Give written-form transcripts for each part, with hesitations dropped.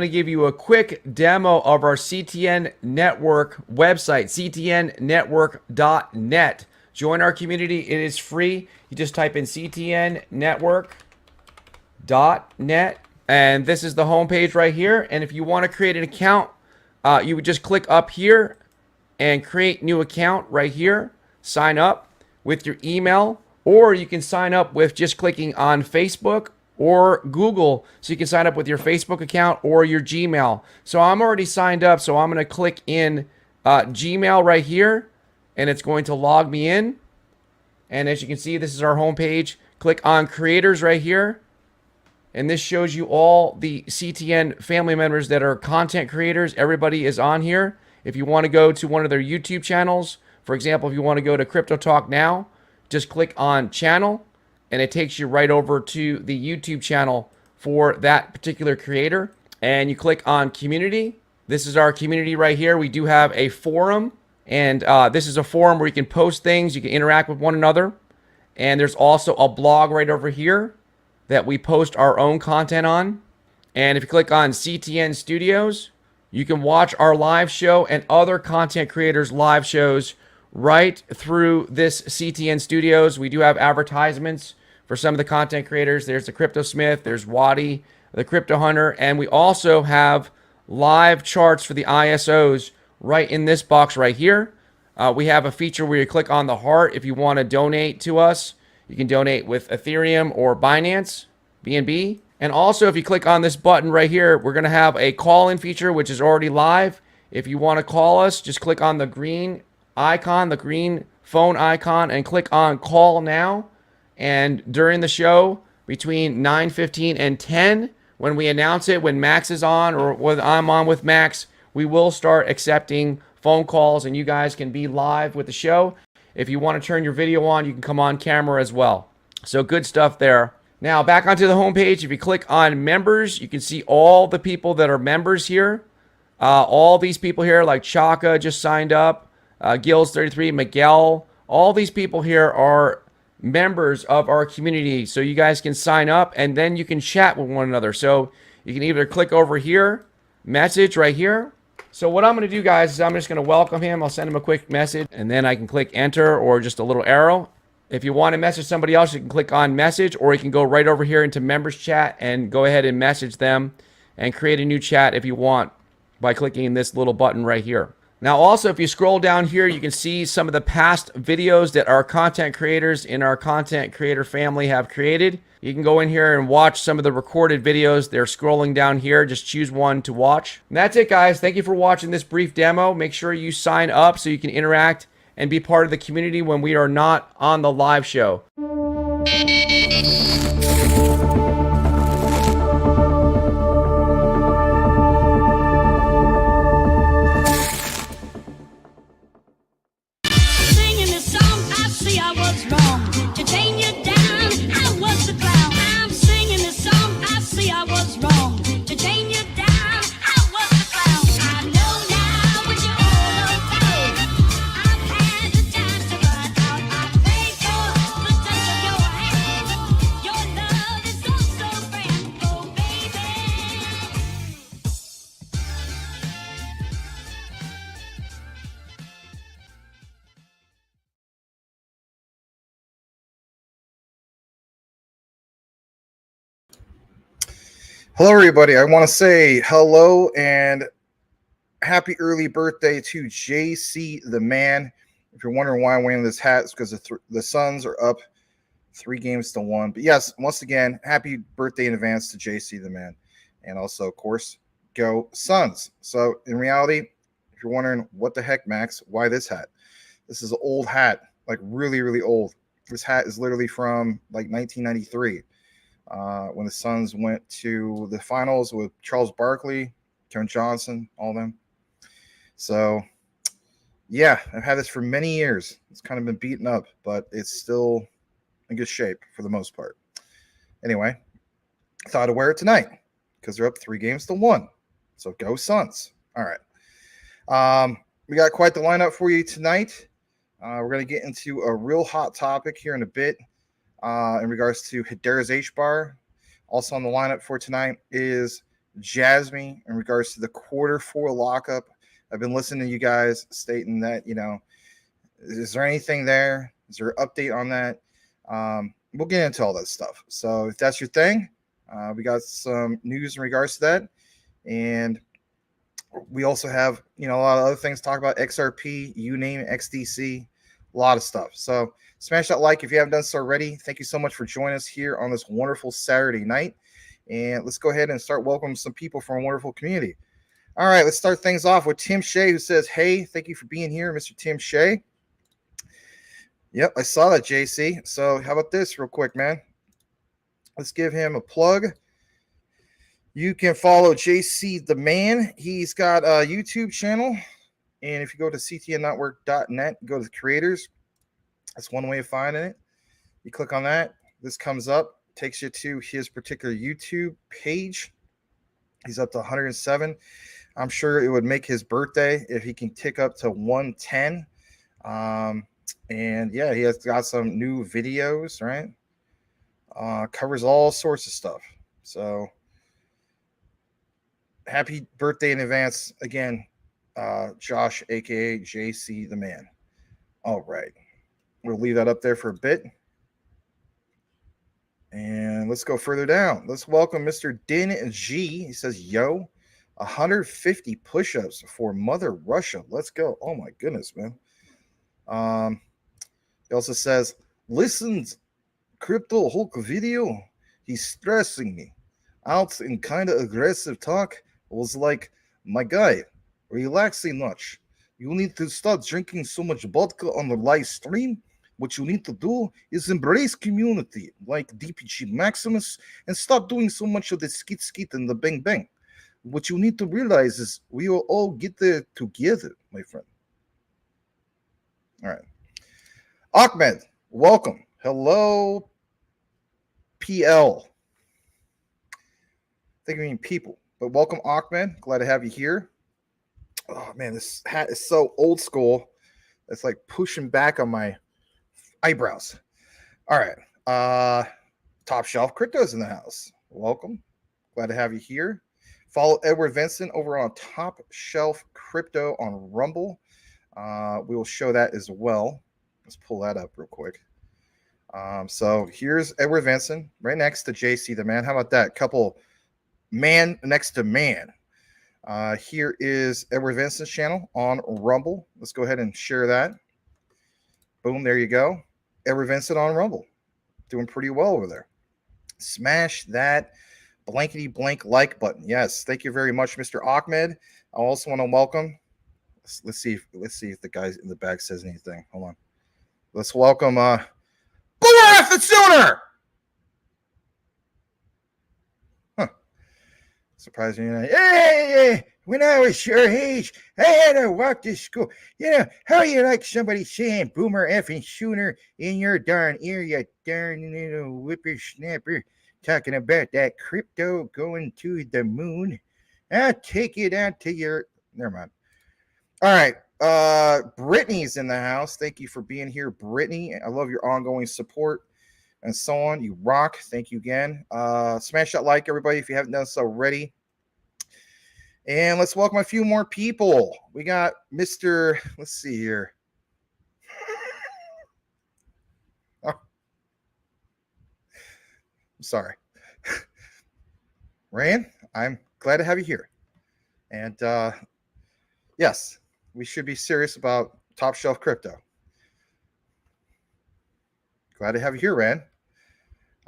going to give you a quick demo of our CTN Network website, ctnnetwork.net. Join our community. It is free. You just type in ctnnetwork.net, and this is the homepage right here. And if you want to create an account, you would just click up here and create new account right here. Sign up with your email, or you can sign up with just clicking on Facebook or Google. So you can sign up with your Facebook account or your Gmail. So I'm already signed up, so I'm going to click in Gmail right here, and it's going to log me in. And as you can see, this is our homepage. Click on creators right here, and this shows you all the CTN family members that are content creators. Everybody is on here. If you want to go to one of their YouTube channels, for example, if you want to go to Crypto Talk Now, just click on channel, and it takes you right over to the YouTube channel for that particular creator. And you click on community. This is our community right here. We do have a forum, and this is a forum where you can post things, you can interact with one another. And there's also a blog right over here that we post our own content on. And if you click on CTN Studios, you can watch our live show and other content creators' live shows right through this CTN Studios. We do have advertisements for some of the content creators. There's the Crypto Smith, there's Waddy, the Crypto Hunter, and we also have live charts for the ISOs right in this box right here. We have a feature where you click on the heart if you want to donate to us. You can donate with Ethereum or Binance, BNB. And also, if you click on this button right here, we're going to have a call-in feature, which is already live. If you want to call us, just click on the green icon, the green phone icon, and click on call now. And during the show, between 9:15 and 10, when we announce it, when Max is on or when I'm on with Max, we will start accepting phone calls, and you guys can be live with the show. If you want to turn your video on, you can come on camera as well. So good stuff there. Now back onto the homepage. If you click on members, you can see all the people that are members here. All these people here, like Chaka just signed up, Gills33, Miguel. All these people here are members of our community. So you guys can sign up, and then you can chat with one another. So you can either click over here, message right here. So what I'm going to do, guys, is I'm just going to welcome him. I'll send him a quick message, and then I can click enter or just a little arrow. If you want to message somebody else, you can click on message, or you can go right over here into members chat and go ahead and message them and create a new chat if you want by clicking this little button right here. Now also, if you scroll down here, you can see some of the past videos that our content creators in our content creator family have created. You can go in here and watch some of the recorded videos. They're scrolling down here. Just choose one to watch. And that's it, guys. Thank you for watching this brief demo. Make sure you sign up so you can interact and be part of the community when we are not on the live show. Hello, everybody. I want to say hello and happy early birthday to JC the Man. If you're wondering why I'm wearing this hat, it's because the Suns are up 3-1. But yes, once again, happy birthday in advance to JC the Man. And also, of course, go Suns. So in reality, if you're wondering what the heck, Max, why this hat? This is an old hat, like really, really old. This hat is literally from like 1993. When the Suns went to the finals with Charles Barkley, Kevin Johnson, all of them. So, yeah, I've had this for many years. It's kind of been beaten up, but it's still in good shape for the most part. Anyway, I thought I'd wear it tonight because they're up 3-1. So go Suns. All right. We got quite the lineup for you tonight. We're going to get into a real hot topic here in a bit. In regards to Hedera's H-bar. Also on the lineup for tonight is Jasmy in regards to the Q4 lockup. I've been listening to you guys stating that, is there anything there? Is there an update on that? We'll get into all that stuff. So if that's your thing, we got some news in regards to that. And we also have, a lot of other things to talk about. XRP, you name it, XDC, a lot of stuff. So smash that like if you haven't done so already. Thank you so much for joining us here on this wonderful Saturday night. And let's go ahead and start welcoming some people from a wonderful community. All right, let's start things off with Tim Shea, who says, hey, thank you for being here, Mr. Tim Shea. Yep, I saw that, JC. So how about this real quick, man? Let's give him a plug. You can follow JC the Man. He's got a YouTube channel. And if you go to ctnnetwork.net, go to the creators. That's one way of finding it. You click on that. This comes up, takes you to his particular YouTube page. He's up to 107. I'm sure it would make his birthday if he can tick up to 110. And yeah, he has got some new videos, right? Covers all sorts of stuff. So happy birthday in advance again, Josh, aka JC the Man. All right, we'll leave that up there for a bit. And let's go further down. Let's welcome Mr. Din G. He says, yo, 150 push-ups for Mother Russia. Let's go. Oh my goodness, man. He also says, listen, Crypto Hulk video. He's stressing me out in kind of aggressive talk. I was like, my guy, relaxing much. You need to stop drinking so much vodka on the live stream. What you need to do is embrace community like DPG Maximus and stop doing so much of the skit and the bang bang. What you need to realize is we will all get there together, my friend. All right. Ahmed, welcome. Hello, PL. I think I mean people, but welcome, Ahmed. Glad to have you here. Oh, man, this hat is so old school. It's like pushing back on my eyebrows. All right. Top Shelf Crypto's in the house. Welcome. Glad to have you here. Follow Edward Vincent over on Top Shelf Crypto on Rumble. We will show that as well. Let's pull that up real quick. So here's Edward Vincent right next to JC the Man. How about that? Couple man next to man. Here is Edward Vincent's channel on Rumble. Let's go ahead and share that. Boom, there you go. Edward Vincent on Rumble. Doing pretty well over there. Smash that blankety blank like button. Yes, thank you very much, Mr. Ahmed. I also want to welcome. Let's see if the guy in the back says anything. Hold on. Let's welcome Boomer F the Sooner. Huh. Surprising. Hey, when I was your age, I had to walk to school. How you like somebody saying Boomer effing Sooner in your darn ear, you darn little whippersnapper, talking about that crypto going to the moon. I'll take it out to your... Never mind. All right. Brittany's in the house. Thank you for being here, Brittany. I love your ongoing support and so on. You rock. Thank you again. Smash that like, everybody, if you haven't done so already. And let's welcome a few more people. We got Mr. Let's see here. Oh. I'm sorry. Ryan, I'm glad to have you here. And yes, we should be serious about Top Shelf Crypto. Glad to have you here, Rand.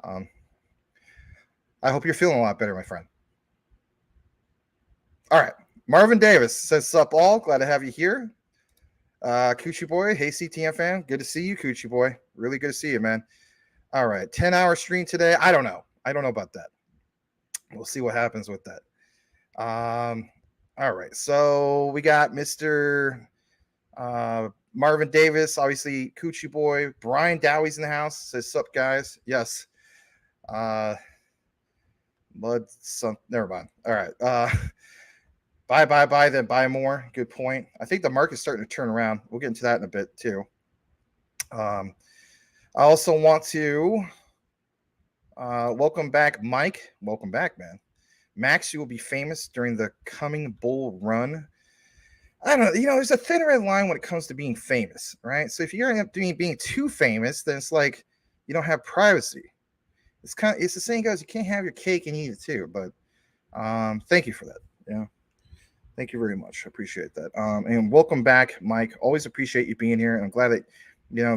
I hope you're feeling a lot better, my friend. All right. Marvin Davis says, sup all. Glad to have you here. Coochie Boy. Hey, CTN fan. Good to see you, Coochie Boy. Really good to see you, man. All right. 10-hour stream today. I don't know about that. We'll see what happens with that. All right. So we got Mr. Marvin Davis, obviously Coochie Boy. Brian Dowie's in the house. Says, sup, guys. Yes. Never mind. All right. Buy, then buy more. Good point. I think the market's starting to turn around. We'll get into that in a bit too. I also want to welcome back Mike. Welcome back, man. Max, you will be famous during the coming bull run. I don't know. There's a thin red line when it comes to being famous, right? So if you're end up being too famous, then it's like you don't have privacy. It's the same goes. You can't have your cake and eat it too. But thank you for that. Thank you very much. I appreciate that. And welcome back, Mike. Always appreciate you being here. And I'm glad that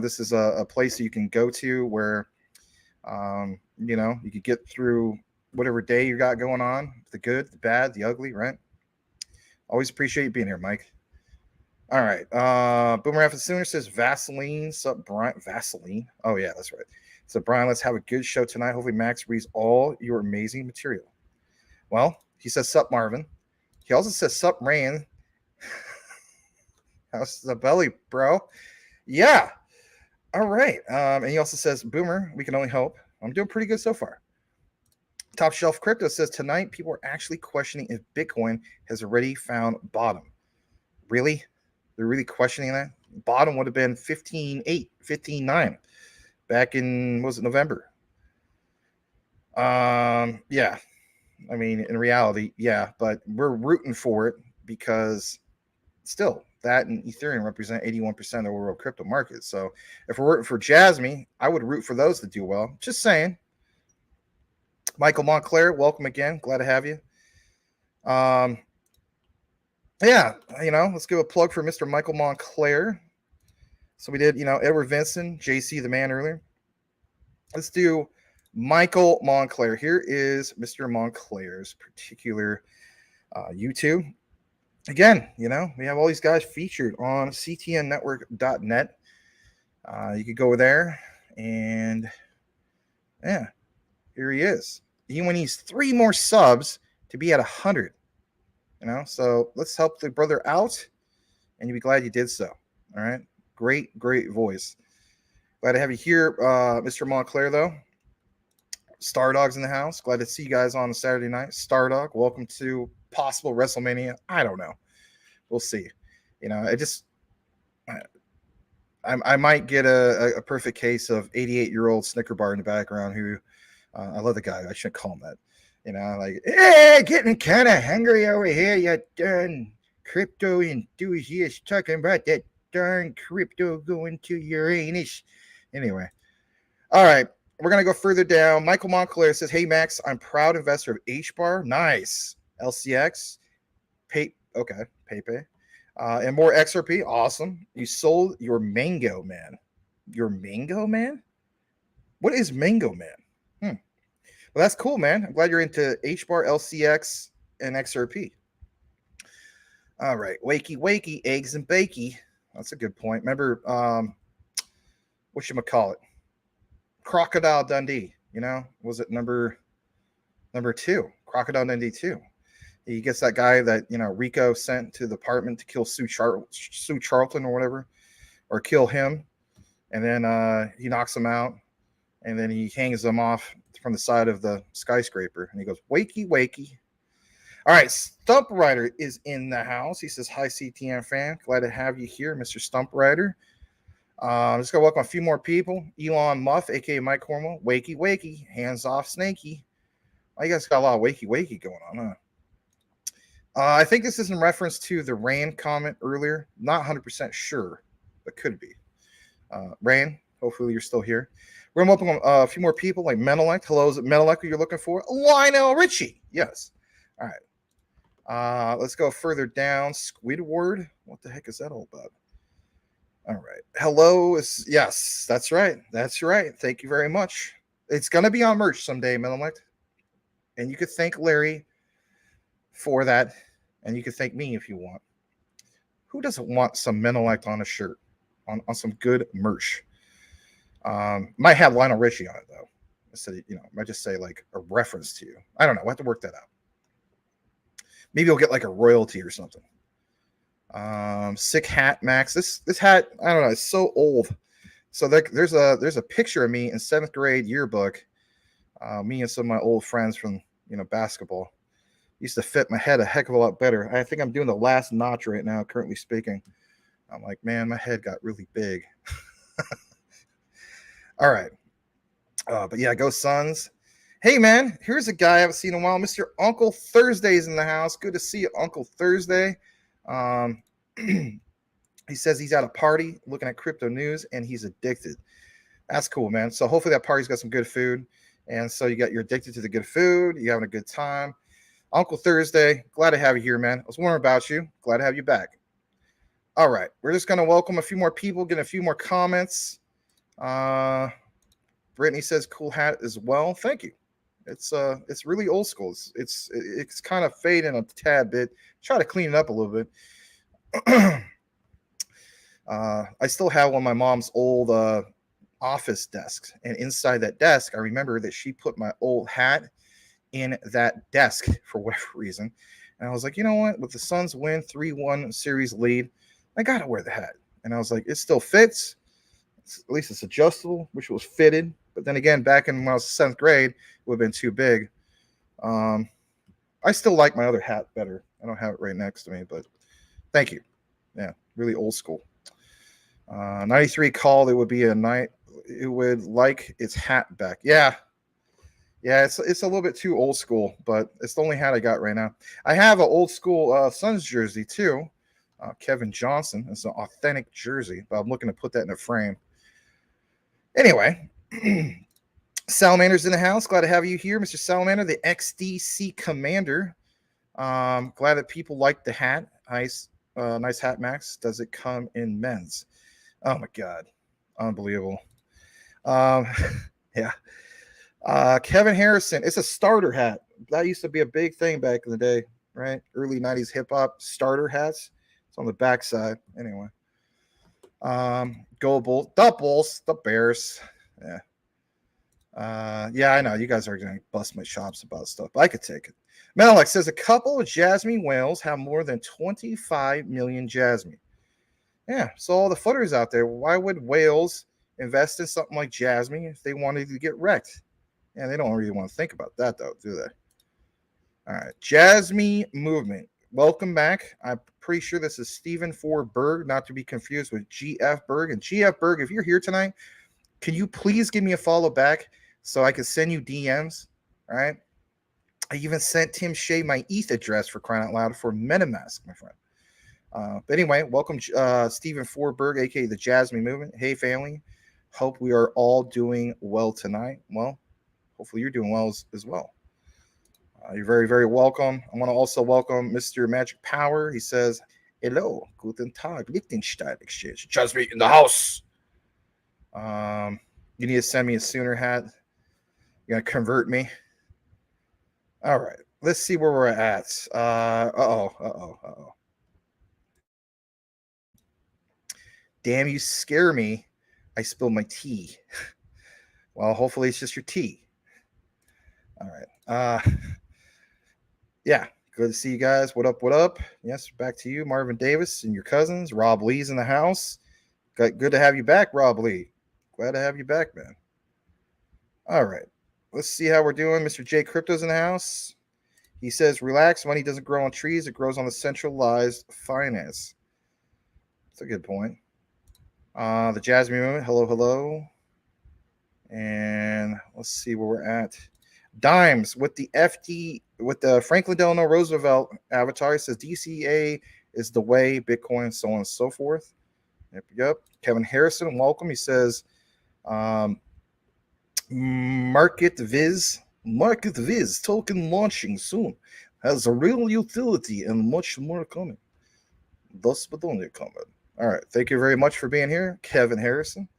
this is a place that you can go to where you could get through whatever day you got going on, the good, the bad, the ugly, right? Always appreciate you being here, Mike. All right. Boomer F. Sooner says Vaseline. Sup, Brian? Vaseline? Oh, yeah, that's right. So, Brian, let's have a good show tonight. Hopefully, Max reads all your amazing material. Well, he says, Sup, Marvin. He also says, Sup, Rain. How's the belly, bro? Yeah. All right. And he also says, Boomer, we can only hope. I'm doing pretty good so far. Top Shelf Crypto says, tonight, people are actually questioning if Bitcoin has already found bottom. Really? They're really questioning that? Bottom would have been 15.8, 15.9 back in, was it November? Yeah. I mean, in reality, yeah, but we're rooting for it because still that and Ethereum represent 81% of the world crypto market. So if we're rooting for Jasmy, I would root for those to do well. Just saying. Michael Montclair, welcome again. Glad to have you. Yeah, let's give a plug for Mr. Michael Montclair. So we did, Edward Vincent, JC the man earlier. Let's do Michael Montclair. Here is Mr. Montclair's particular YouTube. Again, we have all these guys featured on ctnnetwork.net. You could go there and, yeah, here he is. He needs 3 more subs to be at 100. So let's help the brother out, and you'll be glad you did so. All right. Great voice. Glad to have you here, Mr. Montclair, though. Stardog's in the house. Glad to see you guys on a Saturday night. Stardog, welcome to possible WrestleMania. I don't know. We'll see. I might get a perfect case of 88-year-old Snicker bar in the background who, I love the guy. I shouldn't call him that. Like, hey, getting kind of hungry over here, you darn crypto enthusiasts talking about that darn crypto going to Uranus. Anyway, all right, we're going to go further down. Michael Montclair says, hey, Max, I'm proud investor of HBAR. Nice. LCX. Pepe. And more XRP. Awesome. You sold your Mango Man. Your Mango Man? What is Mango Man? Well, that's cool, man. I'm glad you're into HBAR, LCX, and XRP. All right. Wakey, eggs and bakey. That's a good point. Remember, whatchamacallit? Crocodile Dundee, was it number 2? Crocodile Dundee 2. He gets that guy that, Rico sent to the apartment to kill Sue Charlton or whatever, or kill him. And then he knocks him out, and then he hangs him off from the side of the skyscraper, and he goes, wakey. All right, Stump Rider is in the house. He says, hi, CTN fan. Glad to have you here, Mr. Stump Rider. I'm just going to welcome a few more people. Elon Muff, a.k.a. Mike Hormel. Wakey. Hands off, Snakey. Oh, you guys got a lot of wakey going on, huh? I think this is in reference to the Rand comment earlier. Not 100% sure, but could be. Rand, hopefully you're still here. We're going to welcome a few more people like Menelect. Hello, is it Menelect who you're looking for? Lionel Richie. Yes. All right. Let's go further down. Squidward. What the heck is that all about? All right. Hello. Yes, that's right. Thank you very much. It's going to be on merch someday, Menelect. And you could thank Larry for that. And you could thank me if you want. Who doesn't want some Menelect on a shirt? On some good merch? Might have Lionel Richie on it though. So, might just say like a reference to you. I don't know. We'll have to work that out. Maybe you'll get like a royalty or something. Sick hat, Max. This hat, I don't know. It's so old. So there's a picture of me in 7th grade yearbook. Me and some of my old friends from basketball. Used to fit my head a heck of a lot better. I think I'm doing the last notch right now, currently speaking. I'm like, man, my head got really big. All right. But yeah, go Suns. Hey, man, here's a guy I haven't seen in a while. Mr. Uncle Thursday's in the house. Good to see you, Uncle Thursday. He says he's at a party looking at crypto news and he's addicted. That's cool, man. So hopefully that party's got some good food. And so you're addicted to the good food. You're having a good time. Uncle Thursday, glad to have you here, man. I was wondering about you. Glad to have you back. All right. We're just going to welcome a few more people, get a few more comments. Brittany says cool hat as well. Thank you. It's really old school. It's kind of fading a tad bit. Try to clean it up a little bit. I still have one of my mom's old office desks, and inside that desk, I remember that she put my old hat in that desk for whatever reason. And I was like, you know what? With the Suns win 3-1 series lead, I gotta wear the hat. And I was like, it still fits. At least it's adjustable, which was fitted. But then again, back in when I was 7th grade, it would have been too big. I still like my other hat better. I don't have it right next to me, but thank you. Yeah, really old school. 93 called. It would be a night. It would like its hat back. Yeah, it's a little bit too old school, but it's the only hat I got right now. I have an old school Suns jersey too. Kevin Johnson. It's an authentic jersey, but I'm looking to put that in a frame. Anyway, Salamander's in the house. Glad to have you here, Mr. Salamander, the XDC commander. Glad that people like the hat. Nice hat, Max. Does it come in men's? Oh my God, unbelievable. Yeah. Kevin Harrison. It's a starter hat. That used to be a big thing back in the day, right? Early 90s hip hop starter hats. It's on the back side. Anyway. Go Bulls. The Bears. Yeah. Yeah, I know. You guys are going to bust my chops about stuff, but I could take it. Malik says a couple of Jasmy whales have more than 25 million Jasmy. Yeah, so all the footers out there, why would whales invest in something like Jasmy if they wanted to get wrecked? Yeah, they don't really want to think about that, though, do they? All right, Jasmy movement. Welcome back. I'm pretty sure this is Stephen 4 Berg, not to be confused with GF Berg. And GF Berg, if you're here tonight, can you please give me a follow back so I can send you DMs? All right. I even sent Tim Shea my ETH address for crying out loud for MetaMask, my friend. But anyway, welcome Stephen 4 Berg, aka the Jasmy movement. Hey, family. Hope we are all doing well tonight. Well, hopefully you're doing well as well. You're very, very welcome. I want to also welcome Mr. Magic Power. He says, hello, guten Tag, Liechtenstein Exchange. Jasmy in the house. You need to send me a Sooner hat. You're going to convert me. All right. Let's see where we're at. Uh-oh. Damn, you scare me. I spilled my tea. Well, hopefully it's just your tea. All right. Yeah, good to see you guys. What up? Yes, back to you, Marvin Davis and your cousins. Rob Lee's in the house. Good to have you back, Rob Lee. Glad to have you back, man. All right. Let's see how we're doing. Mr. J Crypto's in the house. He says, relax. Money doesn't grow on trees. It grows on the centralized finance. That's a good point. The Jasmy movement. Hello. And let's see where we're at. Dimes with the Franklin Delano Roosevelt avatar. He says DCA is the way, Bitcoin, so on and so forth. Yep. Kevin Harrison, welcome. He says, Market Viz token launching soon, has a real utility and much more coming. Thus, but only coming. All right. Thank you very much for being here, Kevin Harrison.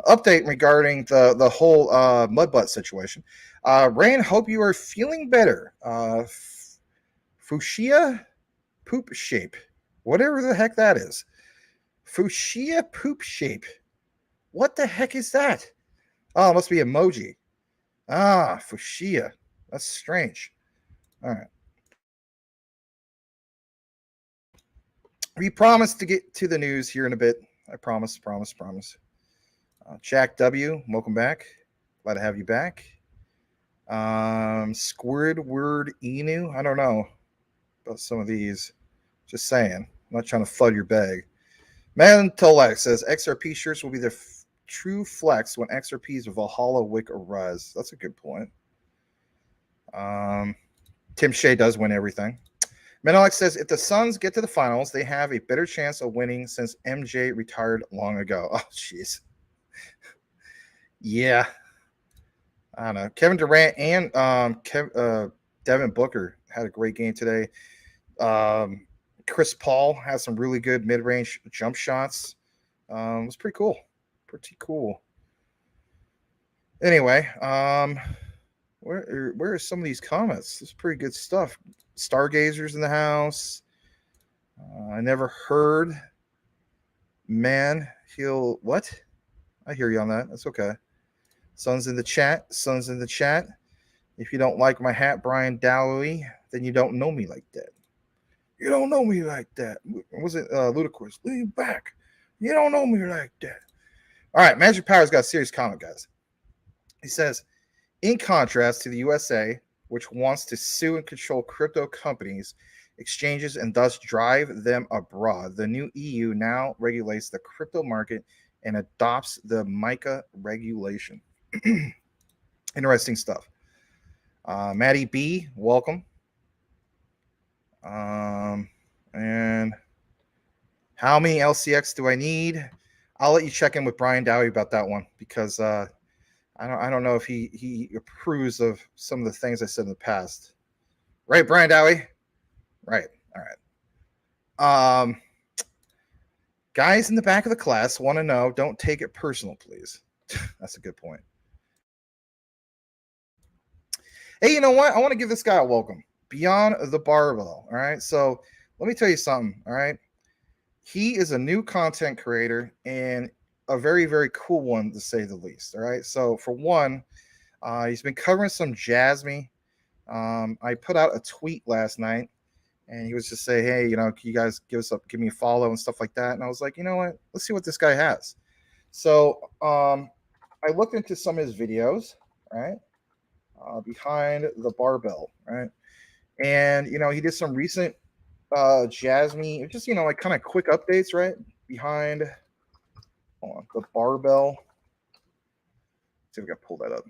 Update regarding the whole mudbutt situation. Rain, hope you are feeling better. Fuchsia poop shape, whatever the heck that is. Fuchsia poop shape. What the heck is that? Oh, it must be emoji. Fuchsia. That's strange. All right. We promise to get to the news here in a bit. I promise. Jack W, welcome back. Glad to have you back. Squidward Inu. I don't know about some of these. Just saying. I'm not trying to flood your bag. Mantolak says XRP shirts will be the true flex when XRP's Valhalla wick arrives. That's a good point. Tim Shea does win everything. Menelec says, if the Suns get to the finals, they have a better chance of winning since MJ retired long ago. Oh, jeez. Yeah. I don't know. Kevin Durant and Devin Booker had a great game today. Chris Paul has some really good mid-range jump shots. It was pretty cool. Pretty cool. Anyway, where are some of these comments? This is pretty good stuff. Stargazers in the house. I never heard. Man, he'll what? I hear you on that. That's okay. Sun's in the chat. Sun's in the chat. If you don't like my hat, Brian Dowie, then you don't know me like that. You don't know me like that. Was it Ludacris? Lean back. You don't know me like that. All right, Magic Power's got a serious comment, guys. He says, in contrast to the USA, which wants to sue and control crypto companies, exchanges, and thus drive them abroad, the new EU now regulates the crypto market and adopts the MiCA regulation. Interesting stuff. Maddie B, welcome. And how many LCX do I need? I'll let you check in with Brian Dowie about that one because I don't know if he approves of some of the things I said in the past. Right, Brian Dowie? Right. All right. Guys in the back of the class want to know, don't take it personal, please. That's a good point. Hey, you know what? I want to give this guy a welcome. Beyond the Barbell. All right. So let me tell you something. All right. He is a new content creator and a very, very cool one to say the least. All right. So for one, he's been covering some Jasmy. I put out a tweet last night and he was just saying, hey, you know, can you guys give me a follow and stuff like that? And I was like, you know what? Let's see what this guy has. So I looked into some of his videos, right? Behind the Barbell, right? And, you know, he did some recent Jasmy, just, you know, like kind of quick updates, right? Behind the Barbell. Let's see if we can pull that up.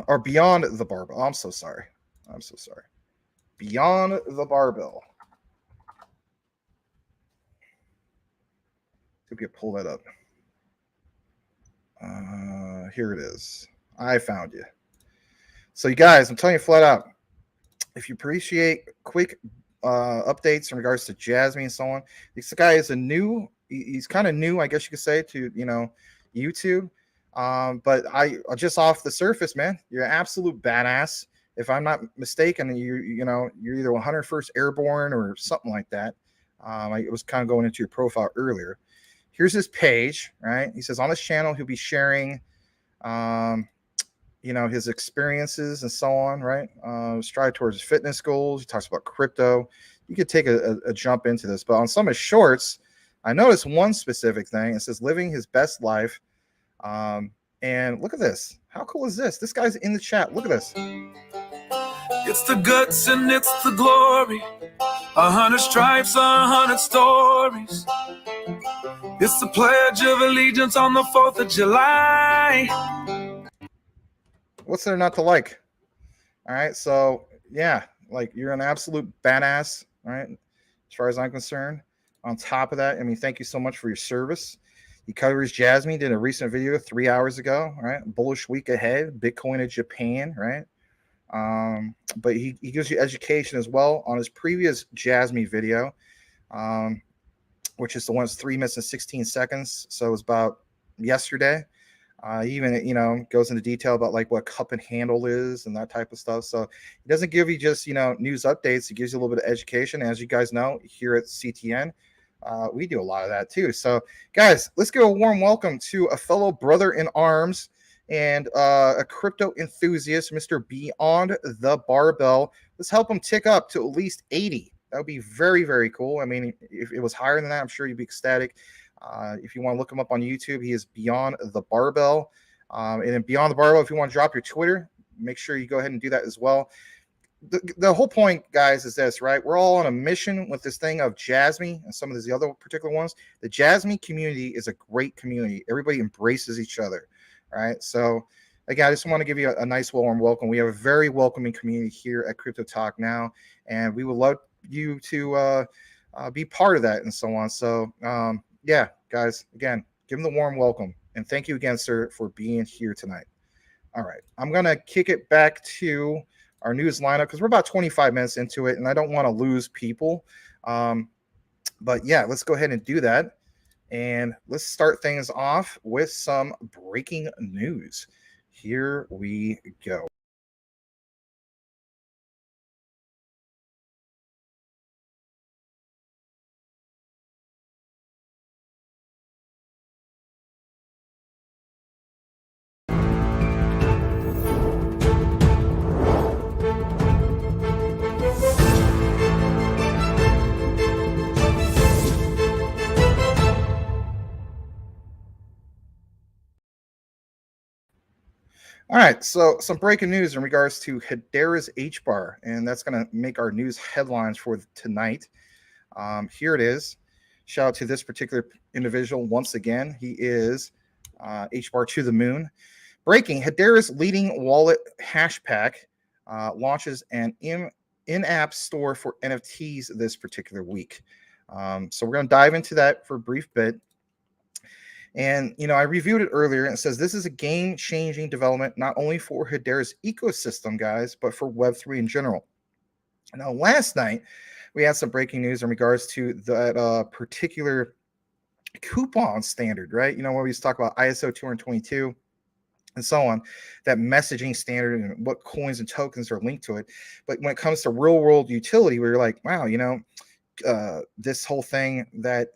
Or Beyond the Barbell. I'm so sorry. Beyond the Barbell. See if we can pull that up. Here it is. I found you. So you guys, I'm telling you flat out, if you appreciate quick updates in regards to Jasmy and so on, this guy is he's kind of new, I guess you could say, to, you know, YouTube. But I just off the surface, man, you're an absolute badass. If I'm not mistaken, you're either 101st Airborne or something like that. I was kind of going into your profile earlier. Here's his page, right? He says on this channel he'll be sharing you know, his experiences and so on, right? Strive towards his fitness goals. He talks about crypto. You could take a jump into this, but on some of his shorts, I noticed one specific thing. It says living his best life. And look at this. How cool is this? This guy's in the chat. Look at this. It's the guts and it's the glory. 100 stripes, 100 stories. It's the Pledge of Allegiance on the 4th of July. What's there not to like? All right, so yeah, like you're an absolute badass, all right, as far as I'm concerned. On top of that, I mean, thank you so much for your service. He covers Jasmy, did a recent video 3 hours ago, right? Bullish week ahead, Bitcoin in Japan, right? But he gives you education as well on his previous Jasmy video, which is the one that's 3 minutes and 16 seconds. So it was about yesterday. He even, you know, goes into detail about like what cup and handle is and that type of stuff. So he doesn't give you just, you know, news updates. He gives you a little bit of education. As you guys know, here at CTN, we do a lot of that too. So guys, let's give a warm welcome to a fellow brother in arms and a crypto enthusiast, Mr. Beyond the Barbell. Let's help him tick up to at least 80. That would be very, very cool. I mean, if it was higher than that, I'm sure you'd be ecstatic. If you want to look him up on YouTube, he is Beyond the Barbell. And then Beyond the Barbell, if you want to drop your Twitter, make sure you go ahead and do that as well. The whole point, guys, is this, right? We're all on a mission with this thing of Jasmy and some of these other particular ones. The Jasmy community is a great community. Everybody embraces each other, right? So again, I just want to give you a nice warm welcome. We have a very welcoming community here at Crypto Talk Now, and we would love you to be part of that and so on. So yeah, guys, again, give them the warm welcome, and thank you again, sir, for being here tonight. All right, I'm gonna kick it back to our news lineup because we're about 25 minutes into it, and I don't want to lose people. But yeah, let's go ahead and do that, and let's start things off with some breaking news. Here we go. All right, so some breaking news in regards to Hedera's H-bar, and that's going to make our news headlines for tonight. Here it is. Shout out to this particular individual once again. He is H-bar to the moon. Breaking: Hedera's leading wallet hashpack launches an in-app store for NFTs this particular week. So we're going to dive into that for a brief bit. And, I reviewed it earlier, and it says this is a game-changing development, not only for Hedera's ecosystem, guys, but for Web3 in general. Now, last night, we had some breaking news in regards to that particular coupon standard, right? Where we used to talk about ISO 222 and so on, that messaging standard and what coins and tokens are linked to it. But when it comes to real-world utility, we're like, wow, this whole thing that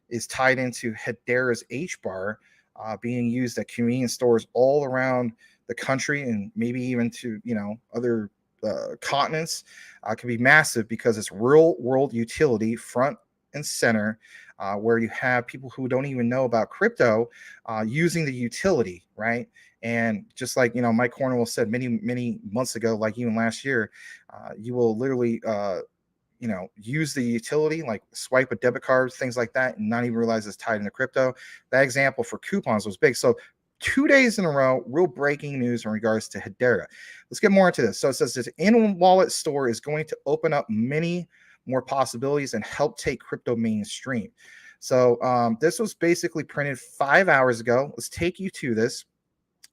is tied into Hedera's H-bar being used at convenience stores all around the country and maybe even to, other continents can be massive because it's real world utility front and center, where you have people who don't even know about crypto using the utility, right? And just like, Mike Cornwell said many months ago, like even last year, you will literally use the utility, like swipe a debit card, things like that, and not even realize it's tied into crypto. That example for coupons was big. So 2 days in a row, real breaking news in regards to Hedera. Let's get more into this. So it says this in-wallet store is going to open up many more possibilities and help take crypto mainstream. So this was basically printed 5 hours ago. Let's take you to this.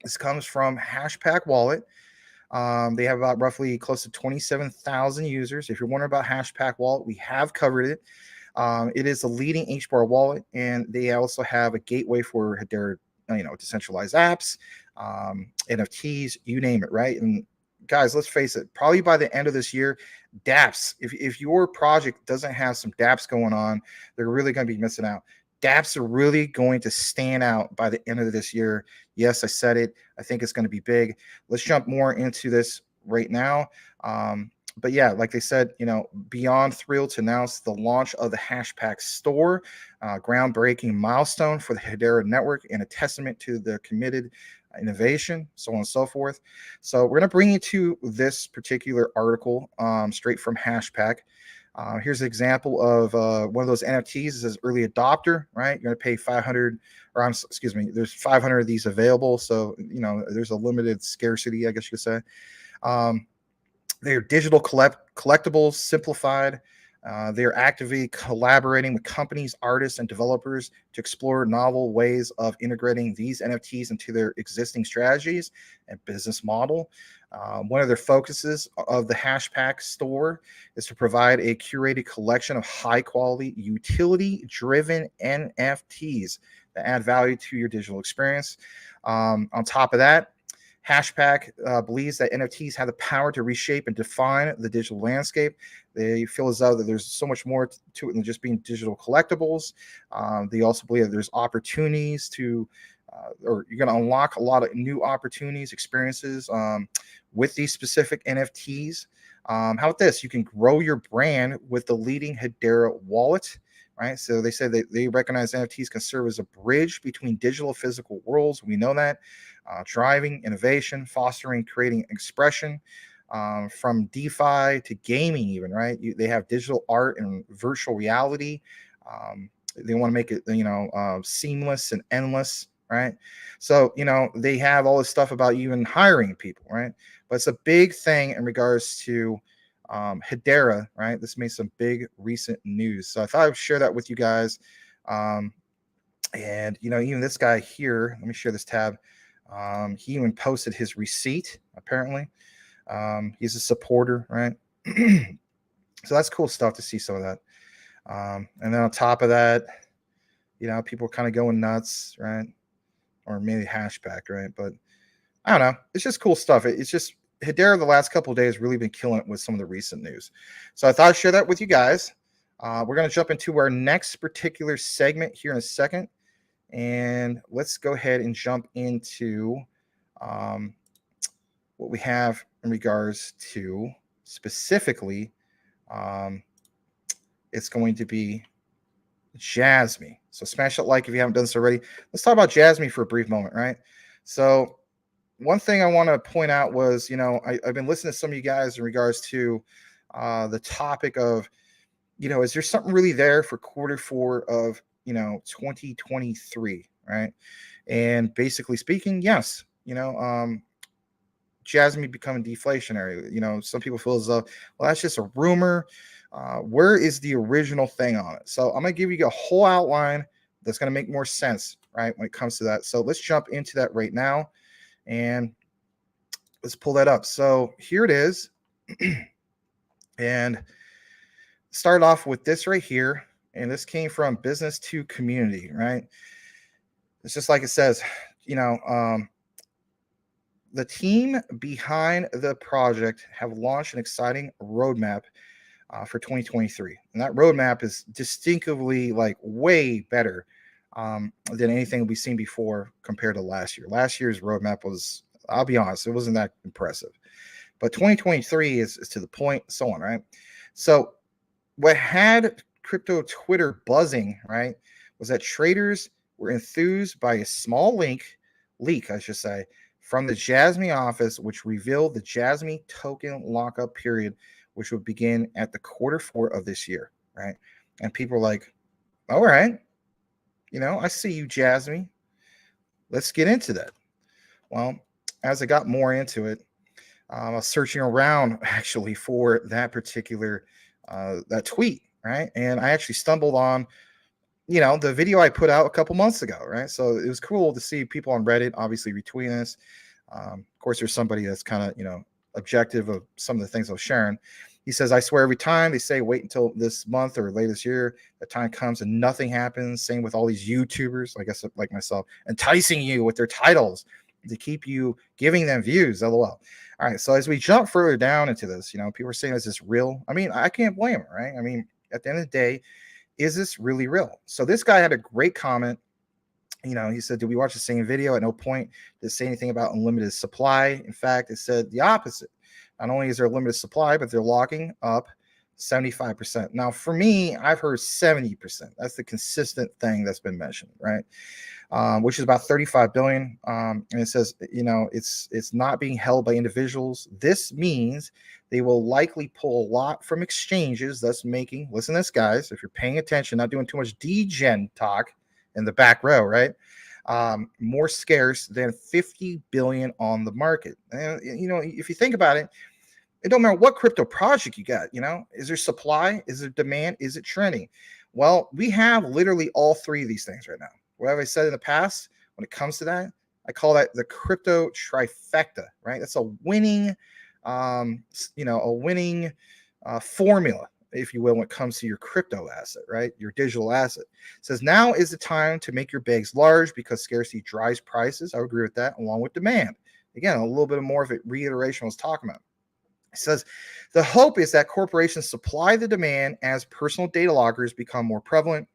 This comes from Hashpack Wallet. They have about roughly close to 27,000 users. If you're wondering about Hashpack Wallet, we have covered it. It is a leading H-bar wallet, and they also have a gateway for Hedera, decentralized apps, NFTs, you name it, right? And guys, let's face it, probably by the end of this year, dApps, if your project doesn't have some dApps going on, they're really going to be missing out. dApps are really going to stand out by the end of this year. Yes, I said it. I think it's going to be big. Let's jump more into this right now. But yeah, like they said, beyond thrilled to announce the launch of the Hashpack store, groundbreaking milestone for the Hedera network and a testament to the committed innovation, so on and so forth. So we're going to bring you to this particular article straight from Hashpack. Here's an example of one of those NFTs. It says early adopter, right? You're going to pay 500, or there's 500 of these available. So, there's a limited scarcity, I guess you could say. They're digital collectibles, simplified. They're actively collaborating with companies, artists, and developers to explore novel ways of integrating these NFTs into their existing strategies and business model. One of their focuses of the Hashpack store is to provide a curated collection of high-quality, utility-driven NFTs that add value to your digital experience. On top of that, Hashpack believes that NFTs have the power to reshape and define the digital landscape. They feel as though that there's so much more to it than just being digital collectibles. They also believe that there's opportunities to, or you're going to unlock a lot of new opportunities, experiences with these specific NFTs. How about this? You can grow your brand with the leading Hedera wallet. Right, so they say that they recognize NFTs can serve as a bridge between digital and physical worlds. We know that, driving innovation, fostering, creating expression, from DeFi to gaming, even, right? They have digital art and virtual reality. They want to make it, seamless and endless, right? So, you know, they have all this stuff about even hiring people, right? But it's a big thing in regards to Hedera, right? This made some big recent news. So I thought I would share that with you guys. And, you know, even this guy here, let me share this tab. He even posted his receipt, apparently. He's a supporter, right? So that's cool stuff to see some of that. And then on top of that, you know, people are kind of going nuts, right? Or maybe hashpack, right? But I don't know. It's just cool stuff. It's just Hedera the last couple of days really been killing it with some of the recent news. So I thought I'd share that with you guys. We're going to jump into our next particular segment here in a second. And let's go ahead and jump into what we have in regards to specifically. It's going to be Jasmy. So smash that like if you haven't done so already. Let's talk about Jasmy for a brief moment, right? So one thing I want to point out was, you know, I've been listening to some of you guys in regards to the topic of, you know, is there something really there for Q4 of, you know, 2023, right? And basically speaking, yes, you know, Jasmy becoming deflationary. You know, some people feel as though, well, that's just a rumor. Where is the original thing on it? So I'm going to give you a whole outline that's going to make more sense, right, when it comes to that. So let's jump into that right now, and let's pull that up. So here it is. And start off with this right here. And this came from Business to Community, right? It's just like it says, you know, the team behind the project have launched an exciting roadmap for 2023. And that roadmap is distinctively like way better than anything we've seen before compared to last year. Last year's roadmap was, I'll be honest, it wasn't that impressive. But 2023 is to the point, so on, right? So what had crypto Twitter buzzing, right, was that traders were enthused by a small leak, I should say, from the Jasmy office, which revealed the Jasmy token lockup period, which would begin at the Q4 of this year, right? And people are like, all right, you know, I see you, Jasmy. Let's get into that. Well, as I got more into it, I was searching around actually for that particular that tweet, right? And I actually stumbled on, you know, the video I put out a couple months ago, right? So it was cool to see people on Reddit obviously retweeting this. Of course, there's somebody that's kind of, you know, objective of some of the things I was sharing. He says, I swear every time they say wait until this month or later this year, the time comes and nothing happens. Same with all these YouTubers, I guess, like myself, enticing you with their titles to keep you giving them views. LOL. All right. So as we jump further down into this, you know, people are saying, is this real? I mean, I can't blame it, right? I mean, at the end of the day, is this really real? So this guy had a great comment. You know, he said, did we watch the same video? At no point did it say anything about unlimited supply. In fact, it said the opposite. Not only is there a limited supply, but they're locking up 75%. Now, for me, I've heard 70%. That's the consistent thing that's been mentioned, right? Which is about 35 billion. And it says, you know, it's not being held by individuals. This means they will likely pull a lot from exchanges, thus making, listen to this, guys, if you're paying attention, not doing too much degen talk in the back row, right? More scarce than 50 billion on the market. And, you know, if you think about it, it don't matter what crypto project you got, you know, is there supply? Is there demand? Is it trending? Well, we have literally all three of these things right now. What have I said in the past when it comes to that? I call that the crypto trifecta, right? That's a winning, you know, a winning formula, if you will, when it comes to your crypto asset, right? Your digital asset. It says now is the time to make your bags large because scarcity drives prices. I would agree with that, along with demand. Again, a little bit more of a reiteration I was talking about. It says the hope is that corporations supply the demand as personal data loggers become more prevalent.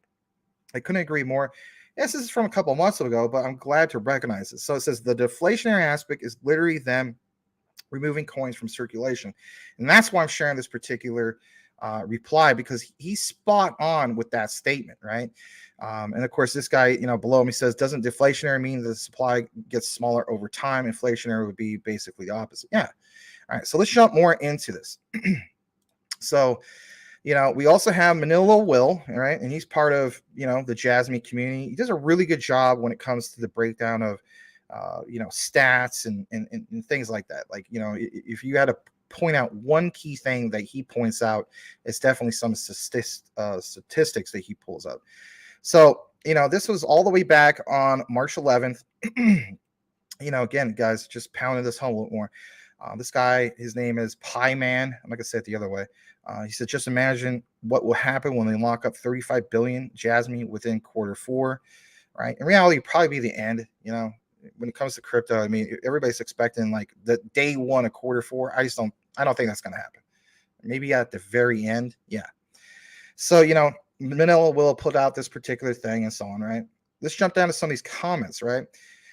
I couldn't agree more. Yes, this is from a couple of months ago, but I'm glad to recognize it. So it says the deflationary aspect is literally them removing coins from circulation. And that's why I'm sharing this particular reply, because he's spot on with that statement, right? And of course, this guy, you know, below me says, doesn't deflationary mean the supply gets smaller over time? Inflationary would be basically the opposite. Yeah. All right. So let's jump more into this. So, We also have Manila Will, all right, and he's part of the Jasmy community. He does a really good job when it comes to the breakdown of stats and things like that. Like, if you had to point out one key thing that he points out, it's definitely some statistics that he pulls up. So this was all the way back on March 11th. Again, guys, just pounding this home a little more. This guy, his name is Pie Man. I'm not gonna say it the other way. He said, just imagine what will happen when they lock up 35 billion Jasmy within Q4, right? In reality, it'd probably be the end. When it comes to crypto, I mean, everybody's expecting like the day one of Q4. I don't think that's gonna happen. Maybe at the very end, yeah. So Manila will put out this particular thing and so on, right? Let's jump down to some of these comments, right?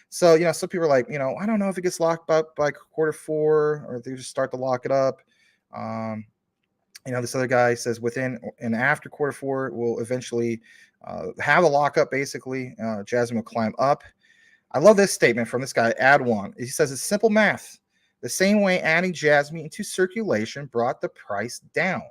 So, some people are like, I don't know if it gets locked up by Q4 or they just start to lock it up. This other guy says within and after Q4, we'll eventually have a lockup, basically. Jasmine will climb up. I love this statement from this guy, Adwan. He says it's simple math. The same way adding Jasmine into circulation brought the price down.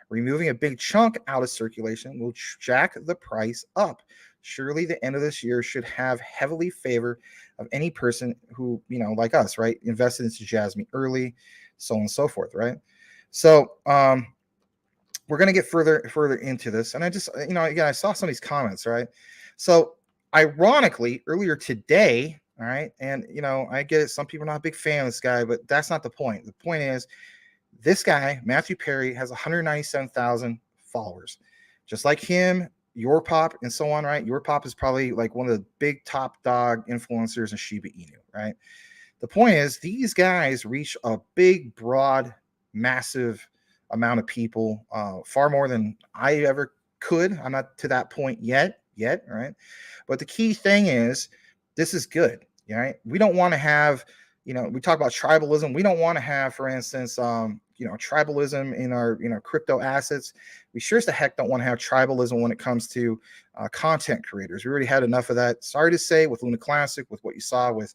Removing a big chunk out of circulation will jack the price up. Surely the end of this year should have heavily favor of any person who, like us, right, invested into Jasmy early, so on and so forth, right? So we're going to get further into this. And I just, again, I saw some of these comments, right? So ironically, earlier today, all right, and, I get it, some people are not a big fan of this guy, but that's not the point. The point is this guy, Matthew Perry, has 197,000 followers. Just like him, Your Pop and so on, right? Your Pop is probably like one of the big top dog influencers in Shiba Inu, right? The point is these guys reach a big, broad, massive amount of people, far more than I ever could. I'm not to that point yet, right? But the key thing is this is good, right? We don't want to have, we talk about tribalism. We don't want to have, for instance, tribalism in our, crypto assets. We sure as the heck don't want to have tribalism when it comes to content creators. We already had enough of that. Sorry to say, with Luna Classic, with what you saw with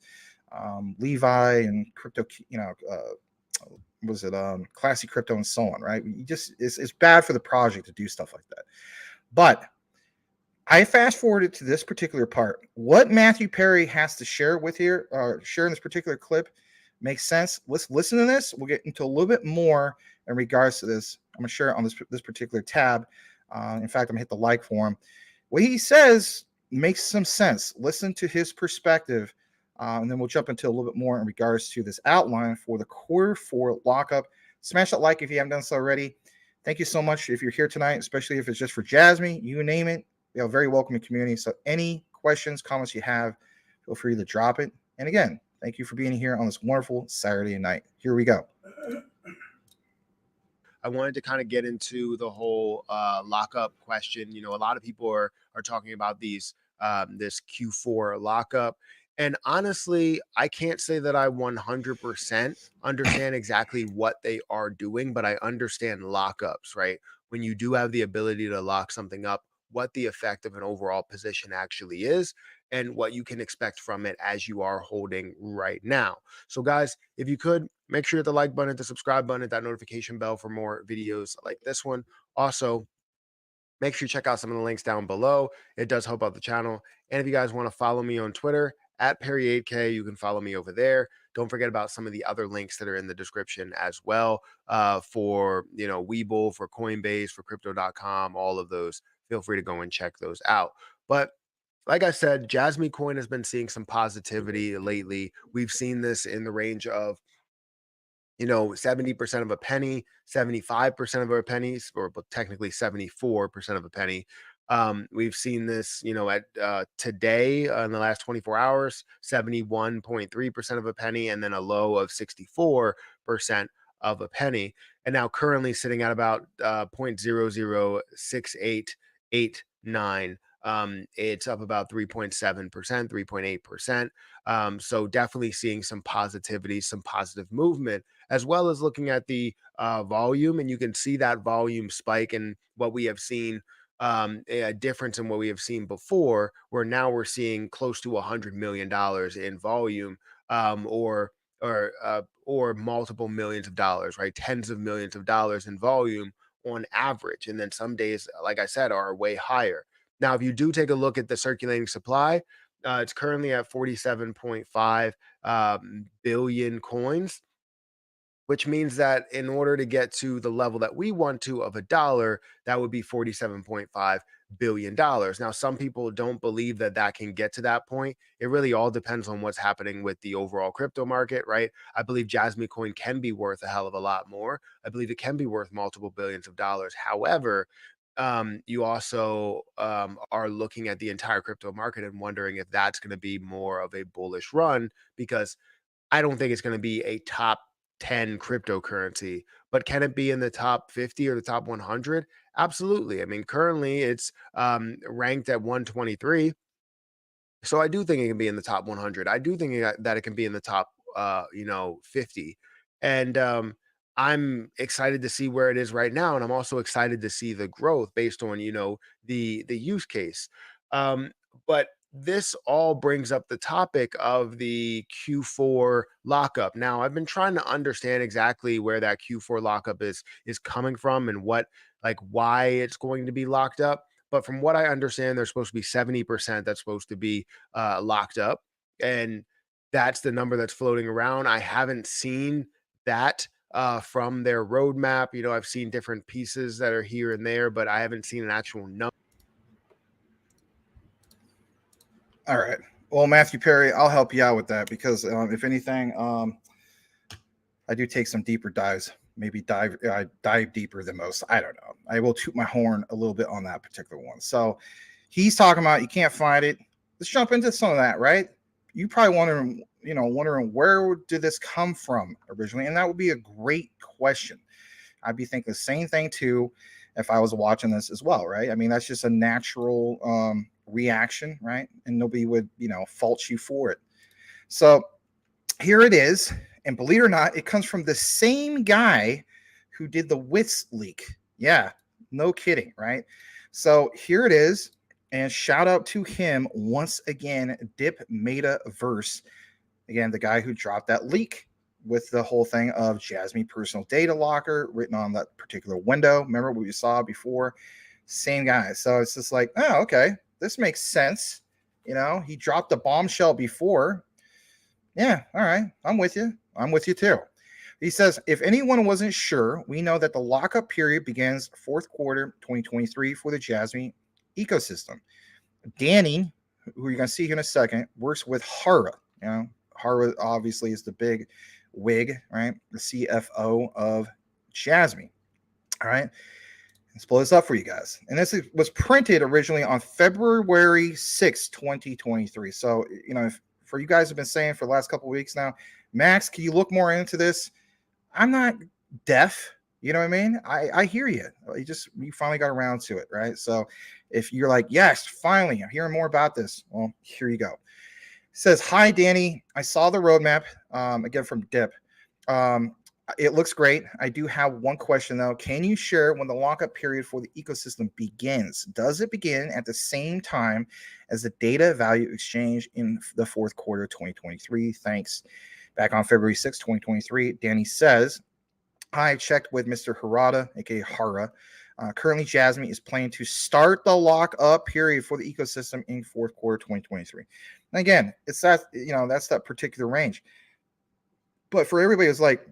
Levi and crypto, Classy Crypto and so on, right? It's bad for the project to do stuff like that. But I fast forwarded to this particular part. What Matthew Perry has to share with here, or share in this particular clip, makes sense. Let's listen to this. We'll get into a little bit more in regards to this. I'm going to share it on this particular tab. In fact, I'm going to hit the like for him. What he says makes some sense. Listen to his perspective, and then we'll jump into a little bit more in regards to this outline for the Q4 lockup. Smash that like if you haven't done so already. Thank you so much if you're here tonight, especially if it's just for Jasmy. You name it. We have a very welcoming community. So any questions, comments you have, feel free to drop it. And again, thank you for being here on this wonderful Saturday night. Here we go. I wanted to kind of get into the whole lockup question. A lot of people are talking about these this Q4 lockup. And honestly, I can't say that I 100% understand exactly what they are doing, but I understand lockups, right? When you do have the ability to lock something up, what the effect of an overall position actually is and what you can expect from it as you are holding right now. So guys, if you could make sure you hit the like button, hit the subscribe button, hit that notification bell for more videos like this one. Also, make sure you check out some of the links down below. It does help out the channel. And if you guys want to follow me on Twitter at Perry8K, you can follow me over there. Don't forget about some of the other links that are in the description as well, for Webull, for Coinbase, for crypto.com, all of those. Feel free to go and check those out. But like I said, Jasmy Coin has been seeing some positivity lately. We've seen this in the range of 70% of a penny, 75% of a penny, or technically 74% of a penny. We've seen this, at today in the last 24 hours, 71.3% of a penny, and then a low of 64% of a penny. And now currently sitting at about 0.006889. It's up about 3.7%, 3.8%. So definitely seeing some positivity, some positive movement, as well as looking at the volume. And you can see that volume spike and what we have seen, a difference in what we have seen before, where now we're seeing close to $100 million in volume, or multiple millions of dollars, right? Tens of millions of dollars in volume on average. And then some days, like I said, are way higher. Now, if you do take a look at the circulating supply, it's currently at 47.5 billion coins, which means that in order to get to the level that we want to of $1, that would be $47.5 billion. Now, some people don't believe that that can get to that point. It really all depends on what's happening with the overall crypto market, right? I believe Jasmy coin can be worth a hell of a lot more. I believe it can be worth multiple billions of dollars. However, you also are looking at the entire crypto market and wondering if that's going to be more of a bullish run, because I don't think it's going to be a top 10 cryptocurrency, but can it be in the top 50 or the top 100? Absolutely. I mean, currently it's ranked at 123. So I do think it can be in the top 100. I do think that it can be in the top, 50. And I'm excited to see where it is right now. And I'm also excited to see the growth based on, the use case. But this all brings up the topic of the Q4 lockup. Now, I've been trying to understand exactly where that Q4 lockup is coming from and why it's going to be locked up. But from what I understand, there's supposed to be 70% that's supposed to be locked up, and that's the number that's floating around. I haven't seen that from their roadmap. I've seen different pieces that are here and there, but I haven't seen an actual number. All right. Well, Matthew Perry, I'll help you out with that because if anything, I do take some deeper dives, maybe dive deeper than most. I don't know. I will toot my horn a little bit on that particular one. So he's talking about you can't find it. Let's jump into some of that, right? You probably wondering where did this come from originally? And that would be a great question. I'd be thinking the same thing too if I was watching this as well, right? I mean, that's just a natural reaction, right? And nobody would, fault you for it. So here it is. And believe it or not, it comes from the same guy who did the WITS leak. Yeah, no kidding, right? So here it is. And shout out to him once again, Dip Metaverse. Again, the guy who dropped that leak with the whole thing of Jasmy personal data locker written on that particular window. Remember what we saw before? Same guy. So it's just like, oh, okay, this makes sense. He dropped the bombshell before. Yeah, all right, I'm with you. I'm with you too. He says, if anyone wasn't sure, we know that the lockup period begins fourth quarter 2023 for the Jasmy ecosystem. Danny, who you're going to see here in a second, works with Hara. Hara obviously is the big wig, right? The CFO of Jasmy. All right. Let's blow this up for you guys. And this was printed originally on February 6, 2023. So, for you guys have been saying for the last couple of weeks now, Max, can you look more into this? I'm not deaf. You know what I mean? I hear you. You finally got around to it, right? So if you're like, yes, finally, I'm hearing more about this. Well, here you go. It says, hi, Danny. I saw the roadmap, again, from Dip. It looks great. I do have one question, though. Can you share when the lockup period for the ecosystem begins? Does it begin at the same time as the data value exchange in the fourth quarter 2023? Thanks. Back on February 6, 2023, Danny says, I checked with Mr. Harada, aka Hara. Currently, Jasmy is planning to start the lockup period for the ecosystem in fourth quarter 2023. And again, it's that's that particular range. But for everybody, it's like,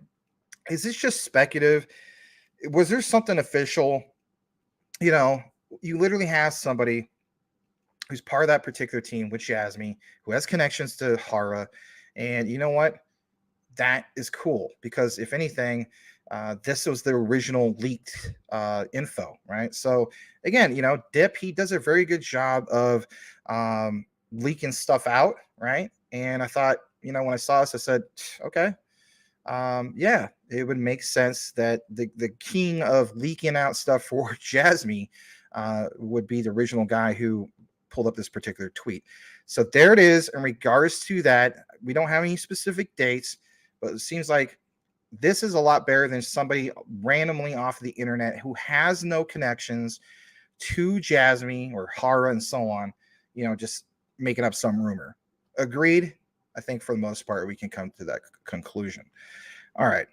is this just speculative? Was there something official? You literally have somebody who's part of that particular team with Jasmy, who has connections to Hara. And you know what? That is cool because if anything, this was the original leaked info, right? So again, Dip, he does a very good job of leaking stuff out, right? And I thought, when I saw this, I said, okay, yeah, it would make sense that the king of leaking out stuff for Jasmy would be the original guy who pulled up this particular tweet. So there it is. In regards to that, we don't have any specific dates, but it seems like this is a lot better than somebody randomly off the internet who has no connections to Jasmy or Hara and so on, just making up some rumor. Agreed? I think for the most part, we can come to that conclusion. All right.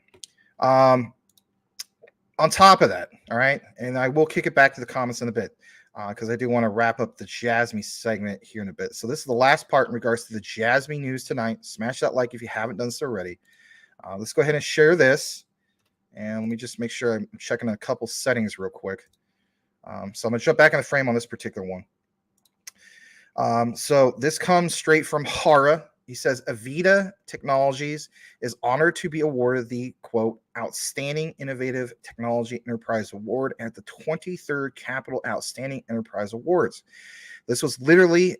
on top of that, all right, and I will kick it back to the comments in a bit because I do want to wrap up the Jasmy segment here in a bit. So this is the last part in regards to the Jasmy news tonight. Smash that like if you haven't done so already. Let's go ahead and share this. And let me just make sure I'm checking a couple settings real quick. So I'm going to jump back in the frame on this particular one. So this comes straight from Hara. He says, Avita Technologies is honored to be awarded the, quote, Outstanding Innovative Technology Enterprise Award at the 23rd Capital Outstanding Enterprise Awards. This was literally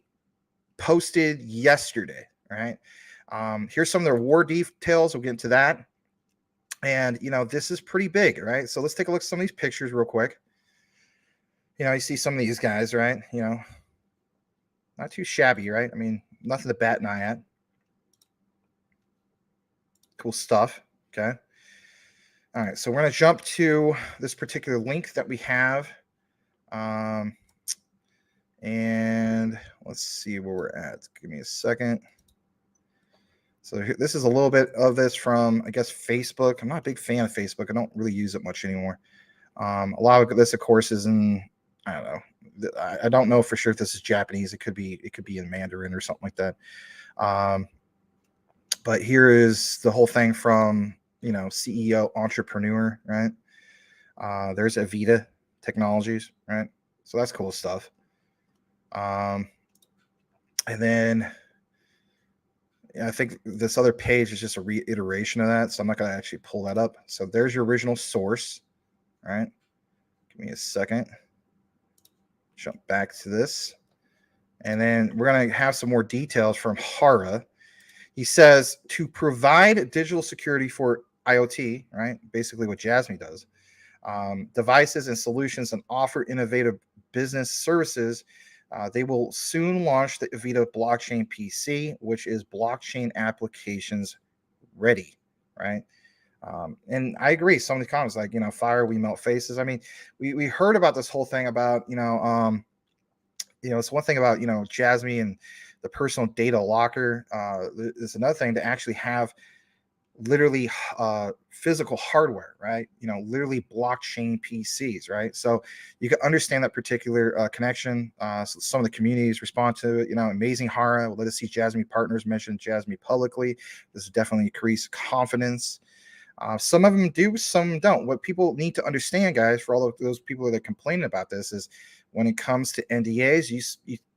posted yesterday, right? Here's some of the award details. We'll get into that. And, you know, this is pretty big, right? So let's take a look at some of these pictures real quick. You know, you see some of these guys, right? You know, not too shabby, right? I mean, nothing to bat an eye at. Cool stuff. Okay. All right. So we're going to jump to this particular link that we have. And let's see where we're at. Give me a second. So this is a little bit of this from, I guess, Facebook. I'm not a big fan of Facebook. I don't really use it much anymore. A lot of this, of course, is in, I don't know. I don't know for sure if this is Japanese. It could be in Mandarin or something like that. But here is the whole thing from, you know, CEO entrepreneur, right? There's Avita Technologies, right? So that's cool stuff. And then I think this other page is just a reiteration of that. So I'm not going to actually pull that up. So there's your original source, all right? Give me a second. Jump back to this. And then we're going to have some more details from Hara. He says to provide digital security for IoT, right? Basically what Jasmy does, devices and solutions and offer innovative business services. They will soon launch the Avita blockchain PC, which is blockchain applications ready, right? And I agree. Some of the comments like, you know, fire, we melt faces. I mean, we heard about this whole thing about, it's one thing about, you know, Jasmy and the personal data locker. There's another thing to actually have literally physical hardware, right? You know, literally blockchain PCs, right? So you can understand that particular connection. So some of the communities respond to it, you know, amazing Hara. Let us see Jasmy partners mention Jasmy publicly. This will definitely increase confidence. Some of them do, some don't. What people need to understand, guys, for all of those people that are complaining about this is when it comes to NDAs,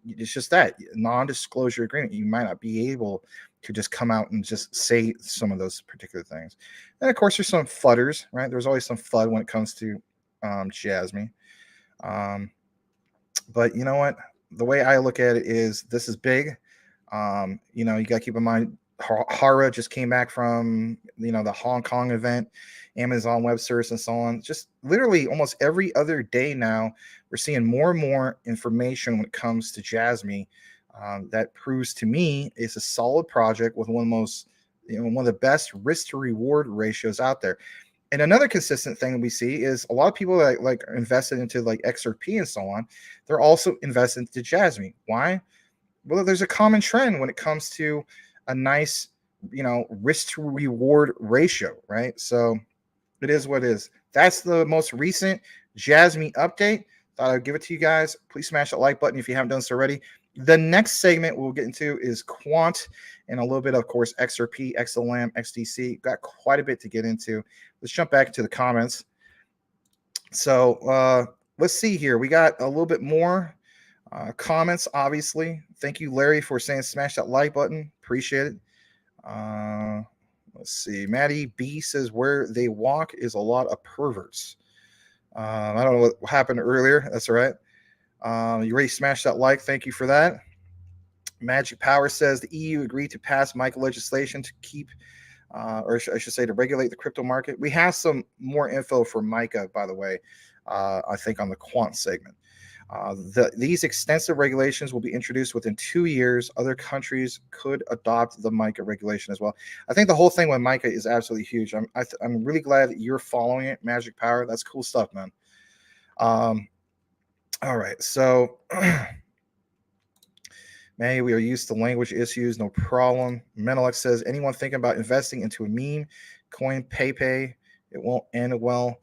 it's just that non-disclosure agreement. You might not be able to just come out and just say some of those particular things. And of course, there's some FUDders, right? There's always some FUD when it comes to Jasmy. But you know what? The way I look at it is this is big. You know, you got to keep in mind, Hara just came back from, you know, the Hong Kong event, Amazon Web Service and so on. Just literally almost every other day now, we're seeing more and more information when it comes to Jasmy. That proves to me it's a solid project with one of the most, you know, one of the best risk to reward ratios out there. And another consistent thing that we see is a lot of people that like are invested into like XRP and so on. They're also invested into Jasmy. Why? Well, there's a common trend when it comes to a nice, you know, risk to reward ratio, right? So it is what it is. That's the most recent Jasmy update. Thought I'd give it to you guys. Please smash that like button if you haven't done so already. The next segment we'll get into is Quant and a little bit, of course, XRP, XLM, XDC. Got quite a bit to get into. Let's jump back to the comments. So let's see here. We got a little bit more comments, obviously. Thank you, Larry, for saying smash that like button. Appreciate it. Let's see. Maddie B says where they walk is a lot of perverts. I don't know what happened earlier. That's all right. You already smashed that like. Thank you for that. Magic Power says the EU agreed to pass MiCA legislation to keep, or I should say to regulate the crypto market. We have some more info for MiCA, by the way, I think on the Quant segment. These extensive regulations will be introduced within 2 years. Other countries could adopt the MiCA regulation as well. I think the whole thing with MiCA is absolutely huge. I'm really glad that you're following it, Magic Power. That's cool stuff, man. All right, so May, we are used to language issues, no problem. Menelec says, anyone thinking about investing into a meme, coin, PayPay, it won't end well.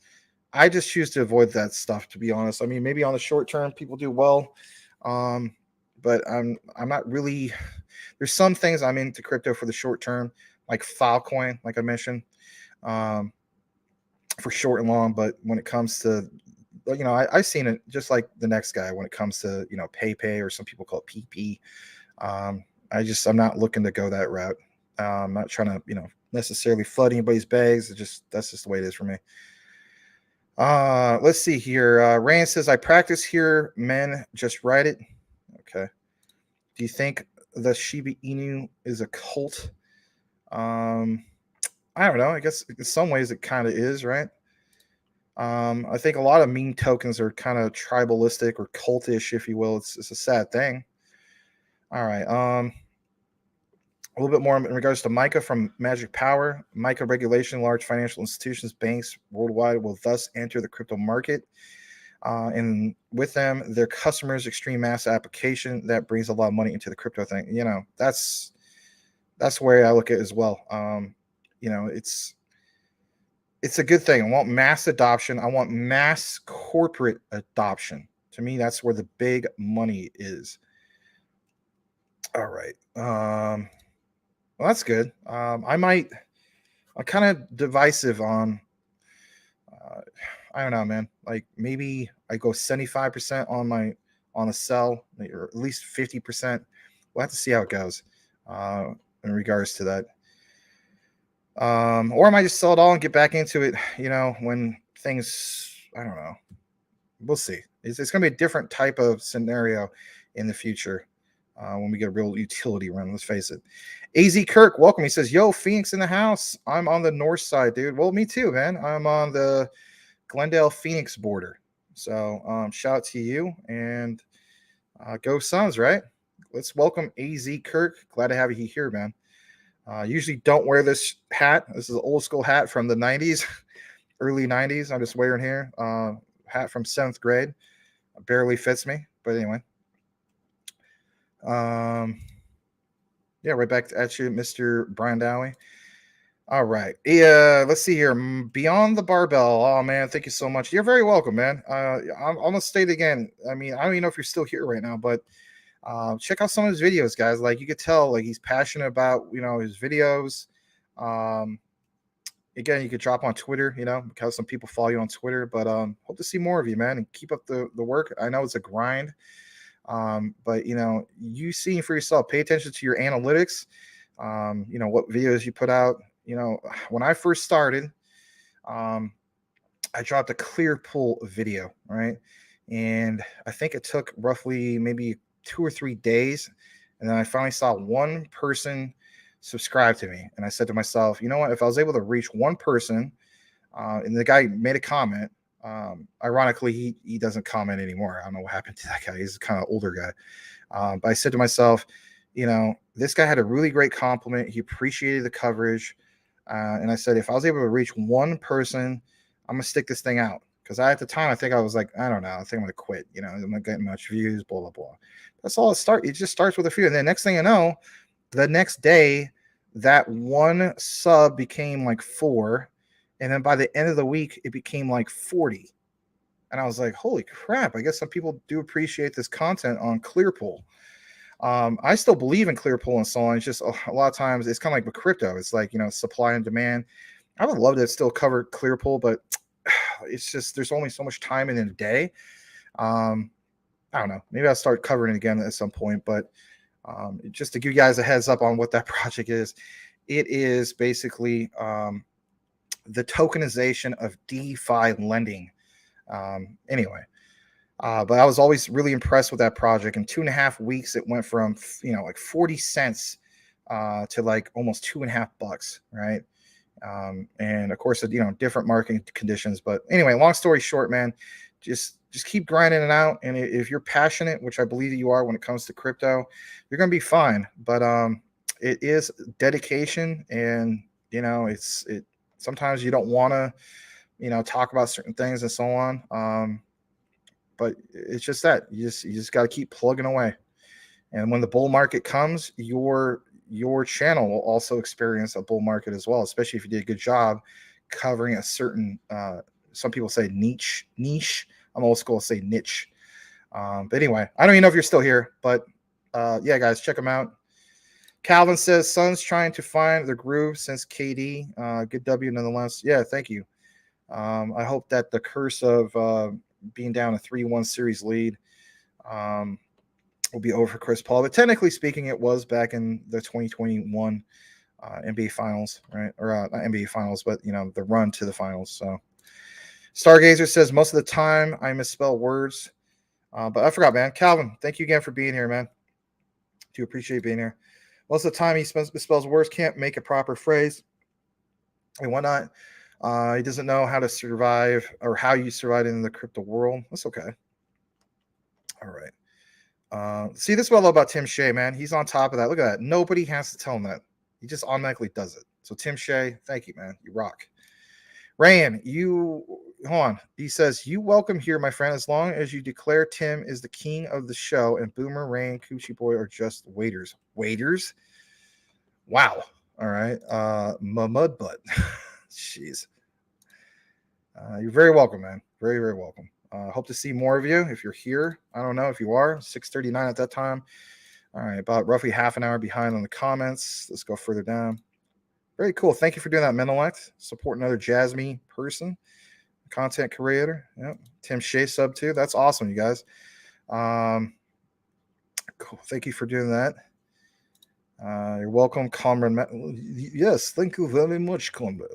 I just choose to avoid that stuff, to be honest. I mean, maybe on the short term people do well, but I'm not really. There's some things I'm into crypto for the short term, like Filecoin, like I mentioned, um, for short and long. But when it comes to, I've seen it just like the next guy when it comes to, PayPay, or some people call it PP. I'm not looking to go that route. I'm not trying to, necessarily flood anybody's bags. That's just the way it is for me. Let's see here. Rand says, I practice here, men, just write it. Okay. Do you think the Shiba Inu is a cult? I don't know. I guess in some ways it kind of is, right? I think a lot of meme tokens are kind of tribalistic or cultish, if you will. It's a sad thing. All right. A little bit more in regards to MiCA from Magic Power. MiCA regulation, large financial institutions, banks worldwide will thus enter the crypto market. And with them, their customers' extreme mass application that brings a lot of money into the crypto thing. That's the way I look at it as well. It's a good thing. I want mass adoption. I want mass corporate adoption. To me, that's where the big money is. All right. Well, that's good. I'm kind of divisive on, I don't know, man. Like maybe I go 75% on a sell, or at least 50%. We'll have to see how it goes in regards to that. Or I might just sell it all and get back into it, when things, I don't know. We'll see. It's going to be a different type of scenario in the future. When we get a real utility run, let's face it. AZ Kirk, welcome. He says, yo, Phoenix in the house. I'm on the north side, dude. Well, me too, man. I'm on the Glendale Phoenix border. So shout out to you, and go Suns, right? Let's welcome AZ Kirk. Glad to have you here, man. Usually don't wear this hat. This is an old school hat from the 90s, early 90s. I'm just wearing here. Hat from 7th grade. Barely fits me, but anyway. Yeah, right back at you, Mr. Brian Dowie. All right. Yeah, let's see here. Beyond the Barbell. Oh man, thank you so much. You're very welcome, man. I'm gonna state again. I mean, I don't even know if you're still here right now, but check out some of his videos, guys. Like you could tell, like he's passionate about his videos. Again, you could drop on Twitter, because some people follow you on Twitter. But hope to see more of you, man, and keep up the work. I know it's a grind. But you see for yourself, pay attention to your analytics, what videos you put out. When I first started, I dropped a clear pull video, right? And I think it took roughly maybe 2 or 3 days. And then I finally saw one person subscribe to me. And I said to myself, you know what, if I was able to reach one person, and the guy made a comment. Ironically, he doesn't comment anymore. I don't know what happened to that guy. He's a kind of older guy. But I said to myself, this guy had a really great compliment. He appreciated the coverage. And I said, if I was able to reach one person, I'm going to stick this thing out. Because at the time, I think I was like, I don't know. I think I'm going to quit. I'm not getting much views, blah, blah, blah. That's all it starts. It just starts with a few. And then next thing you know, the next day, that one sub became like 4. And then by the end of the week, it became like 40. And I was like, holy crap. I guess some people do appreciate this content on Clearpool. I still believe in Clearpool and so on. It's just a lot of times it's kind of like with crypto. It's like, supply and demand. I would love to still cover Clearpool, but it's just there's only so much time in a day. I don't know. Maybe I'll start covering it again at some point. But just to give you guys a heads up on what that project is, it is basically the tokenization of DeFi lending. Anyway, but I was always really impressed with that project. In 2.5 weeks, it went from like 40 cents to like almost $2.50, right? And of course, different marketing conditions. But anyway, long story short, man, just keep grinding it out. And if you're passionate, which I believe that you are when it comes to crypto, you're gonna be fine. But it is dedication, and sometimes you don't want to, talk about certain things and so on. But it's just that you just got to keep plugging away. And when the bull market comes, your channel will also experience a bull market as well, especially if you did a good job covering a certain some people say niche. I'm old school, say niche. But anyway, I don't even know if you're still here, but yeah, guys, check them out. Calvin says, Suns trying to find their groove since KD. Good W nonetheless. Yeah, thank you. I hope that the curse of being down a 3-1 series lead will be over for Chris Paul. But technically speaking, it was back in the 2021 NBA Finals, right? Or not NBA Finals, but, you know, the run to the finals. So Stargazer says, most of the time I misspell words. But I forgot, man. Calvin, thank you again for being here, man. Do appreciate being here. Most of the time he misspells words, can't make a proper phrase and whatnot. He doesn't know how to survive or how you survive in the crypto world. That's okay. All right. See, this is what I love about Tim Shea, man. He's on top of that. Look at that. Nobody has to tell him that. He just automatically does it. So Tim Shea, thank you, man. You rock. Rayan, hold on. He says, you welcome here, my friend, as long as you declare Tim is the king of the show and Boomer, Rayan, Coochie Boy are just waiters. Waiters? Wow. All right. My mud butt. Jeez. You're very welcome, man. Very, very welcome. Hope to see more of you if you're here. I don't know if you are. 6:39 at that time. All right. About roughly half an hour behind on the comments. Let's go further down. Very cool. Thank you for doing that, Menelect. Support another Jasmy person, content creator. Yep. Tim Shea sub too. That's awesome, you guys. Cool. Thank you for doing that. You're welcome, Comrade. Yes, thank you very much, Comrade.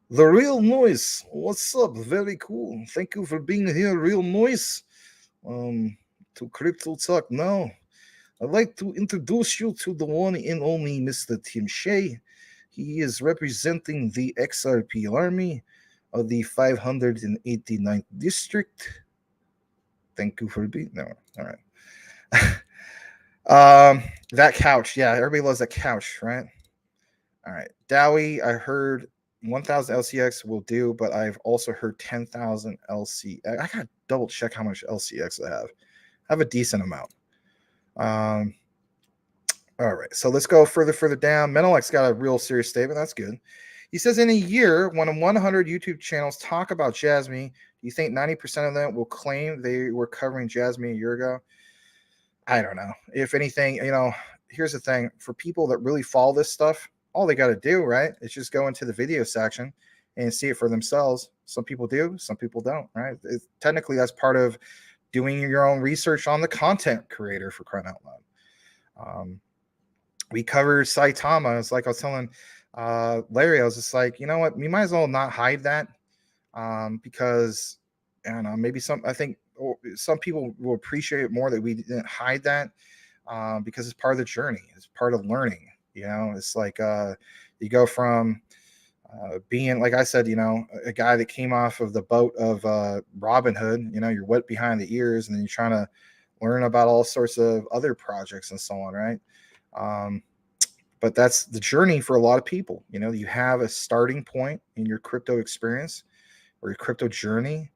The Real Noise. What's up? Very cool. Thank you for being here, Real Noise. To Crypto Talk Now. I'd like to introduce you to the one and only Mr. Tim Shea. He is representing the XRP army of the 589th district. Thank you for being there. All right. That couch. Yeah, everybody loves that couch, right? All right. Dowie, I heard 1,000 LCX will do, but I've also heard 10,000 LCX. I got to double check how much LCX I have. I have a decent amount. All right, so let's go further down. Menelec's got a real serious statement. That's good. He says, in a year, when 100 YouTube channels talk about Jasmy, do you think 90% of them will claim they were covering Jasmy a year ago? I don't know. If anything, you know, here's the thing. For people that really follow this stuff, all they got to do, right, is just go into the video section and see it for themselves. Some people do, some people don't, right? Technically, that's part of doing your own research on the content creator, for crying out loud. We covered Saitama. It's like I was telling Larry, I was just like, you know what? We might as well not hide that because, I don't know, maybe I think some people will appreciate it more that we didn't hide that because it's part of the journey. It's part of learning. You know, it's like you go from being, like I said, you know, a guy that came off of the boat of Robin Hood, you know, you're wet behind the ears and then you're trying to learn about all sorts of other projects and so on, right? But that's the journey for a lot of people. You know, you have a starting point in your crypto experience or your crypto journey.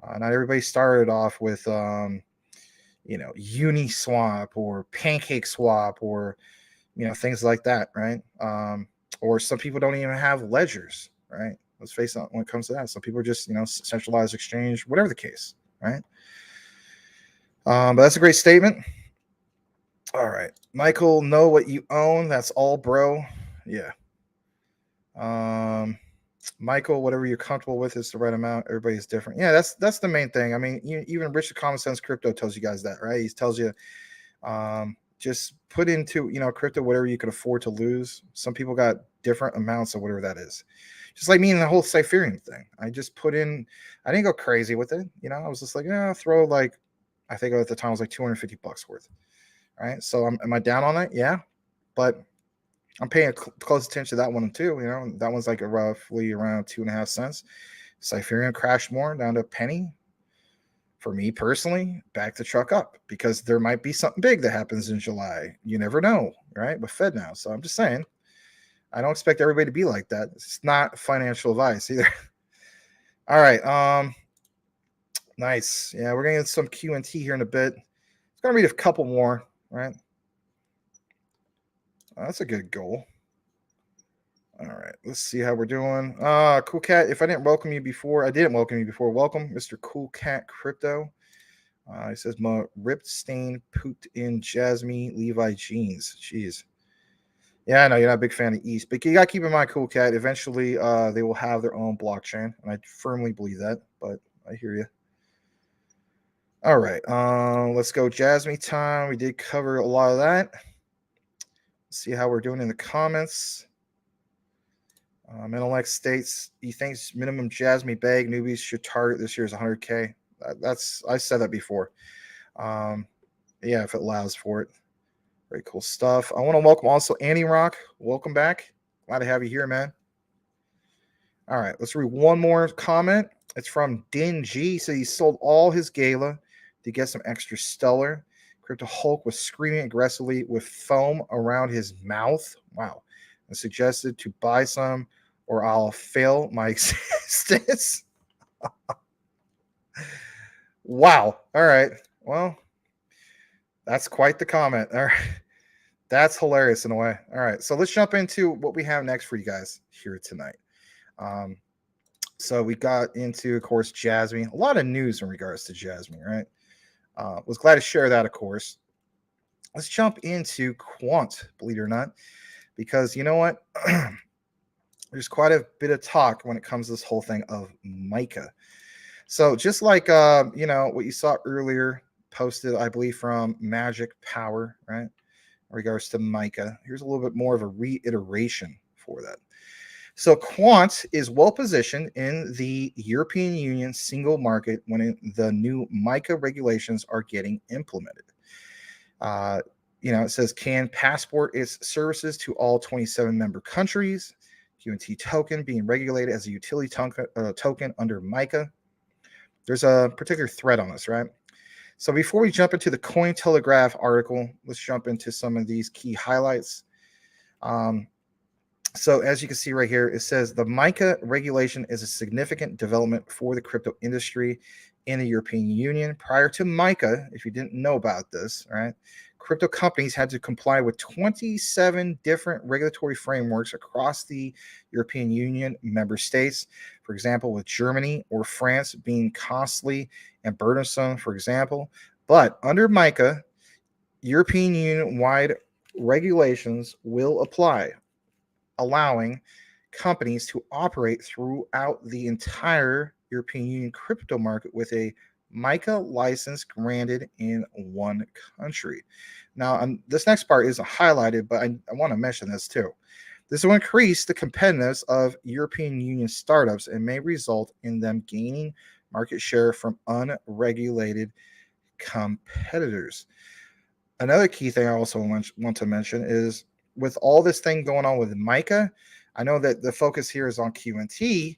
Not everybody started off with, you know, Uniswap or Pancake Swap or, you know, things like that, right? Or some people don't even have ledgers, right? Let's face it, when it comes to that. Some people are just, you know, centralized exchange, whatever the case, right? But that's a great statement. All right. Michael, know what you own. That's all, bro. Yeah. Michael, whatever you're comfortable with is the right amount. Everybody's different. Yeah, that's the main thing. I mean, even Richard Common Sense Crypto tells you guys that, right? He tells you just put into, you know, crypto whatever you can afford to lose. Some people got different amounts of whatever that is. Just like me and the whole Cypherium thing. I just put in, I didn't go crazy with it. You know, I was just like, yeah, throw like, I think at the time it was like $250 worth. Right. So am I down on it? Yeah. But I'm paying close attention to that one too. You know, that one's like roughly around 2.5 cents. Cypherium crashed more down to a penny. For me personally, back the truck up because there might be something big that happens in July. You never know, right? With Fed now. So I'm just saying, I don't expect everybody to be like that. It's not financial advice either. All right. Nice. Yeah, we're going to get some Q&T here in a bit. It's going to read a couple more, right? That's a good goal. All right, let's see how we're doing. Cool Cat, if I didn't welcome you before, I didn't welcome you before. Welcome, Mr. Cool Cat Crypto. He says, "My ripped stain pooped in Jasmy Levi jeans." Jeez. Yeah, I know you're not a big fan of East, but you got to keep in mind, Cool Cat, eventually they will have their own blockchain, and I firmly believe that, but I hear you. All right, let's go Jasmy time. We did cover a lot of that. Let's see how we're doing in the comments. Mental X states he thinks minimum Jasmy bag newbies should target this year's 100K. I said that before. Yeah, if it allows for it. Very cool stuff. I want to welcome also Annie Rock. Welcome back. Glad to have you here, man. All right, let's read one more comment. It's from Din G. So he sold all his Gala to get some extra stellar. Crypto Hulk was screaming aggressively with foam around his mouth. Wow. And suggested to buy some or I'll fail my existence. Wow. All right. Well, that's quite the comment. All right. That's hilarious in a way. All right. So let's jump into what we have next for you guys here tonight. So we got into, of course, Jasmy. A lot of news in regards to Jasmy, right? Was glad to share that, of course. Let's jump into Quant, believe it or not, because you know what? There's quite a bit of talk when it comes to this whole thing of Mica. So just like, you know, what you saw earlier posted, I believe, from Magic Power, right? In regards to Mica, here's a little bit more of a reiteration for that. So Quant is well positioned in the European Union single market when the new Mica regulations are getting implemented. You know, it says can passport its services to all 27 member countries. QNT token being regulated as a utility token under Mica. There's a particular thread on this, right? So before we jump into the Cointelegraph article, let's jump into some of these key highlights. So as you can see right here, it says the Mica regulation is a significant development for the crypto industry in the European Union. Prior to Mica, if you didn't know about this, right, crypto companies had to comply with 27 different regulatory frameworks across the European Union member states. For example, with Germany or France being costly and burdensome, for example. But under Mica, European Union-wide regulations will apply, allowing companies to operate throughout the entire European Union crypto market with a Mica license granted in one country. Now, this next part isn't highlighted, but I want to mention this too. This will increase the competitiveness of European Union startups and may result in them gaining market share from unregulated competitors. Another key thing I also want to mention is with all this thing going on with Mica, I know that the focus here is on QNT,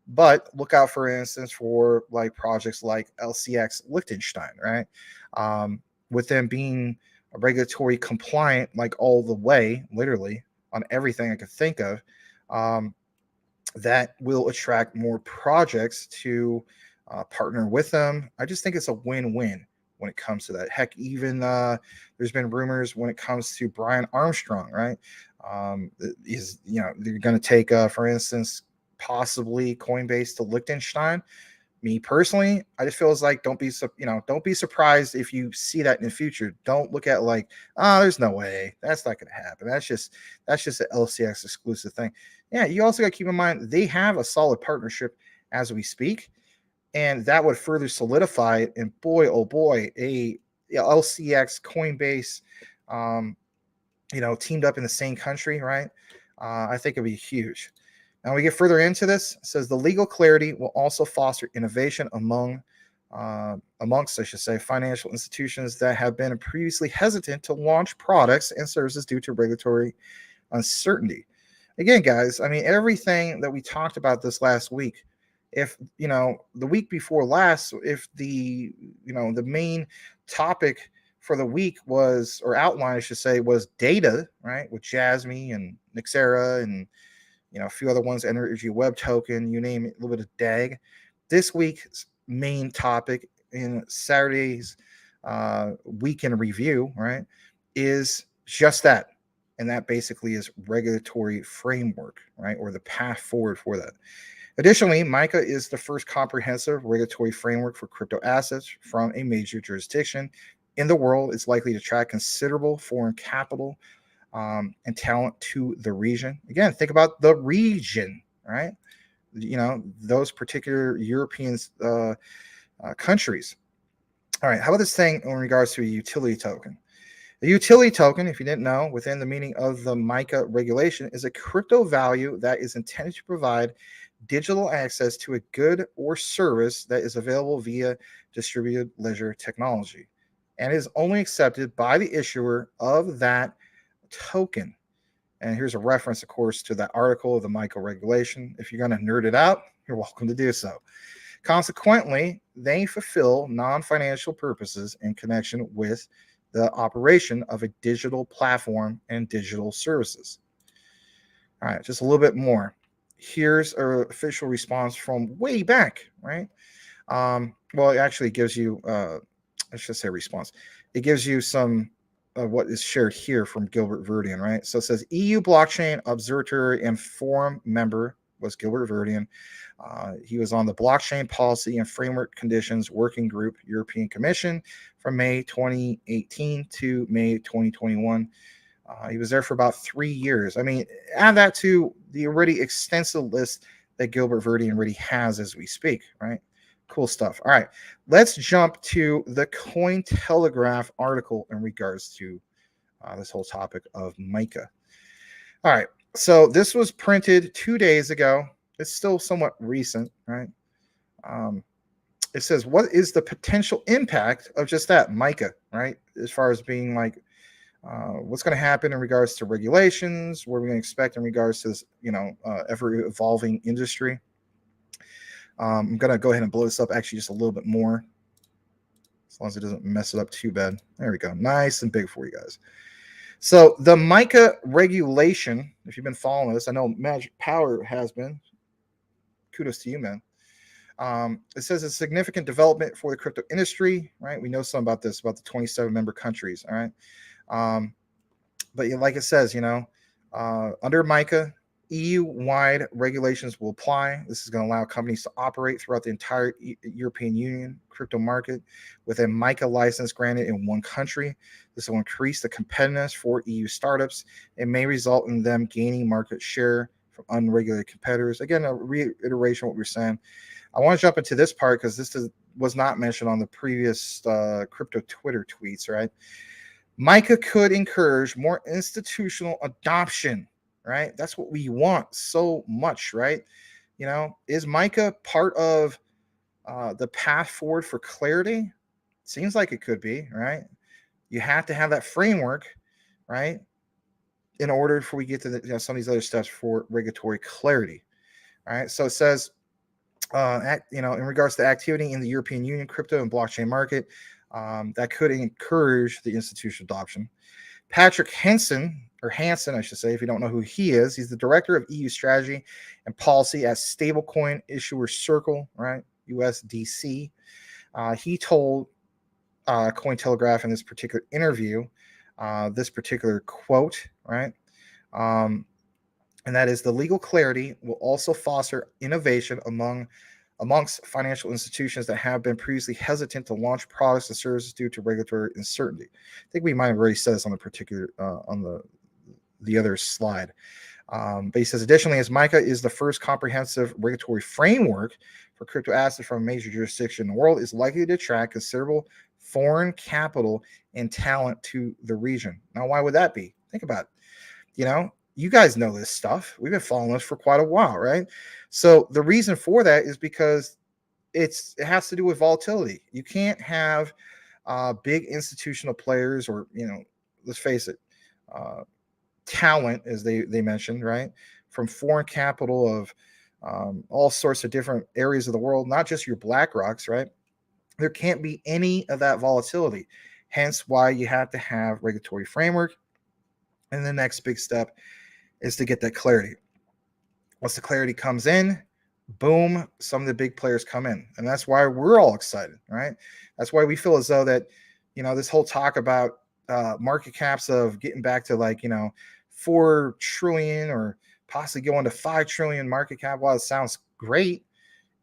but look out, for instance, for like projects like LCX Liechtenstein, right? With them being regulatory compliant, like all the way, literally on everything I could think of, that will attract more projects to partner with them. I just think it's a win-win when it comes to that. Heck, even there's been rumors when it comes to Brian Armstrong, right? Is, you know, they're going to take, for instance, possibly Coinbase to Liechtenstein. Me personally, I just feel like don't be surprised if you see that in the future. Don't look at like, there's no way that's not going to happen. That's just an LCX exclusive thing. Yeah, you also got to keep in mind they have a solid partnership as we speak, and that would further solidify it. And boy, oh boy, a LCX Coinbase, teamed up in the same country, right? I think it'd be huge. Now we get further into this. It says the legal clarity will also foster innovation amongst, I should say, financial institutions that have been previously hesitant to launch products and services due to regulatory uncertainty. Again, guys, I mean, everything that we talked about this last week, if, the week before last, if the main topic for the week was, or outline, I should say, was data, right? With Jasmy and Nexera and, a few other ones, Energy Web Token, you name it, a little bit of DAG. This week's main topic in Saturday's weekend review, right, is just that, And that basically is regulatory framework, right? Or the path forward for that. Additionally, MiCA is the first comprehensive regulatory framework for crypto assets from a major jurisdiction in the world. It's likely to attract considerable foreign capital and talent to the region. Again, think about the region, right? You know, those particular European countries. All right, how about this thing in regards to a utility token? A utility token, if you didn't know, within the meaning of the MiCA regulation, is a crypto value that is intended to provide digital access to a good or service that is available via distributed ledger technology and is only accepted by the issuer of that token. And here's a reference, of course, to that article of the MiCA regulation. If you're going to nerd it out, you're welcome to do so. Consequently, they fulfill non-financial purposes in connection with the operation of a digital platform and digital services. All right, just a little bit more. Here's our official response from way back, right? Well, it actually gives you, I should say response. It gives you some of what is shared here from Gilbert Verdian, right? So it says EU blockchain observatory and forum member was Gilbert Verdian. He was on the Blockchain Policy and Framework Conditions Working Group, European Commission, from May 2018 to May 2021. He was there for about 3 years. I mean, add that to the already extensive list that Gilbert Verdian already has as we speak, right? Cool stuff. All right, let's jump to the Cointelegraph article in regards to this whole topic of MiCA. All right, so this was printed 2 days ago. It's still somewhat recent, right? It says, what is the potential impact of just that, MiCA, right? As far as being like, what's going to happen in regards to regulations, what are we going to expect in regards to this, ever evolving industry. I'm going to go ahead and blow this up actually just a little bit more, as long as it doesn't mess it up too bad. There we go. Nice and big for you guys. So the MiCA regulation, if you've been following this, I know Magic Power has been. Kudos to you, man. It says a significant development for the crypto industry, right? We know some about this, about the 27 member countries, all right? But like it says, under MiCA, EU-wide regulations will apply. This is going to allow companies to operate throughout the entire European Union crypto market with a MiCA license granted in one country. This will increase the competitiveness for EU startups. It may result in them gaining market share from unregulated competitors. Again, a reiteration of what we're saying. I want to jump into this part because this was not mentioned on the previous crypto Twitter tweets, right? MiCA could encourage more institutional adoption, right? That's what we want so much, right? Is MiCA part of the path forward for clarity? Seems like it could be, right? You have to have that framework, right, in order for we get to some of these other steps for regulatory clarity. All right. So it says, in regards to activity in the European Union crypto and blockchain market, that could encourage the institutional adoption. Patrick Hansen, I should say, if you don't know who he is, he's the director of EU strategy and policy at Stablecoin Issuer Circle, right? USDC. He told Cointelegraph in this particular interview, this particular quote, right? And that is, the legal clarity will also foster innovation amongst financial institutions that have been previously hesitant to launch products and services due to regulatory uncertainty. I think we might have already said this on the particular on the other slide. But he says, additionally, as MiCA is the first comprehensive regulatory framework for crypto assets from a major jurisdiction in the world, is likely to attract considerable foreign capital and talent to the region. Now, why would that be? Think about it. You guys know this stuff. We've been following this for quite a while, right? So the reason for that is because it has to do with volatility. You can't have big institutional players or, let's face it, talent, as they mentioned, right, from foreign capital of all sorts of different areas of the world, not just your BlackRocks, right? There can't be any of that volatility. Hence why you have to have regulatory framework. And the next big step is to get that clarity. Once the clarity comes in, boom, some of the big players come in. And that's why we're all excited, right? That's why we feel as though that, this whole talk about market caps of getting back to 4 trillion or possibly going to 5 trillion market cap. While it sounds great,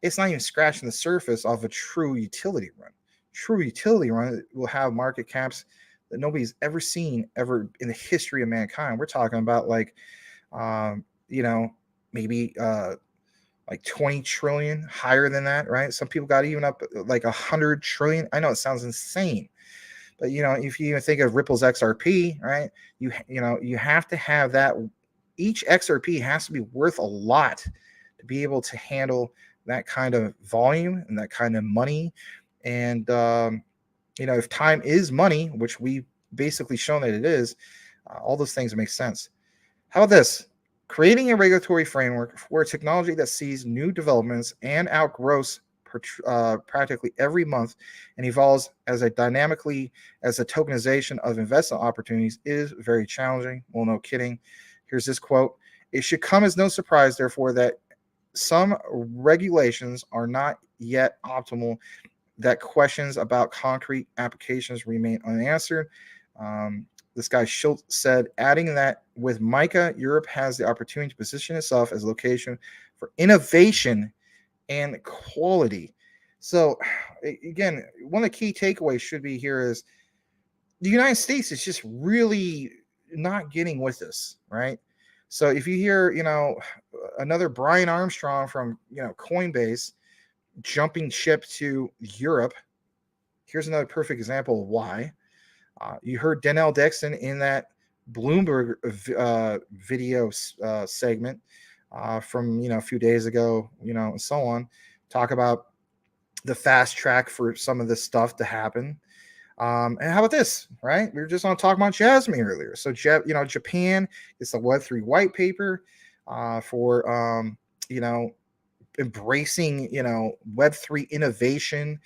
it's not even scratching the surface of a true utility run. True utility run will have market caps that nobody's ever seen ever in the history of mankind. We're talking about like, maybe like 20 trillion, higher than that, right? Some people got even up like 100 trillion. I know it sounds insane, but if you even think of Ripple's XRP, right? You have to have that. Each XRP has to be worth a lot to be able to handle that kind of volume and that kind of money. And if time is money, which we basically shown that it is, all those things make sense. How about this? Creating a regulatory framework for a technology that sees new developments and outgrows practically every month and evolves as a tokenization of investment opportunities is very challenging. Well, no kidding. Here's this quote. It should come as no surprise, therefore, that some regulations are not yet optimal, that questions about concrete applications remain unanswered. This guy Schultz said, adding that with MiCA, Europe has the opportunity to position itself as a location for innovation and quality. So again, one of the key takeaways should be here is the United States is just really not getting with this, right? So if you hear, another Brian Armstrong from, Coinbase jumping ship to Europe, here's another perfect example of why. You heard Denell Dixon in that Bloomberg video segment from a few days ago, and so on, talk about the fast track for some of this stuff to happen. And how about this, right? We were just on talking about Jasmy earlier. So Japan is the Web3 white paper for embracing Web3 innovation,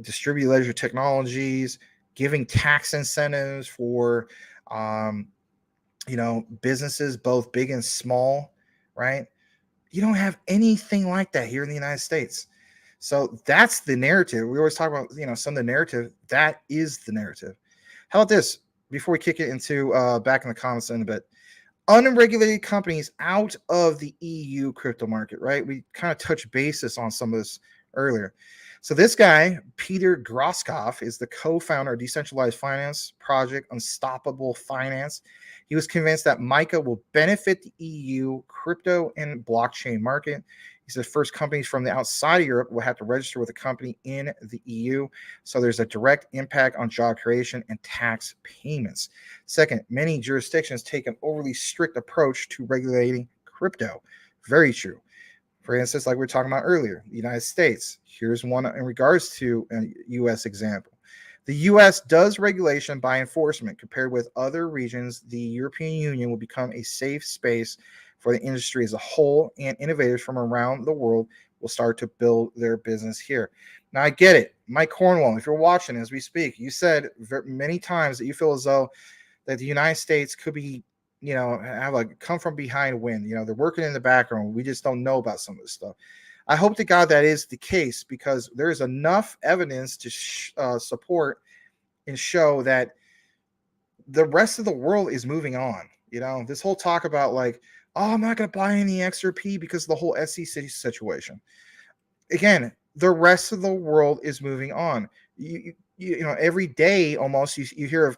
distributed ledger technologies, giving tax incentives for businesses both big and small, right? You don't have anything like that here in the United States. So that's the narrative. We always talk about some of the narrative. That is the narrative. How about this? Before we kick it into back in the comments in a bit, unregulated companies out of the EU crypto market, right? We kind of touched basis on some of this earlier. So this guy, Peter Groskopf, is the co-founder of decentralized finance project Unstoppable Finance. He was convinced that MiCA will benefit the EU crypto and blockchain market. He said first companies from the outside of Europe will have to register with a company in the EU. So there's a direct impact on job creation and tax payments. Second, many jurisdictions take an overly strict approach to regulating crypto. Very true. For instance, like we were talking about earlier, the United States. Here's one in regards to a U.S. example. The U.S. does regulation by enforcement. Compared with other regions, the European Union will become a safe space for the industry as a whole, and innovators from around the world will start to build their business here. Now, I get it. Mike Cornwall, if you're watching as we speak, you said many times that you feel as though that the United States could be have a come from behind win. They're working in the background. We just don't know about some of this stuff. I hope to God that is the case, because there is enough evidence to support and show that the rest of the world is moving on. This whole talk about like, oh, I'm not going to buy any XRP because of the whole SEC situation. Again, the rest of the world is moving on. Every day almost you hear of,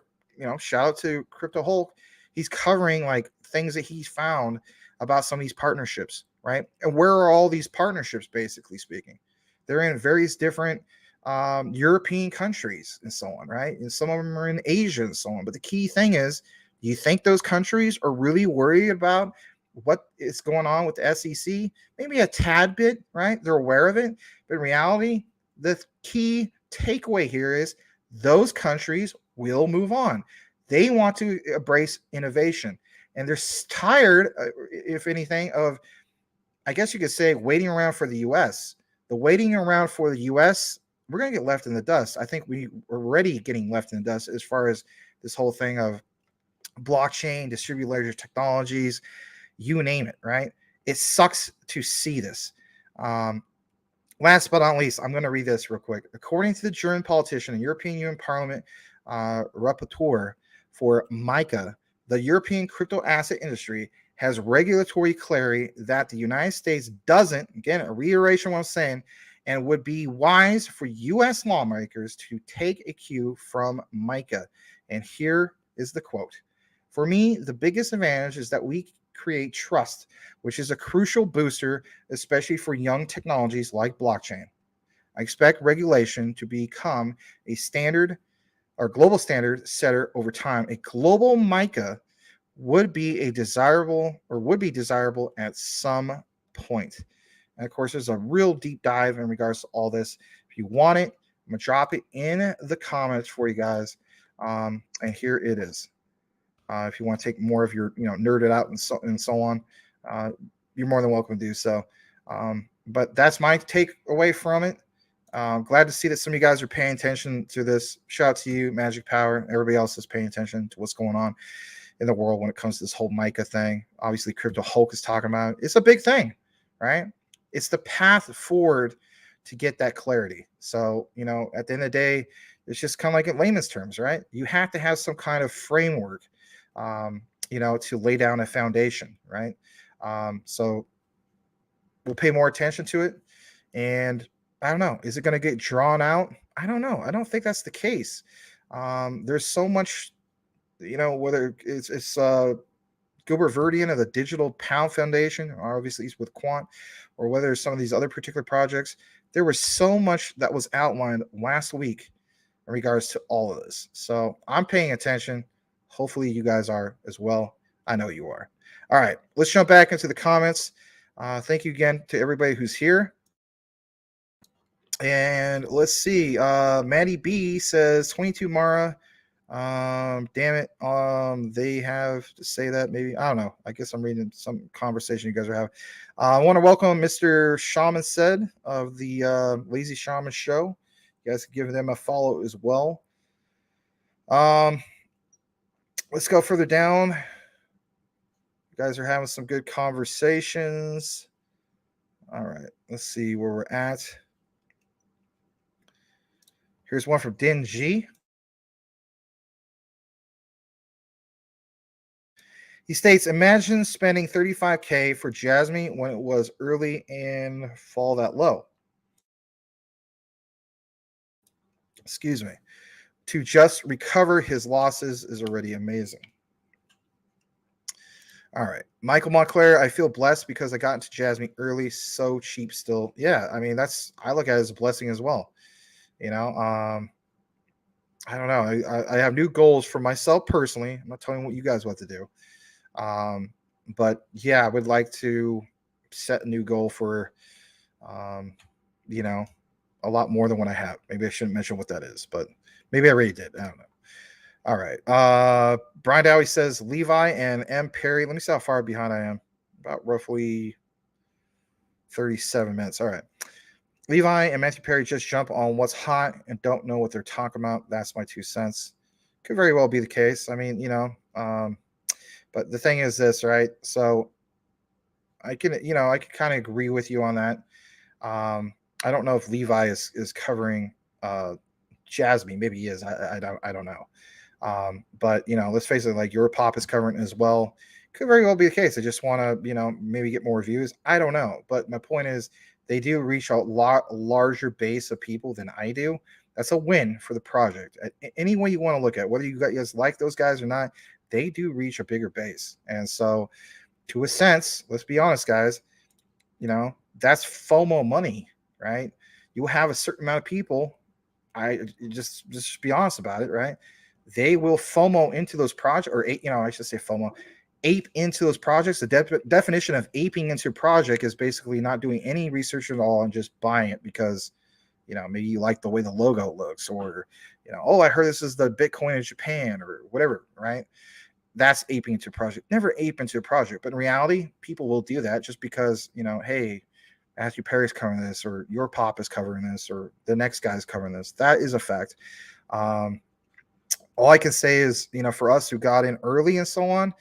shout out to Crypto Hulk. He's covering like things that he's found about some of these partnerships, right? And where are all these partnerships, basically speaking? They're in various different European countries and so on, right? And some of them are in Asia and so on. But the key thing is, do you think those countries are really worried about what is going on with the SEC? Maybe a tad bit, right? They're aware of it. But in reality, the key takeaway here is those countries will move on. They want to embrace innovation, and they're tired, if anything, of, I guess you could say, waiting around for the U.S. The waiting around for the U.S., we're going to get left in the dust. I think we're already getting left in the dust as far as this whole thing of blockchain, distributed ledger technologies, you name it, right? It sucks to see this. Last but not least, I'm going to read this real quick. According to the German politician and European Union Parliament rapporteur for MiCA, the European crypto asset industry has regulatory clarity that the United States doesn't, again, a reiteration of what I'm saying, and would be wise for U.S. lawmakers to take a cue from MiCA. And here is the quote. For me, the biggest advantage is that we create trust, which is a crucial booster, especially for young technologies like blockchain. I expect regulation to become a standard or global standard setter over time. A global MiCA would be desirable at some point. And of course, there's a real deep dive in regards to all this. If you want it, I'm gonna drop it in the comments for you guys. And here it is. If you want to take more of your, nerd it out and so on, you're more than welcome to do so. But that's my take away from it. Glad to see that some of you guys are paying attention to this. Shout out to you, Magic Power. Everybody else is paying attention to what's going on in the world when it comes to this whole MiCA thing. Obviously, Crypto Hulk is talking about it. It's a big thing, right? It's the path forward to get that clarity. So, at the end of the day, it's just kind of like in layman's terms, right? You have to have some kind of framework, to lay down a foundation, right? So we'll pay more attention to it. And I don't know, is it going to get drawn out? I don't know. I don't think that's the case. There's so much, whether it's Gilbert Verdian of the Digital Pound Foundation, or obviously he's with Quant, or whether it's some of these other particular projects. There was so much that was outlined last week in regards to all of this. So I'm paying attention. Hopefully you guys are as well. I know you are. All right, let's jump back into the comments. Thank you again to everybody who's here. And let's see. Maddie B says 22 Mara. Damn it. They have to say that maybe. I don't know. I guess I'm reading some conversation you guys are having. I want to welcome Mr. Shaman Said of the Lazy Shaman Show. You guys can give them a follow as well. Let's go further down. You guys are having some good conversations. All right. Let's see where we're at. Here's one from Din G. He states, imagine spending $35K for Jasmy when it was early and fall that low. Excuse me. To just recover his losses is already amazing. All right. Michael Montclair, I feel blessed because I got into Jasmy early, so cheap still. Yeah, I mean, I look at it as a blessing as well. I don't know. I have new goals for myself personally. I'm not telling what you guys what to do. But yeah, I would like to set a new goal for, a lot more than what I have. Maybe I shouldn't mention what that is, but maybe I already did. I don't know. All right. Brian Dowie says Levi and M. Perry. Let me see how far behind I am. About roughly 37 minutes. All right. Levi and Matthew Perry just jump on what's hot and don't know what they're talking about. That's my 2 cents. Could very well be the case. I mean, but the thing is this, right? So I can kind of agree with you on that. I don't know if Levi is covering Jasmy. Maybe he is. I don't know. But let's face it, like your pop is covering as well. Could very well be the case. I just want to, maybe get more views. I don't know. But my point is they do reach a lot larger base of people than I do. That's a win for the project. Any way you want to look at it, whether you guys like those guys or not, they do reach a bigger base. And so to a sense, let's be honest, guys, that's FOMO money, right? You have a certain amount of people. I just be honest about it, right? They will FOMO into those projects, or I should say FOMO, ape into those projects. The definition of aping into a project is basically not doing any research at all and just buying it because, maybe you like the way the logo looks, or, oh, I heard this is the Bitcoin in Japan or whatever, right? That's aping into a project. Never ape into a project, but in reality, people will do that just because, hey, Matthew Perry's covering this, or your pop is covering this, or the next guy's covering this. That is a fact. All I can say is, for us who got in early and so on,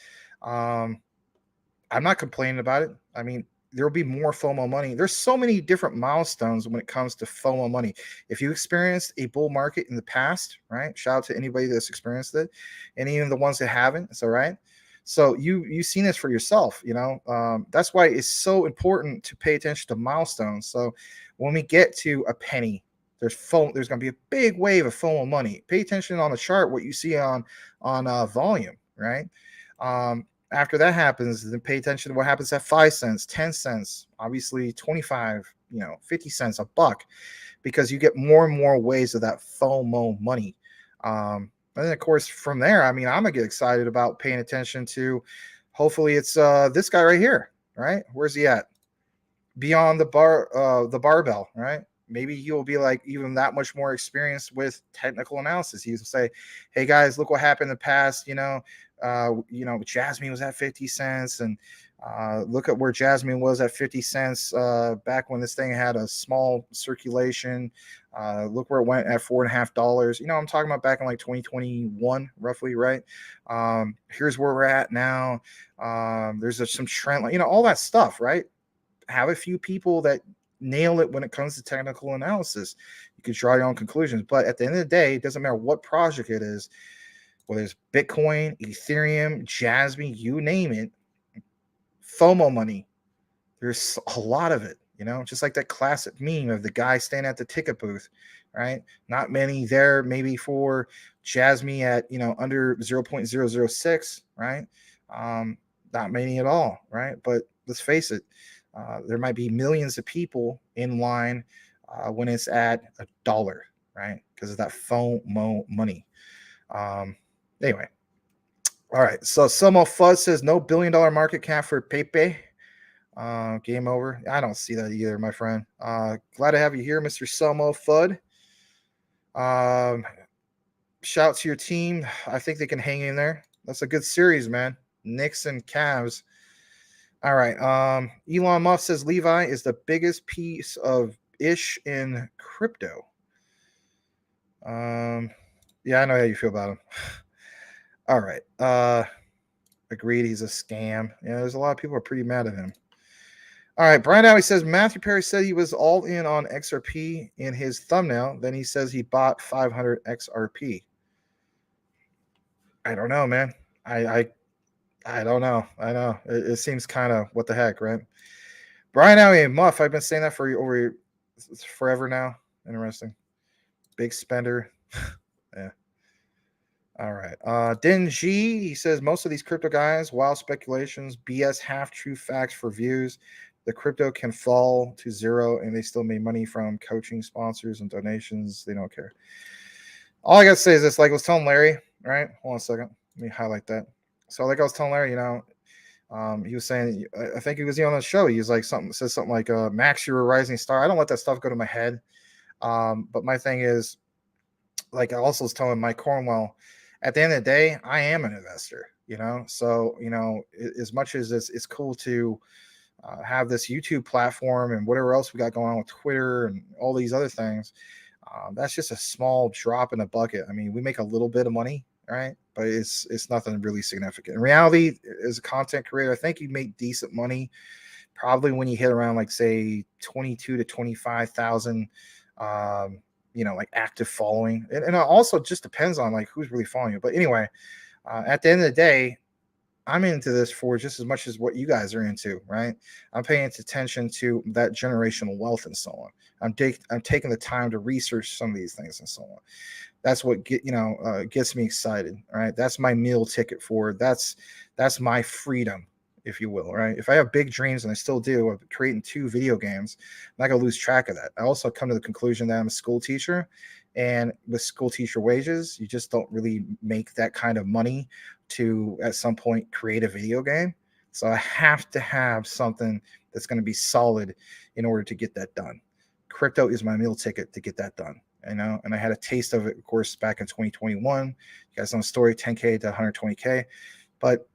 I'm not complaining about it. I mean, there will be more FOMO money. There's so many different milestones when it comes to FOMO money. If you experienced a bull market in the past, right? Shout out to anybody that's experienced it, and even the ones that haven't. It's all right. So you've seen this for yourself, that's why it's so important to pay attention to milestones. So when we get to a penny, there's going to be a big wave of FOMO money. Pay attention on the chart, what you see on volume, right? After that happens, then pay attention to what happens at 5 cents, 10 cents, obviously 25, 50 cents, a buck, because you get more and more waves of that FOMO money. And then, of course, from there, I'm going to get excited about paying attention to, hopefully it's this guy right here, right? Where's he at? Beyond the barbell, right? Maybe he'll be like even that much more experienced with technical analysis. He'll say, hey, guys, look what happened in the past. Jasmy was at 50 cents. And look at where Jasmy was at 50 cents back when this thing had a small circulation. Look where it went at $4.50. I'm talking about back in like 2021, roughly, right? Here's where we're at now. There's some trend, all that stuff, right? Have a few people that nail it when it comes to technical analysis. You can draw your own conclusions, but at the end of the day, it doesn't matter what project it is, whether it's Bitcoin, Ethereum, Jasmy, you name it, FOMO money, there's a lot of it, just like that classic meme of the guy standing at the ticket booth, right? Not many there, maybe for Jasmy at, under 0.006, right? Not many at all, right? But let's face it, there might be millions of people in line when it's at $1, right? Because of that FOMO money. Anyway. All right. So Somo Fuzz says no $1 billion market cap for Pepe. Game over. I don't see that either, my friend. Glad to have you here, Mr. Somo Fud. Shout to your team. I think they can hang in there. That's a good series, man. Knicks and Cavs. All right. Elon Musk says Levi is the biggest piece of ish in crypto. Yeah, I know how you feel about him. All right. Agreed. He's a scam. Yeah, there's a lot of people who are pretty mad at him. All right. Brian Howie says Matthew Perry said he was all in on XRP in his thumbnail. Then he says he bought 500 XRP. I don't know, man. I don't know. I know. It seems kind of what the heck, right? Brian Howie and Muff, I've been saying that for over forever now. Interesting. Big spender. Yeah. All right. Din G, he says most of these crypto guys, wild speculations, BS half-true facts for views. The crypto can fall to zero and they still make money from coaching sponsors and donations. They don't care. All I got to say is this, like I was telling Larry, right? Hold on a second. Let me highlight that. So like I was telling Larry, he was saying, I think he was on the show. He was like says something like, Max, you're a rising star. I don't let that stuff go to my head. But my thing is, like I also was telling Mike Cornwell, at the end of the day, I am an investor, So, as much as it's cool to have this YouTube platform and whatever else we got going on with Twitter and all these other things, that's just a small drop in the bucket. I mean, we make a little bit of money, right? But it's nothing really significant. In reality, as a content creator, I think you make decent money probably when you hit around like say 22 to 25,000 like active following, and it also just depends on like who's really following you. But anyway, at the end of the day, I'm into this for just as much as what you guys are into, right? I'm paying attention to that generational wealth and so on. I'm taking the time to research some of these things and so on. That's what gets me excited, right? That's my meal ticket for that's my freedom, if you will, right? If I have big dreams, and I still do, of creating 2 video games, I'm not going to lose track of that. I also come to the conclusion that I'm a school teacher, and with school teacher wages, you just don't really make that kind of money to, at some point, create a video game. So I have to have something that's going to be solid in order to get that done. Crypto is my meal ticket to get that done, and I had a taste of it, of course, back in 2021. You guys know the story, 10K to 120K, but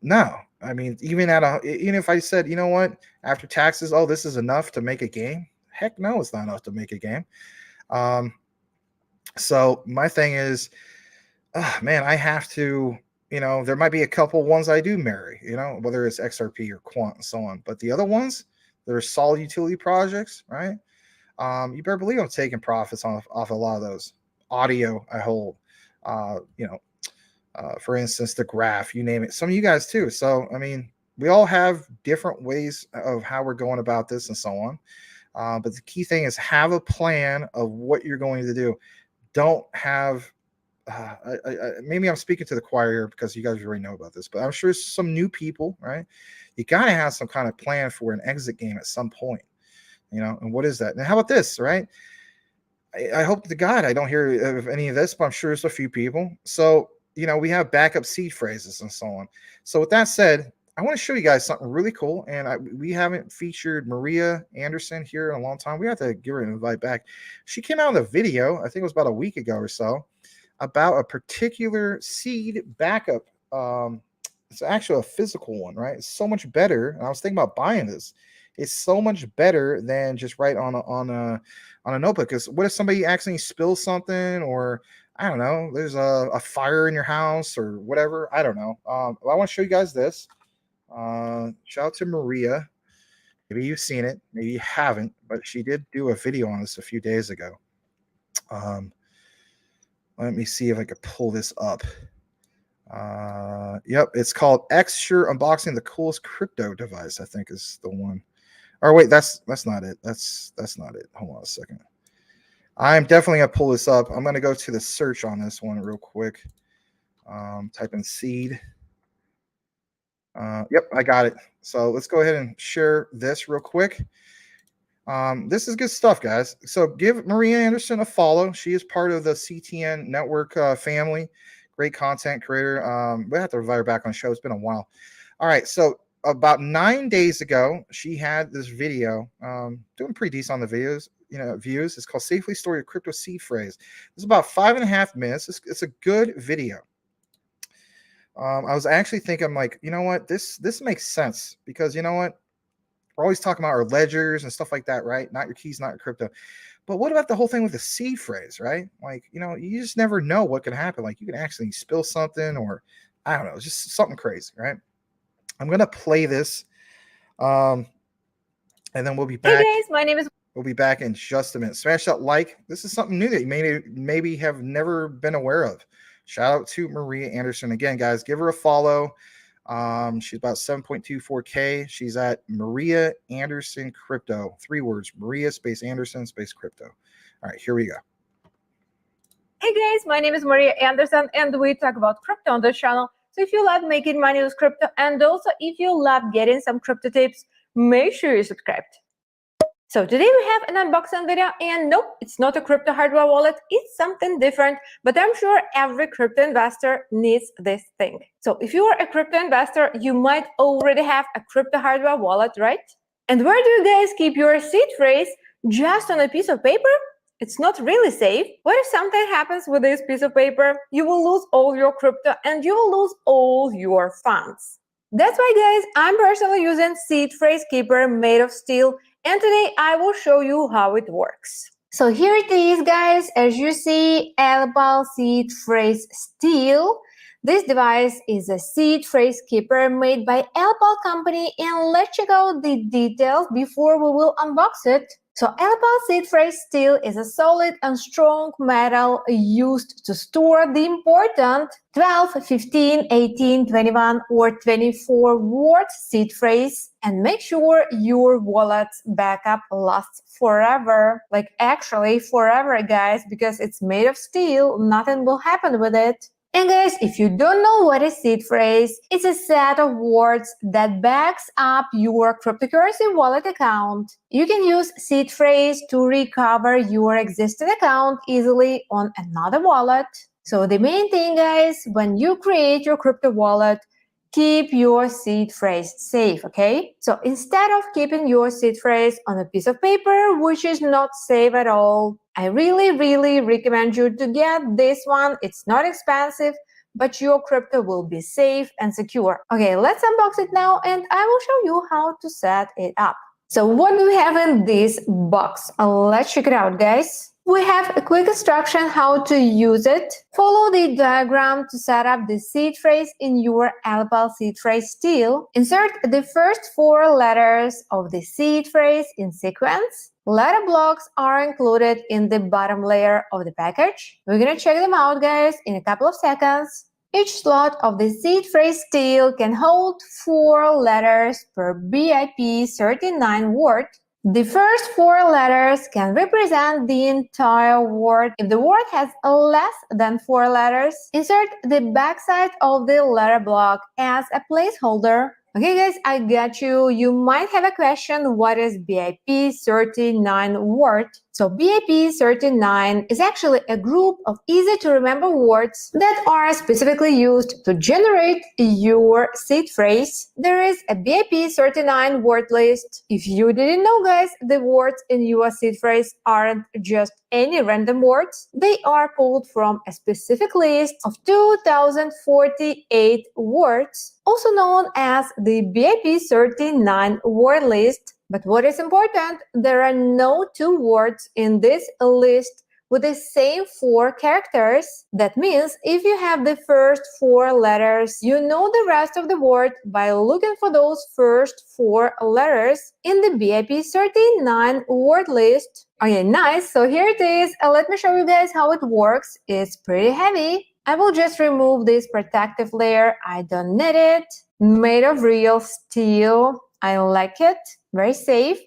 no, I mean, even if I said, you know what, after taxes, oh, this is enough to make a game. Heck no, it's not enough to make a game. So my thing is, man, I have to, there might be a couple ones I do marry, whether it's XRP or Quant and so on. But the other ones that are solid utility projects, right? You better believe I'm taking profits off a lot of those. Audio, I hold. For instance, the graph, you name it. Some of you guys too. So, I mean, we all have different ways of how we're going about this and so on. But the key thing is have a plan of what you're going to do. Don't have, maybe I'm speaking to the choir here because you guys already know about this, but I'm sure some new people, right? You got to have some kind of plan for an exit game at some point, you know, and what is that? And how about this, right? I hope to God I don't hear of any of this, but I'm sure there's a few people. So, you know, we have backup seed phrases and so on. So with that said, I want to show you guys something really cool. And we haven't featured Maria Anderson here in a long time. We have to give her an invite back. She came out with a video, I think it was about a week ago or so, about a particular seed backup. It's actually a physical one, right? It's so much better. And I was thinking about buying this. It's so much better than just write on a notebook. Because what if somebody accidentally spills something, or I don't know, there's a fire in your house or whatever. I don't know. I want to show you guys this. Shout out to Maria. Maybe you've seen it, maybe you haven't, but she did do a video on this a few days ago. Let me see if I could pull this up. Yep, it's called X-Sure Unboxing the Coolest Crypto Device, I think is the one. Or wait, that's not it. That's not it. Hold on a second. I'm definitely gonna pull this up. I'm gonna go to the search on this one real quick. Type in seed. Yep, I got it. So let's go ahead and share this real quick. This is good stuff, guys. So give Maria Anderson a follow. She is part of the CTN network family. Great content creator. We'll have to invite her back on the show. It's been a while. All right, so about 9 days ago, she had this video, doing pretty decent on the videos, views. It's called Safely Store Your Crypto Seed Phrase. It's about 5.5 minutes. It's a good video. I was actually thinking, like, you know what, this makes sense, because you know what, we're always talking about our ledgers and stuff like that, right? Not your keys, not your crypto. But what about the whole thing with the seed phrase, right? Like, you just never know what could happen. Like, you can actually spill something, or I don't know, just something crazy, right? I'm going to play this, and then we'll be back. Hey guys, my name is... We'll be back in just a minute. Smash that like. This is something new that you maybe have never been aware of. Shout out to Maria Anderson. Again, guys, give her a follow. She's about 7.24K. She's at Maria Anderson Crypto. 3 words, Maria space Anderson space crypto. All right, here we go. Hey guys, my name is Maria Anderson, and we talk about crypto on this channel. So if you love making money with crypto, and also if you love getting some crypto tips, make sure you're subscribed. So today we have an unboxing video, and nope, it's not a crypto hardware wallet, it's something different, but I'm sure every crypto investor needs this thing. So if you are a crypto investor, you might already have a crypto hardware wallet, right? And where do you guys keep your seed phrase? Just on a piece of paper? It's not really safe. What if something happens with this piece of paper? You will lose all your crypto and you will lose all your funds. That's why, guys, I'm personally using Seed Phrase Keeper made of steel, and today I will show you how it works. So here it is, guys. As you see, liable Seed Phrase Steel. This device is a Seed Phrase Keeper made by liable company, and let's check out the details before we will unbox it. So liable Seed Phrase Steel is a solid and strong metal used to store the important 12, 15, 18, 21 or 24 word seed phrase, and make sure your wallet's backup lasts forever. Like actually forever, guys, because it's made of steel, nothing will happen with it. And guys, if you don't know what is seed phrase, it's a set of words that backs up your cryptocurrency wallet account. You can use seed phrase to recover your existing account easily on another wallet. So the main thing, guys, when you create your crypto wallet, keep your seed phrase safe, okay? So instead of keeping your seed phrase on a piece of paper, which is not safe at all, I really recommend you to get this one. It's not expensive, but your crypto will be safe and secure. Okay, let's unbox it now, and I will show you how to set it up. So what do we have in this box? Let's check it out, guys. We have a quick instruction how to use it. Follow the diagram to set up the seed phrase in your liable seed phrase steel. Insert the first 4 letters of the seed phrase in sequence. Letter blocks are included in the bottom layer of the package. We're gonna check them out, guys, in a couple of seconds. Each slot of the seed phrase still can hold 4 letters per BIP39 word. The first 4 letters can represent the entire word. If the word has less than 4 letters, insert the backside of the letter block as a placeholder. Okay guys, I got you. You might have a question, what is BIP39 word? So BIP39 is actually a group of easy to remember words that are specifically used to generate your seed phrase. There is a BIP39 word list. If you didn't know guys, the words in your seed phrase aren't just any random words. They are pulled from a specific list of 2048 words, also known as the BIP39 word list. But what is important, there are no 2 words in this list with the same 4 characters. That means if you have the first 4 letters, you know the rest of the word by looking for those first 4 letters in the BIP39 word list. Okay, nice. So here it is. Let me show you guys how it works. It's pretty heavy. I will just remove this protective layer. I don't need it. Made of real steel. I like it. Very safe.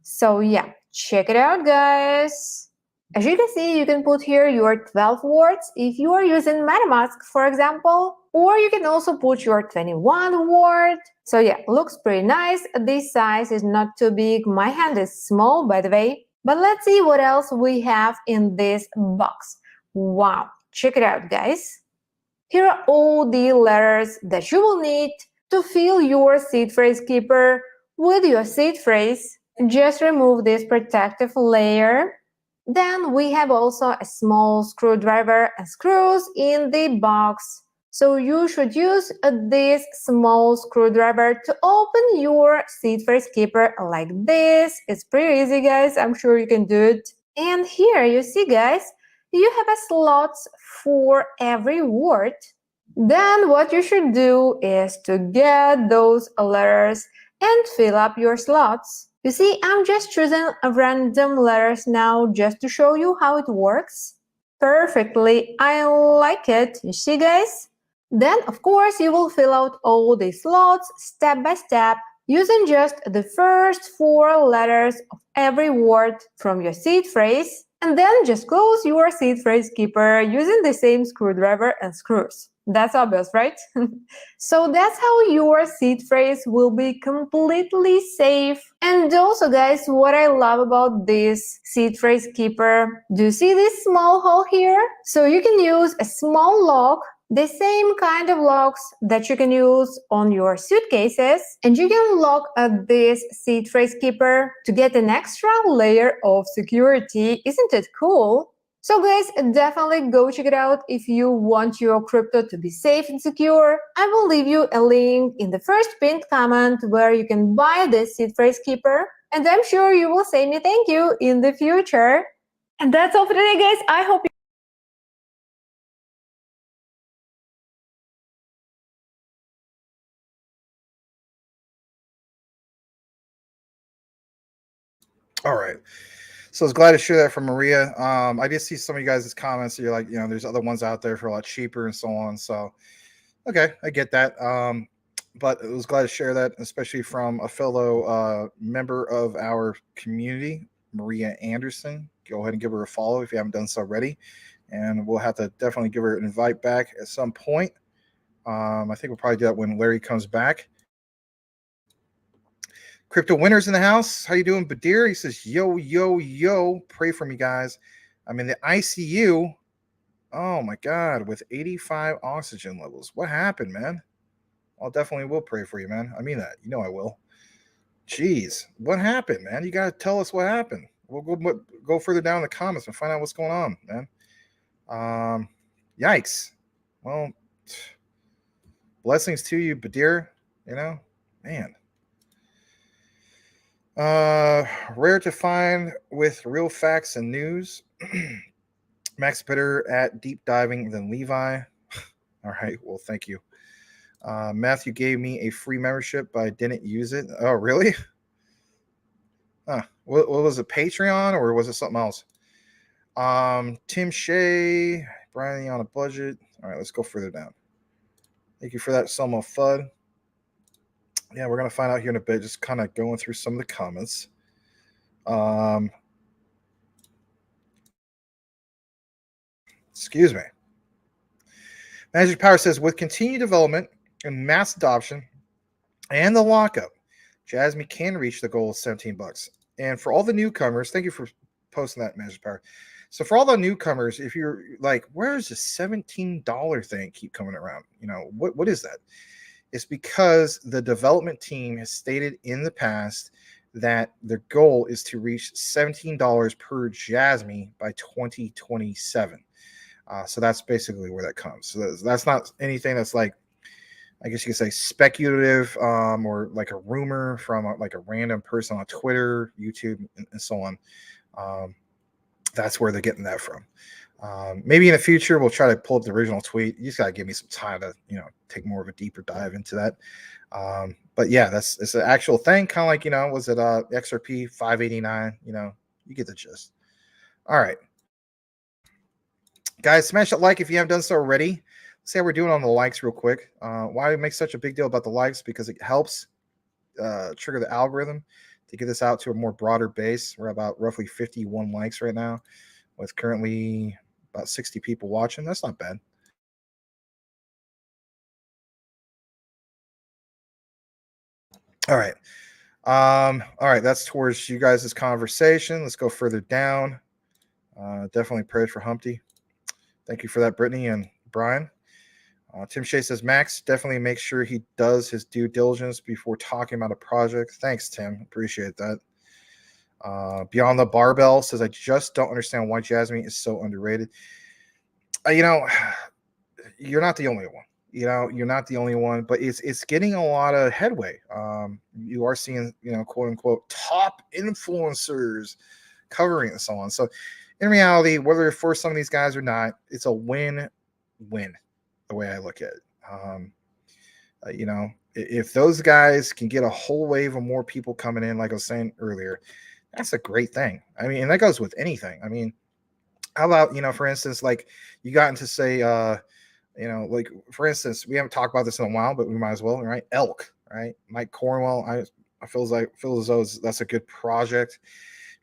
So yeah, check it out guys. As you can see, you can put here your 12 words if you are using MetaMask, for example, or you can also put your 21 word. So yeah, looks pretty nice. This size is not too big. My hand is small, by the way. But let's see what else we have in this box. Wow, check it out, guys. Here are all the letters that you will need to fill your seed phrase keeper with your seed phrase. Just remove this protective layer. Then we have also a small screwdriver and screws in the box. So you should use this small screwdriver to open your seed phrase keeper like this. It's pretty easy guys, I'm sure you can do it. And here you see guys, you have a slots for every word. Then what you should do is to get those letters and fill up your slots. You see, I'm just choosing random letters now just to show you how it works. Perfectly, I like it. You see guys? Then of course you will fill out all the slots step by step using just the first 4 letters of every word from your seed phrase, and then just close your seed phrase keeper using the same screwdriver and screws. That's obvious, right? So that's how your seed phrase will be completely safe. And also guys, what I love about this seed phrase keeper, do you see this small hole here? So you can use a small lock, the same kind of locks that you can use on your suitcases, and you can lock this seed phrase keeper to get an extra layer of security. Isn't it cool? So guys, definitely go check it out if you want your crypto to be safe and secure. I will leave you a link in the first pinned comment where you can buy this seed phrase keeper, and I'm sure you will say me thank you in the future. And that's all for today guys. I hope you All right. So I was glad to share that from Maria. I did see some of you guys' comments. You're like, there's other ones out there for a lot cheaper and so on. So, okay, I get that. But I was glad to share that, especially from a fellow member of our community, Maria Anderson. Go ahead and give her a follow if you haven't done so already. And we'll have to definitely give her an invite back at some point. I think we'll probably do that when Larry comes back. Crypto winners in the house. How you doing, Badir? He says, yo, yo, yo. Pray for me, guys. I'm in the ICU. Oh, my God. With 85 oxygen levels. What happened, man? I'll definitely will pray for you, man. I mean that. I will. Jeez. What happened, man? You got to tell us what happened. We'll go further down in the comments and find out what's going on, man. Yikes. Well, blessings to you, Badir. Man. Rare to find with real facts and news. Max better at deep diving than Levi. All right, well, thank you. Matthew gave me a free membership, but I didn't use it. Oh, really? What was it, Patreon, or was it something else? Tim Shea, Brian on a budget. All right, let's go further down. Thank you for that, Selma Fudd. Yeah, we're going to find out here in a bit, just kind of going through some of the comments. Excuse me. Magic Power says, with continued development and mass adoption and the lockup, Jasmy can reach the goal of $17. And for all the newcomers, thank you for posting that, Magic Power. So for all the newcomers, if you're like, where's the $17 thing keep coming around? You know, what is that? It's because the development team has stated in the past that their goal is to reach $17 per Jasmy by 2027. So that's basically where that comes. So that's not anything that's like, I guess you could say speculative, or like a rumor from like a random person on Twitter, YouTube, and so on. That's where they're getting that from. Maybe in the future we'll try to pull up the original tweet. You just gotta give me some time to, you know, take more of a deeper dive into that. But yeah, it's an actual thing. Kind of like, you know, was it XRP 589? You know, you get the gist. All right, guys, smash that like if you haven't done so already. Let's see how we're doing on the likes real quick. Why we make such a big deal about the likes? Because it helps trigger the algorithm to get this out to a more broader base. We're about roughly 51 likes right now, with currently about 60 people watching. That's not bad. All right. All right, that's towards you guys' conversation. Let's go further down. Definitely prayers for Humpty. Thank you for that, Brittany and Brian. Tim Shea says, Max, definitely make sure he does his due diligence before talking about a project. Thanks, Tim. Appreciate that. Beyond the Barbell says, I just don't understand why Jasmy is so underrated. You know, you're not the only one. You know, you're not the only one, but it's getting a lot of headway. You are seeing, you know, quote unquote, top influencers covering and so on. So in reality, whether for some of these guys or not, it's a win-win, the way I look at it. You know, if those guys can get a whole wave of more people coming in, like I was saying earlier, that's a great thing. I mean, and that goes with anything. I mean, how about, you know, for instance, like you got into say, you know, like for instance, we haven't talked about this in a while, but we might as well, right? Elk, right? Mike Cornwell. I feel as though that's a good project,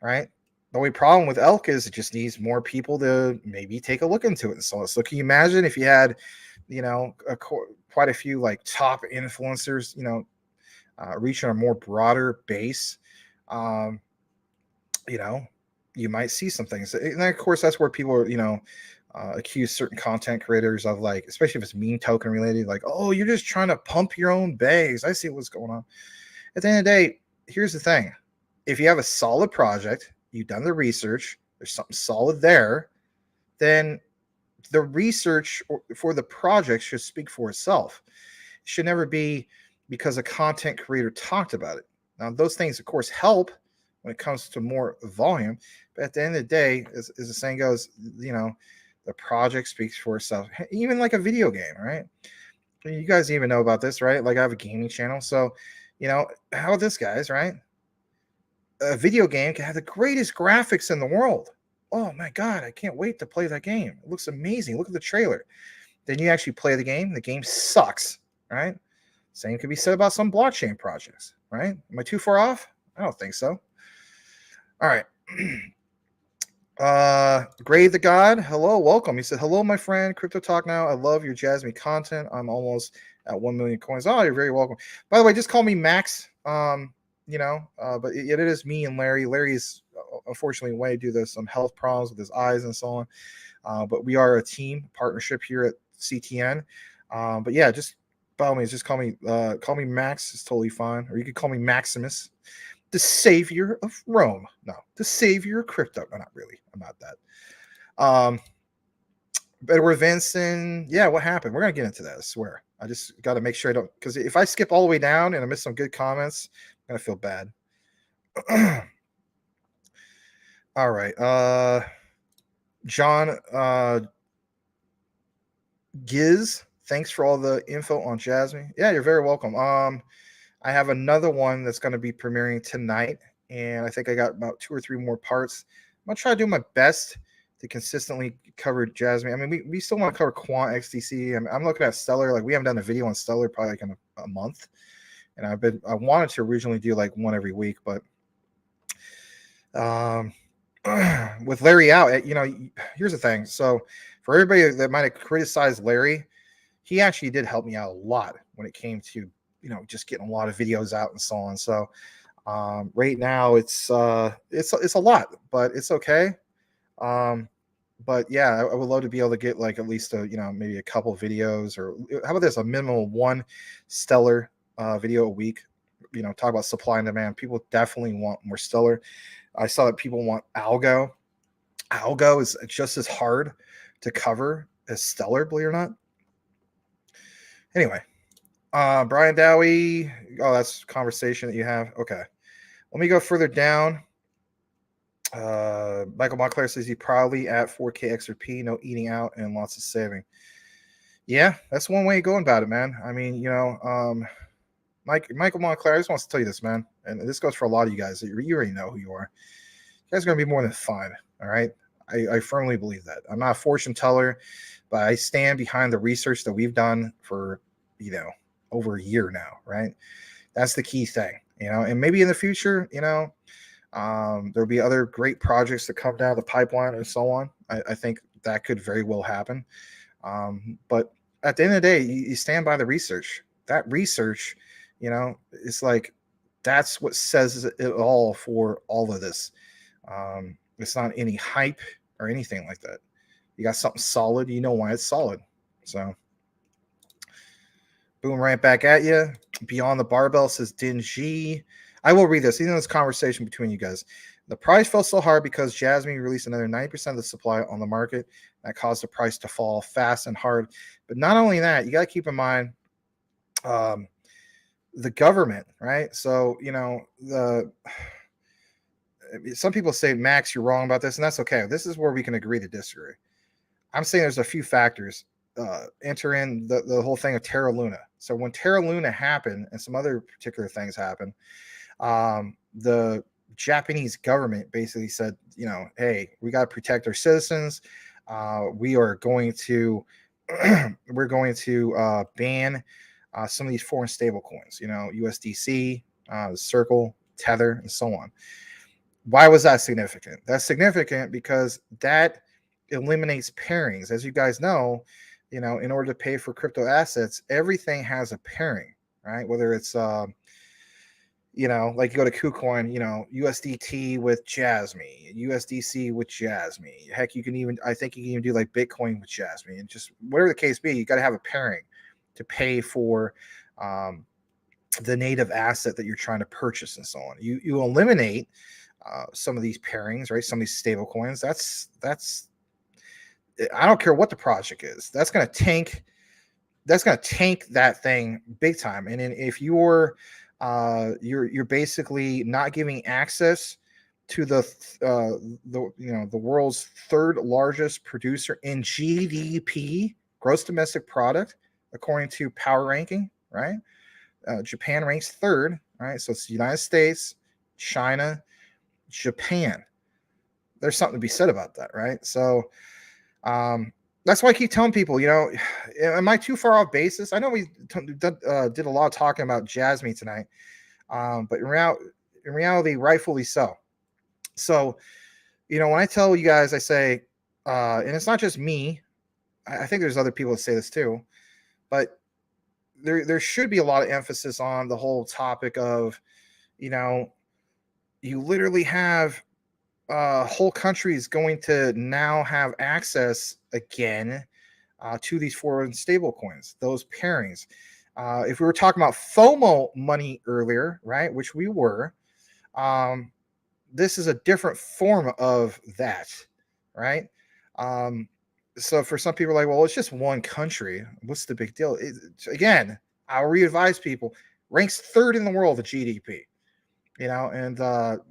right? The only problem with Elk is it just needs more people to maybe take a look into it. So can you imagine if you had, you know, quite a few like top influencers, you know, reaching a more broader base? You know, you might see some things. And then, of course, that's where people are, you know, accuse certain content creators of, like, especially if it's meme token related, like, oh, you're just trying to pump your own bags. I see what's going on. At the end of the day, here's the thing. If you have a solid project, you've done the research, there's something solid there, then the research for the project should speak for itself. It should never be because a content creator talked about it. Now, those things, of course, help when it comes to more volume. But at the end of the day, as the saying goes, you know, the project speaks for itself. Even like a video game, right? You guys even know about this, right? Like I have a gaming channel. So, you know, how about this, guys, right? A video game can have the greatest graphics in the world. Oh my God, I can't wait to play that game. It looks amazing. Look at the trailer. Then you actually play the game sucks, right? Same could be said about some blockchain projects, right? Am I too far off? I don't think so. All right. Grave the God, hello, welcome. He said, hello, my friend, Crypto Talk Now. I love your Jasmy content. I'm almost at 1 million coins. Oh, you're very welcome. By the way, just call me Max. You know, but it is me and Larry. Larry's unfortunately away due to some health problems with his eyes and so on. But we are a team partnership here at CTN. But yeah, just by all means, just call me Max. It's totally fine. Or you could call me Maximus, the savior of Rome. No, the savior of crypto. No, not really. I'm not that. Edward Vincent. Yeah, what happened? We're gonna get into that. I swear. I just got to make sure I don't, because if I skip all the way down and I miss some good comments, I'm gonna feel bad. All right. John Giz, thanks for all the info on Jasmy. Yeah, you're very welcome. I have another one that's going to be premiering tonight, and I think I got about 2 or 3 more parts. I'm going to try to do my best to consistently cover Jasmy. I mean, we still want to cover Quant XTC. I'm looking at Stellar. Like, we haven't done a video on Stellar probably like in a month, and I wanted to originally do like one every week, but with Larry out, you know, here's the thing. So for everybody that might have criticized Larry, he actually did help me out a lot when it came to, you know, just getting a lot of videos out and so on. So right now it's a lot, but it's okay. But yeah, I would love to be able to get like at least you know, maybe a couple videos, or how about this, a minimum of one Stellar video a week. You know, talk about supply and demand. People definitely want more Stellar. I saw that people want algo. Algo is just as hard to cover as Stellar, believe it or not. Anyway, Brian Dowie. Oh, that's conversation that you have. Okay, let me go further down. Michael Montclair says he probably at 4K XRP, no eating out and lots of saving. Yeah, that's one way of going about it, man. I mean, you know, Michael Montclair, I just want to tell you this, man, and this goes for a lot of you guys. You already know who you are. You guys are going to be more than fine, all right? I firmly believe that. I'm not a fortune teller, but I stand behind the research that we've done for, you know, over a year now, right? That's the key thing, you know, and maybe in the future, you know, there'll be other great projects that come down the pipeline and so on. I think that could very well happen. But at the end of the day, you stand by the research. That research, you know, it's like, that's what says it all for all of this. It's not any hype or anything like that. You got something solid, you know why it's solid. So boom, right back at you. Beyond the Barbell says Dingy. I will read this. Even this conversation between you guys. The price fell so hard because Jasmy released another 90% of the supply on the market. That caused the price to fall fast and hard. But not only that, you got to keep in mind the government, right? So, you know, some people say, Max, you're wrong about this, and that's okay. This is where we can agree to disagree. I'm saying there's a few factors. Enter in the whole thing of Terra Luna. So when Terra Luna happened and some other particular things happened, the Japanese government basically said, you know, hey, we got to protect our citizens. We are going to ban some of these foreign stable coins, you know, USDC, Circle, Tether, and so on. Why was that significant? That's significant because that eliminates pairings. As you guys know, you know, in order to pay for crypto assets, everything has a pairing, right? Whether it's you know, like you go to KuCoin, you know, USDT with Jasmy, USDC with Jasmy. Heck, you can even, I think you can even do like Bitcoin with Jasmy, and just whatever the case be, you got to have a pairing to pay for the native asset that you're trying to purchase and so on. You eliminate some of these pairings, right? Some of these stable coins. That's I don't care what the project is. That's going to tank that thing big time. And then if you're basically not giving access to the you know, the world's third largest producer in GDP, gross domestic product, according to Power Ranking, right? Japan ranks third, right? So it's the United States, China, Japan. There's something to be said about that, right? So that's why I keep telling people, you know, am I too far off basis? I know we did a lot of talking about Jasmy tonight, but in reality, rightfully so. So, you know, when I tell you guys, I say, and it's not just me, I think there's other people that say this too, but there should be a lot of emphasis on the whole topic of, you know, you literally have whole countries going to now have access again to these foreign stable coins, those pairings. If we were talking about FOMO money earlier, right, which we were, this is a different form of that, right? So for some people, like, well, it's just one country. What's the big deal? Again, I'll re-advise people, ranks third in the world of GDP. You know, and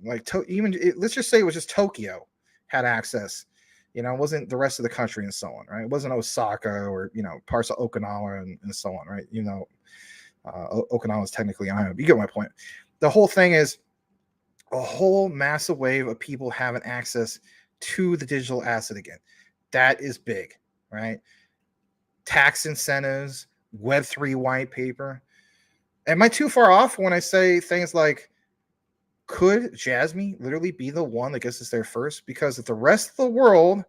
let's just say it was just Tokyo had access. You know, it wasn't the rest of the country and so on, right? It wasn't Osaka or, you know, parts of Okinawa and so on, right? You know, Okinawa is technically an island. You get my point. The whole thing is a whole massive wave of people having access to the digital asset again. That is big, right? Tax incentives, Web3 white paper. Am I too far off when I say things like, could Jasmy literally be the one that gets us there first? Because if the rest of the world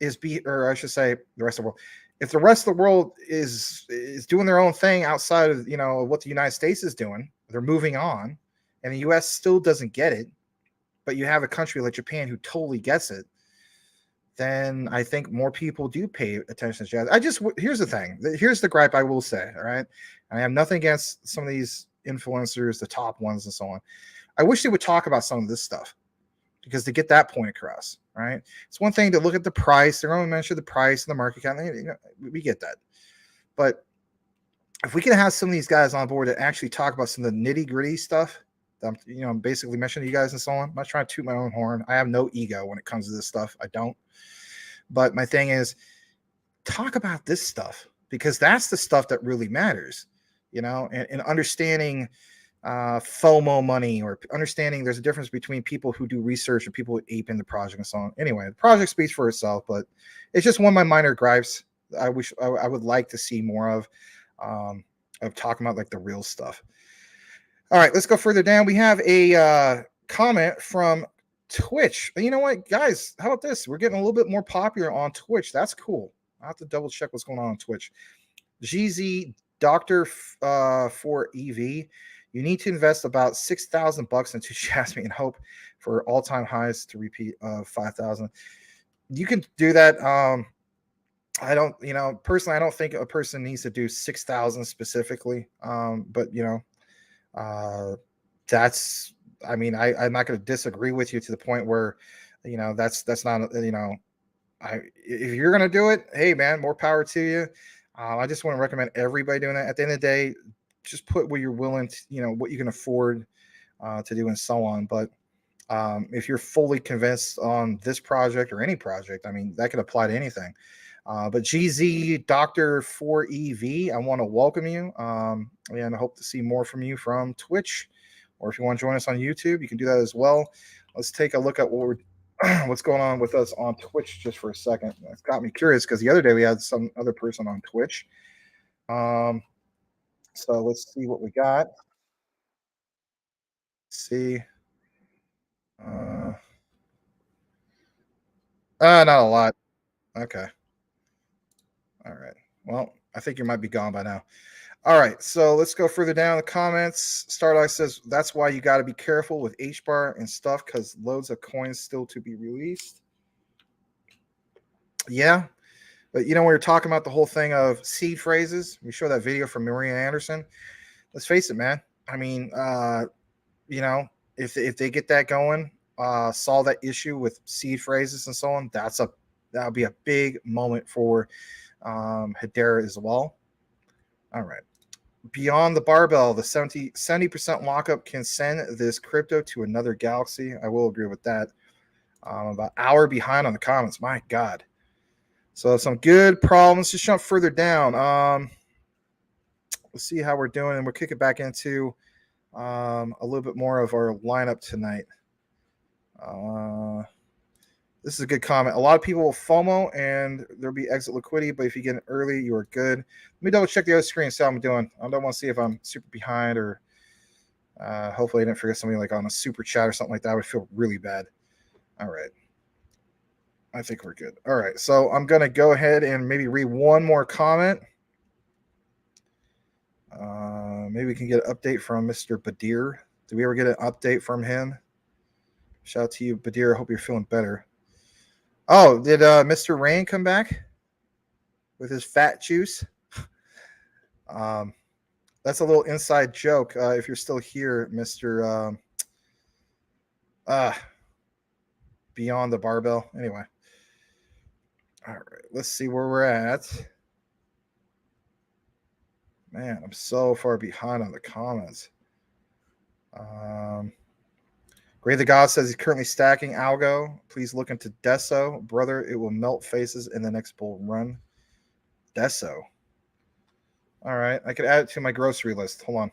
is or I should say the rest of the world, if the rest of the world is doing their own thing outside of, you know, what the United States is doing, they're moving on, and the US still doesn't get it, but you have a country like Japan who totally gets it, then I think more people do pay attention to jazz. Here's the thing. Here's the gripe I will say, all right? I have nothing against some of these influencers, the top ones and so on. I wish they would talk about some of this stuff, because to get that point across, right? It's one thing to look at the price. They're only mention the price and the market cap. You know, we get that. But if we can have some of these guys on board to actually talk about some of the nitty gritty stuff, that I'm basically mentioning to you guys and so on. I'm not trying to toot my own horn. I have no ego when it comes to this stuff. I don't. But my thing is, talk about this stuff, because that's the stuff that really matters, you know, and understanding FOMO money, or understanding there's a difference between people who do research and people who ape in the project and so on. Anyway, the project speaks for itself, but it's just one of my minor gripes. I would like to see more of talking about like the real stuff. All right, let's go further down. We have a comment from Twitch. You know what, guys? How about this? We're getting a little bit more popular on Twitch. That's cool. I'll have to double check what's going on Twitch. GZ Doctor for EV. You need to invest about $6,000 into Jasmy and hope for all-time highs to repeat of 5,000. You can do that. I don't, you know, personally, I don't think a person needs to do 6,000 specifically. But you know, that's, I mean, I'm not going to disagree with you to the point where, you know, that's not, you know, if you're going to do it, hey man, more power to you. I just want to recommend everybody doing that. At the end of the day, just put what you're willing to, you know, what you can afford to do and so on. But if you're fully convinced on this project or any project, I mean, that could apply to anything. But GZ Doctor 4 EV, I want to welcome you. And I hope to see more from you from Twitch, or if you want to join us on YouTube, you can do that as well. Let's take a look at what's going on with us on Twitch just for a second. It's got me curious, because the other day we had some other person on Twitch. So let's see what we got. Let's see. Not a lot. Okay. All right. Well, I think you might be gone by now. All right. So let's go further down the comments. Starlight says, that's why you got to be careful with HBAR and stuff, because loads of coins still to be released. Yeah. But, you know, when you're talking about the whole thing of seed phrases, we show that video from Maria Anderson. Let's face it, man. I mean, you know, if they get that going, solve that issue with seed phrases and so on, that'll be a big moment for Hedera as well. All right. Beyond the barbell, the 70% lockup can send this crypto to another galaxy. I will agree with that. About an hour behind on the comments. My God. So some good problems. Just jump further down. Let's see how we're doing, and we'll kick it back into a little bit more of our lineup tonight. This is a good comment. A lot of people will FOMO, and there'll be exit liquidity, but if you get in early, you are good. Let me double check the other screen and see how I'm doing. I don't want to see if I'm super behind, or hopefully I didn't forget somebody like on a super chat or something like that. I would feel really bad. All right. I think we're good. All right. So I'm going to go ahead and maybe read one more comment. Maybe we can get an update from Mr. Badir. Did we ever get an update from him? Shout out to you, Badir. I hope you're feeling better. Oh, did Mr. Rain come back with his fat juice? That's a little inside joke. If you're still here, Mr. Beyond the Barbell. Anyway. All right. Let's see where we're at. Man, I'm so far behind on the comments. Gray the God says he's currently stacking algo. Please look into Deso. Brother, it will melt faces in the next bull run. Deso. All right. I could add it to my grocery list. Hold on.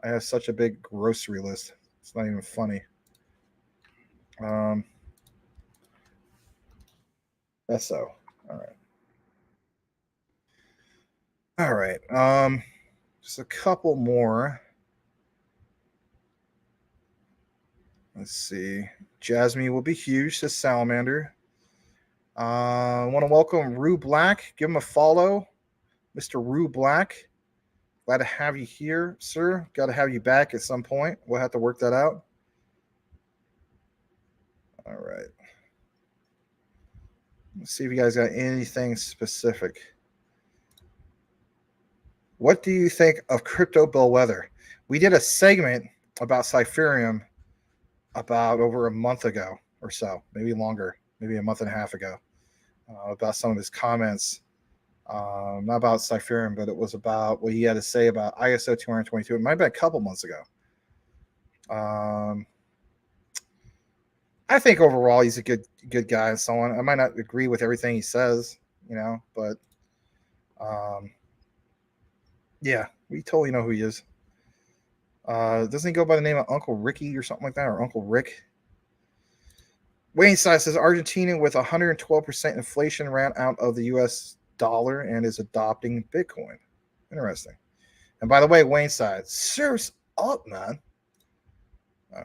I have such a big grocery list. It's not even funny. So. All right. Just a couple more. Let's see. Jasmy will be huge, says Salamander. I want to welcome Rue Black. Give him a follow, Mr. Rue Black. Glad to have you here, sir. Got to have you back at some point. We'll have to work that out. All right. Let's see if you guys got anything specific. What do you think of Crypto Bellwether? We did a segment about Cypherium about over a month ago or so, maybe longer, maybe a month and a half ago, about some of his comments. Not about Cypherium, but it was about what he had to say about ISO 222. It might have been a couple months ago. I think overall he's a good guy and so on. I might not agree with everything he says, but yeah, we totally know who he is. Doesn't he go by the name of Uncle Ricky or something like that, or Uncle Rick? Wayne Size says Argentina with 112% inflation ran out of the U.S. dollar and is adopting Bitcoin. Interesting. And by the way, Wayne Size, serves up, man. All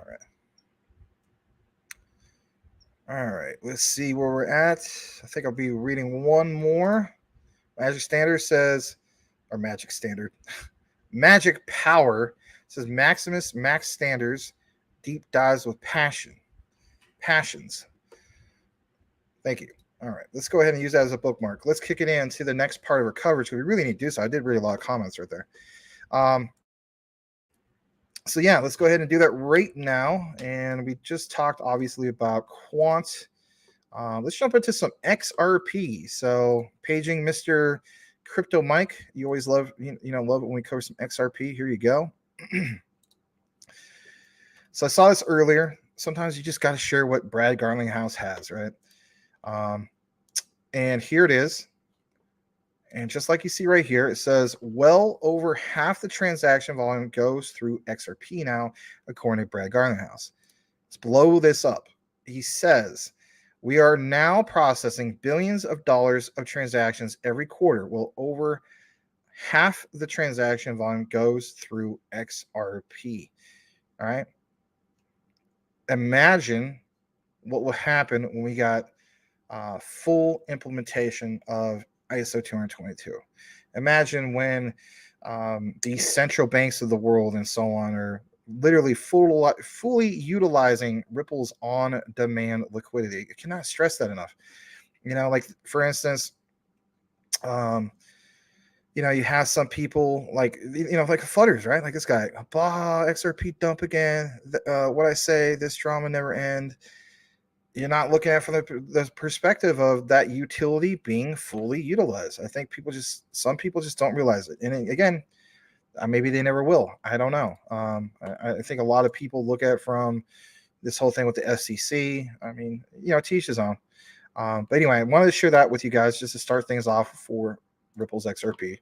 right. Let's see where we're at. I think I'll be reading one more. Magic Standard says, or Magic Standard, Magic Power says Maximus Max Standards deep dives with passions. Thank you. All right, let's go ahead and use that as a bookmark. Let's kick it into the next part of our coverage because we really need to do so. I did read a lot of comments right there. So yeah, let's go ahead and do that right now. And we just talked obviously about Quant. Let's jump into some XRP. So paging Mr. Crypto Mike. You always love love it when we cover some XRP. Here you go. So I saw this earlier. Sometimes you just got to share what Brad Garlinghouse has, right? And here it is. And just like you see right here, it says well over half the transaction volume goes through XRP now, according to Brad Garlinghouse. Let's blow this up. He says, we are now processing billions of dollars of transactions every quarter. Well, over half the transaction volume goes through XRP. All right. Imagine what will happen when we got full implementation of ISO 222. Imagine when these central banks of the world and so on are literally fully utilizing Ripple's on-demand liquidity. I cannot stress that enough. Like for instance, you have some people like Flutters, right? Like this guy, XRP dump again. What I say, this drama never end. You're not looking at it from the perspective of that utility being fully utilized. I think some people just don't realize it. And again, maybe they never will. I don't know. I think a lot of people look at it from this whole thing with the SEC. I mean, teach his own. But anyway, I wanted to share that with you guys just to start things off for Ripple's XRP.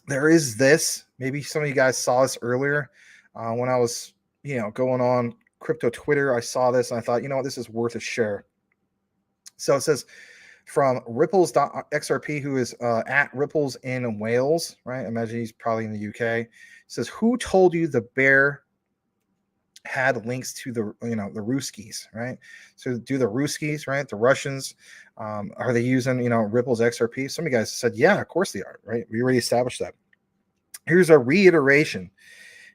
There is this. Maybe some of you guys saw this earlier when I was, going on crypto Twitter. I saw this and I thought, this is worth a share. So it says from Ripples.xrp, who is at Ripples in Wales, right? Imagine he's probably in the UK. It says, who told you the bear had links to the Ruskies, right? So do the Ruskies, right? The Russians, are they using, Ripple's XRP? Some of you guys said, yeah, of course they are, right? We already established that. Here's a reiteration.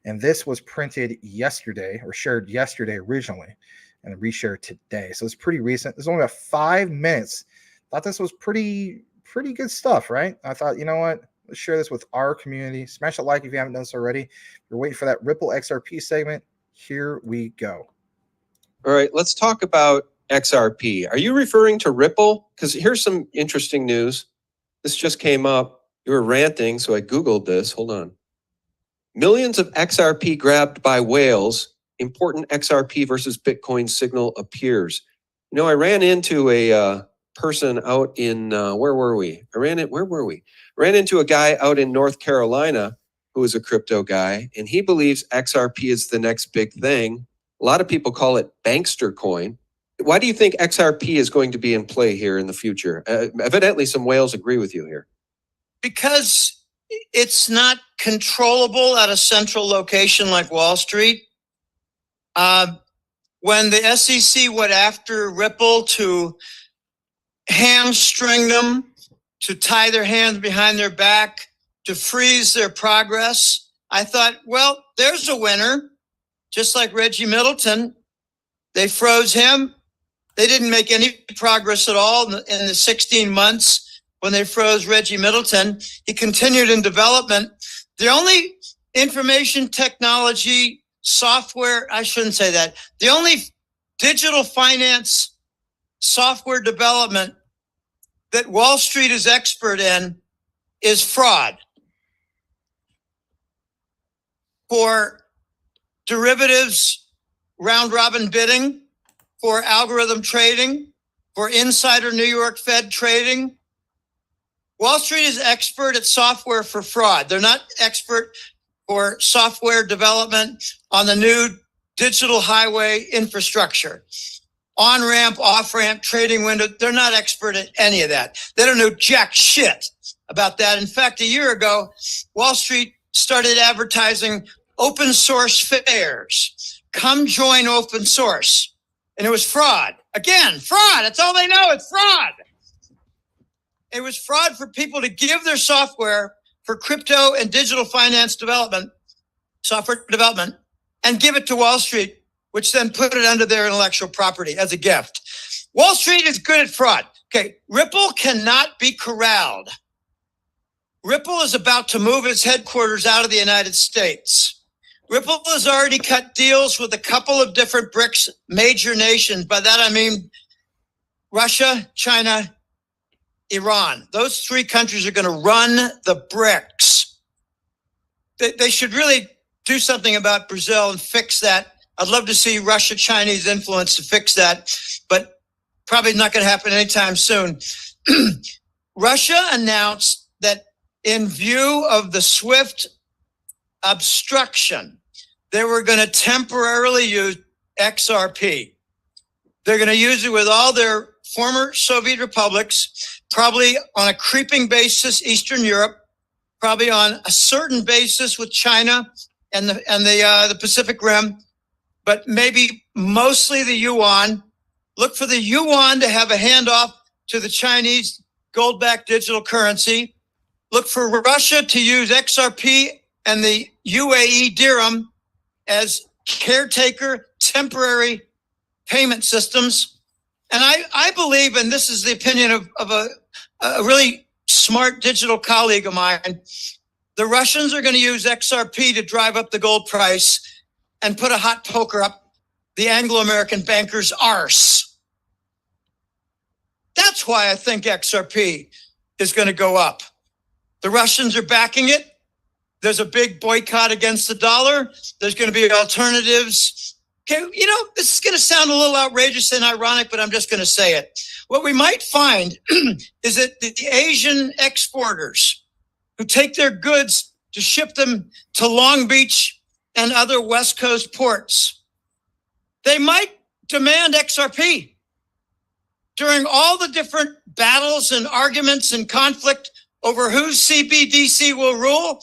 And this was printed yesterday or shared yesterday originally and reshared today. So it's pretty recent. It's only about 5 minutes. Thought this was pretty good stuff, right? I thought, what? Let's share this with our community. Smash a like if you haven't done so already. If you're waiting for that Ripple XRP segment, here we go. All right, let's talk about XRP. Are you referring to Ripple? Because here's some interesting news. This just came up. You were ranting, so I Googled this. Hold on. Millions of XRP grabbed by whales. Important XRP versus Bitcoin signal appears. I ran into a person out in, where were we? Ran into a guy out in North Carolina who is a crypto guy, and he believes XRP is the next big thing. A lot of people call it bankster coin. Why do you think XRP is going to be in play here in the future? Evidently, some whales agree with you here. Because it's not controllable at a central location like Wall Street. When the SEC went after Ripple to hamstring them, to tie their hands behind their back, to freeze their progress, I thought, well, there's a winner. Just like Reggie Middleton, they froze him. They didn't make any progress at all in the 16 months when they froze Reggie Middleton. He continued in development. The only information technology software, I shouldn't say that, the only digital finance software development that Wall Street is expert in is fraud. For derivatives, round robin bidding, for algorithm trading, for insider New York Fed trading. Wall Street is expert at software for fraud. They're not expert for software development on the new digital highway infrastructure. On-ramp, off-ramp, trading window, they're not expert at any of that. They don't know jack shit about that. In fact, a year ago, Wall Street started advertising open source fairs. Come join open source. And it was fraud. Again, fraud. That's all they know. It's fraud. It was fraud for people to give their software for crypto and digital finance development, software development, and give it to Wall Street, which then put it under their intellectual property as a gift. Wall Street is good at fraud. Okay, Ripple cannot be corralled. Ripple is about to move its headquarters out of the United States. Ripple has already cut deals with a couple of different BRICS major nations. By that, I mean Russia, China, Iran. Those three countries are going to run the BRICS. They should really do something about Brazil and fix that. I'd love to see Russia, Chinese influence to fix that, but probably not going to happen anytime soon. Russia announced that in view of the SWIFT obstruction, they were going to temporarily use XRP. They're going to use it with all their former Soviet republics, probably on a creeping basis, Eastern Europe, probably on a certain basis with China and the Pacific Rim, but maybe mostly the yuan. Look for the yuan to have a handoff to the Chinese gold-backed digital currency. Look for Russia to use XRP and the UAE dirham as caretaker temporary payment systems. And I believe, and this is the opinion of a really smart digital colleague of mine, the Russians are going to use XRP to drive up the gold price and put a hot poker up the Anglo-American banker's arse. That's why I think XRP is going to go up. The Russians are backing it. There's a big boycott against the dollar. There's going to be alternatives. Okay, you know, this is going to sound a little outrageous and ironic, but I'm just going to say it. What we might find is that the Asian exporters who take their goods to ship them to Long Beach and other West Coast ports, they might demand XRP. During all the different battles and arguments and conflict over whose CBDC will rule,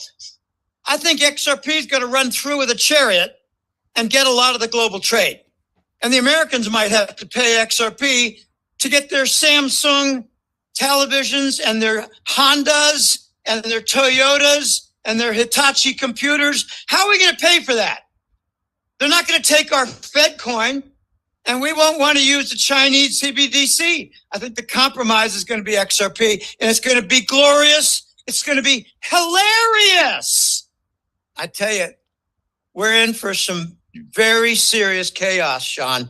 I think XRP is going to run through with a chariot and get a lot of the global trade. And the Americans might have to pay XRP to get their Samsung televisions and their Hondas and their Toyotas and their Hitachi computers. How are we going to pay for that? They're not going to take our Fed coin, and we won't want to use the Chinese CBDC. I think the compromise is going to be XRP, and it's going to be glorious. It's going to be hilarious. I tell you, we're in for some very serious chaos, Sean.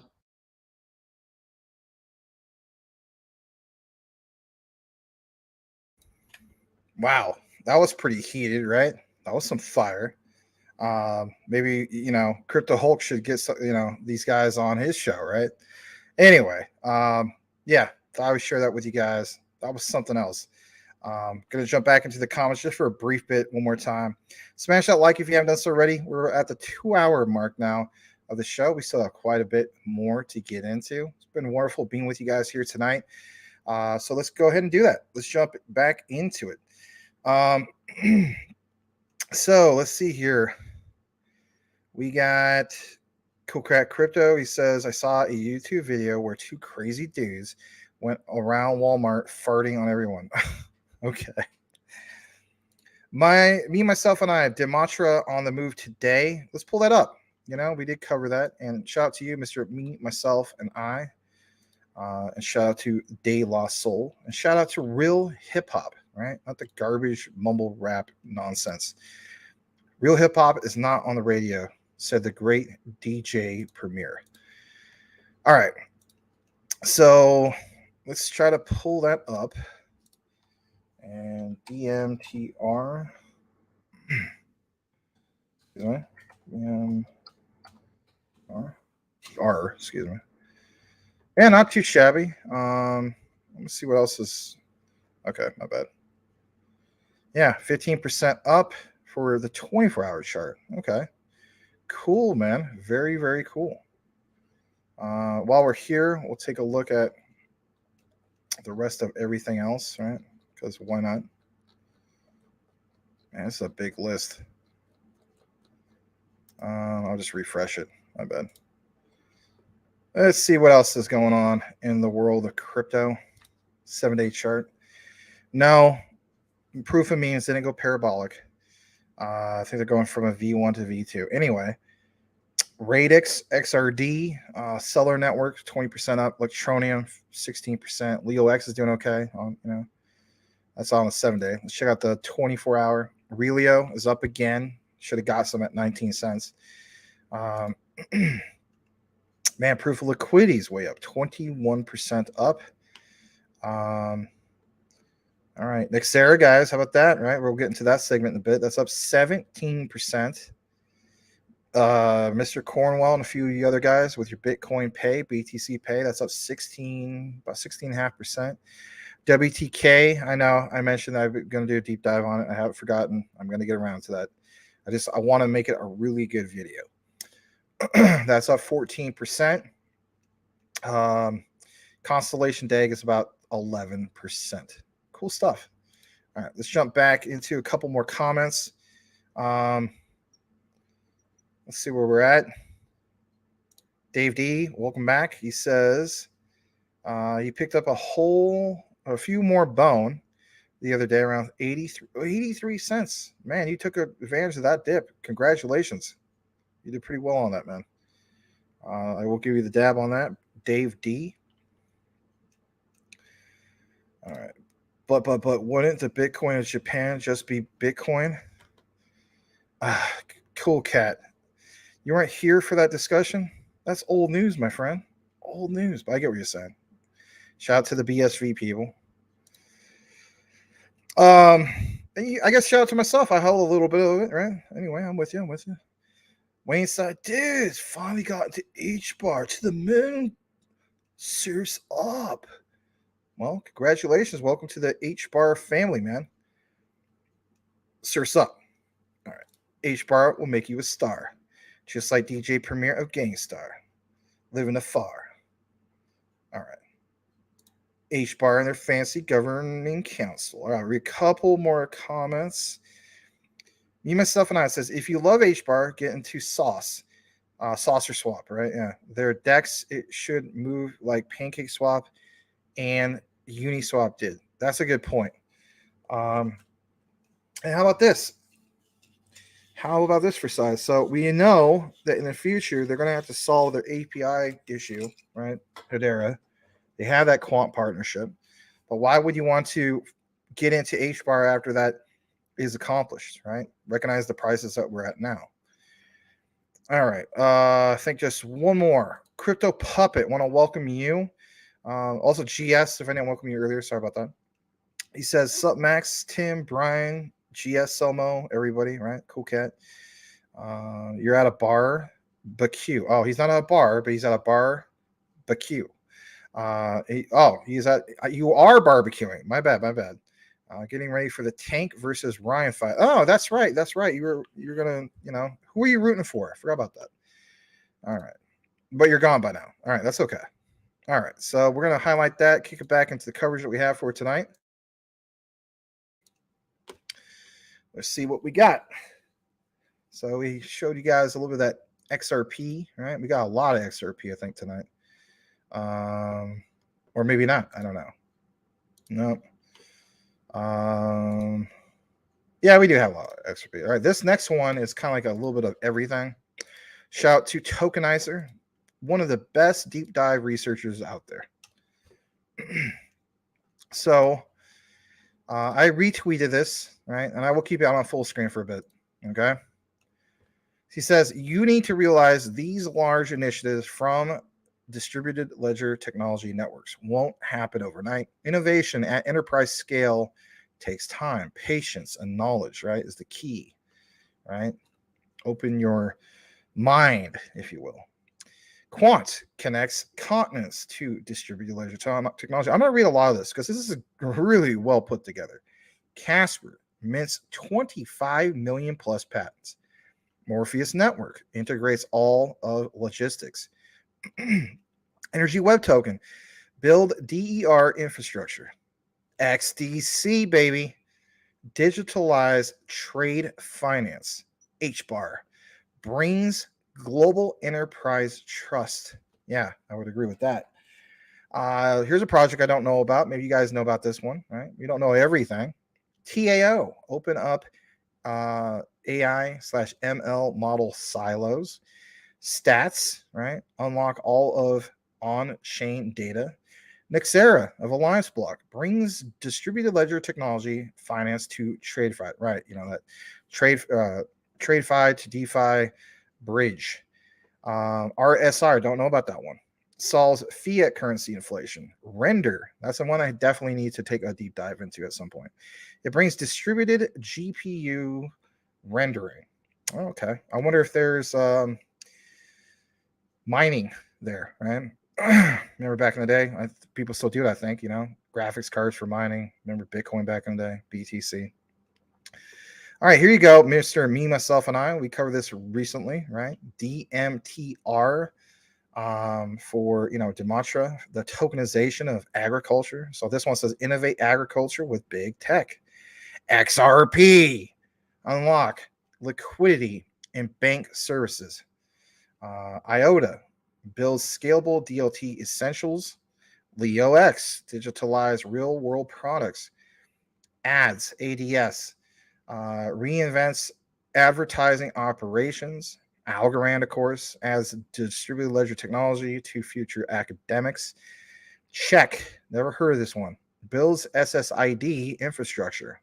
Wow, that was pretty heated, right? That was some fire. Maybe, you know, Crypto Hulk should get some, you know, these guys on his show, right? Anyway, yeah, thought I would share that with you guys. That was something else. Gonna jump back into the comments just for a brief bit one more time. Smash that like if you haven't done so already. We're at the 2-hour mark now. of the show. We still have quite a bit more to get into. It's been wonderful being with you guys here tonight. So let's go ahead and do that. Let's jump back into it. So let's see here. We got Cool Crack Crypto. He says, I saw a YouTube video where two crazy dudes went around Walmart farting on everyone. Okay. Me, myself, and I did Mantra on the move today. Let's pull that up. You know, we did cover that. And shout out to you, Mr. Me, myself, and I. And shout out to De La Soul. And shout out to real hip hop, right? Not the garbage mumble rap nonsense. Real hip hop is not on the radio, said the great DJ Premier. All right. So let's try to pull that up. And DMTR. Excuse me. TR, excuse me. Yeah, not too shabby. Let me see what else is. Okay, my bad. Yeah, 15% up for the 24-hour chart. Okay. Cool, man. Very, very cool. While we're here, we'll take a look at the rest of everything else, right? Because why not? Man, this is a big list. I'll just refresh it. My bad. Let's see what else is going on in the world of crypto. 7-day chart. No, proof of means didn't go parabolic. I think they're going from a V1 to V2. Anyway, Radix, XRD, Seller Network, 20% up. Electronium, 16%. Leo X is doing okay. You know, that's on the 7-day. Let's check out the 24-hour. Relio is up again. Should have got some at 19 cents. Man, proof of liquidity is way up, 21% up. All right, Nexera, guys, how about that? Right, we'll get into that segment in a bit. That's up 17%. Mr. Cornwell and a few of you other guys with your Bitcoin Pay, BTC Pay, that's up about 16.5%. WTK, I know I mentioned I'm going to do a deep dive on it. I haven't forgotten. I'm going to get around to that. I want to make it a really good video. That's up 14%. Constellation DAG is about 11%. Cool stuff. All right, let's jump back into a couple more comments. Let's see where we're at. Dave D, welcome back. He says he picked up a few more bone the other day, around 83 cents. Man, you took advantage of that dip. Congratulations. You did pretty well on that, man. I will give you the dab on that. Dave D. All right. But wouldn't the Bitcoin of Japan just be Bitcoin? Cool cat. You weren't here for that discussion? That's old news, my friend. Old news, but I get what you're saying. Shout out to the BSV people. I guess shout out to myself. I held a little bit of it, right? Anyway, I'm with you. Wayne said, dude, finally got to H-bar, to the moon. Serious up. Well, congratulations. Welcome to the H-bar family, man. Serious up. All right. H-bar will make you a star. Just like DJ Premier of Gangstar. Living afar. All right. H-bar and their fancy governing council. All right, read a couple more comments. Me, myself, and I says, if you love H-bar, get into Saucer Swap, right? Yeah, their DEX, it should move like Pancake Swap and Uniswap did. That's a good point. And how about this? How about this for size? So we know that in the future, they're going to have to solve their API issue, right? Hedera. They have that Quant partnership. But why would you want to get into H-bar after that is accomplished, right? Recognize the prices that we're at now. All right. I think just one more. Crypto Puppet. Want to welcome you. Also, GS, if I didn't welcome you earlier, sorry about that. He says, sup, Max, Tim, Brian, GS, Selmo, everybody, right? Cool cat. You're at a bar, BQ. Oh, he's not at a bar, but he's at a bar, BQ. He's at, you are barbecuing. My bad. Getting ready for the Tank versus Ryan fight. Oh, that's right. You're gonna, who are you rooting for? I forgot about that. All right. But you're gone by now. All right. That's okay. All right. So we're going to highlight that, kick it back into the coverage that we have for tonight. Let's see what we got. So we showed you guys a little bit of that XRP, right? We got a lot of XRP, I think, tonight. Or maybe not. I don't know. Nope. Yeah, we do have a lot of XRP. All right. This next one is kind of like a little bit of everything. Shout out to Tokenizer, one of the best deep dive researchers out there. So I retweeted this, right? And I will keep it on full screen for a bit. Okay. He says, you need to realize these large initiatives from distributed ledger technology networks won't happen overnight. Innovation at enterprise scale takes time, patience, and knowledge, right? Is the key, right? Open your mind, if you will. Quant connects continents to distributed ledger technology. I'm going to read a lot of this because this is really well put together. Casper mints 25 million plus patents. Morpheus Network integrates all of logistics. Energy Web Token, build DER infrastructure. XDC, baby, digitalize trade finance. HBAR brings global enterprise trust. Yeah, I would agree with that. Here's a project I don't know about. Maybe you guys know about this one, right? We don't know everything. TAO, open up AI/ML model silos. Stats, right? Unlock all of on-chain data. Nexera of Alliance Block brings distributed ledger technology finance to TradeFi, right? You know, that TradeFi to DeFi bridge. RSR, don't know about that one. Solves fiat currency inflation. Render, that's the one I definitely need to take a deep dive into at some point. It brings distributed GPU rendering. Okay, I wonder if there's mining there, right? Remember back in the day, people still do it, I think, you know, graphics cards for mining. Remember Bitcoin back in the day, BTC. All right, here you go, Mr. Me, Myself, and I. We covered this recently, right? DMTR for, you know, Dematra, the tokenization of agriculture. So this one says innovate agriculture with big tech. XRP, unlock liquidity and bank services. IOTA builds scalable DLT essentials. LeoX, digitalize real world products. ADS, reinvents advertising operations. Algorand, of course, as distributed ledger technology to future academics. Check, never heard of this one. Builds SSID infrastructure.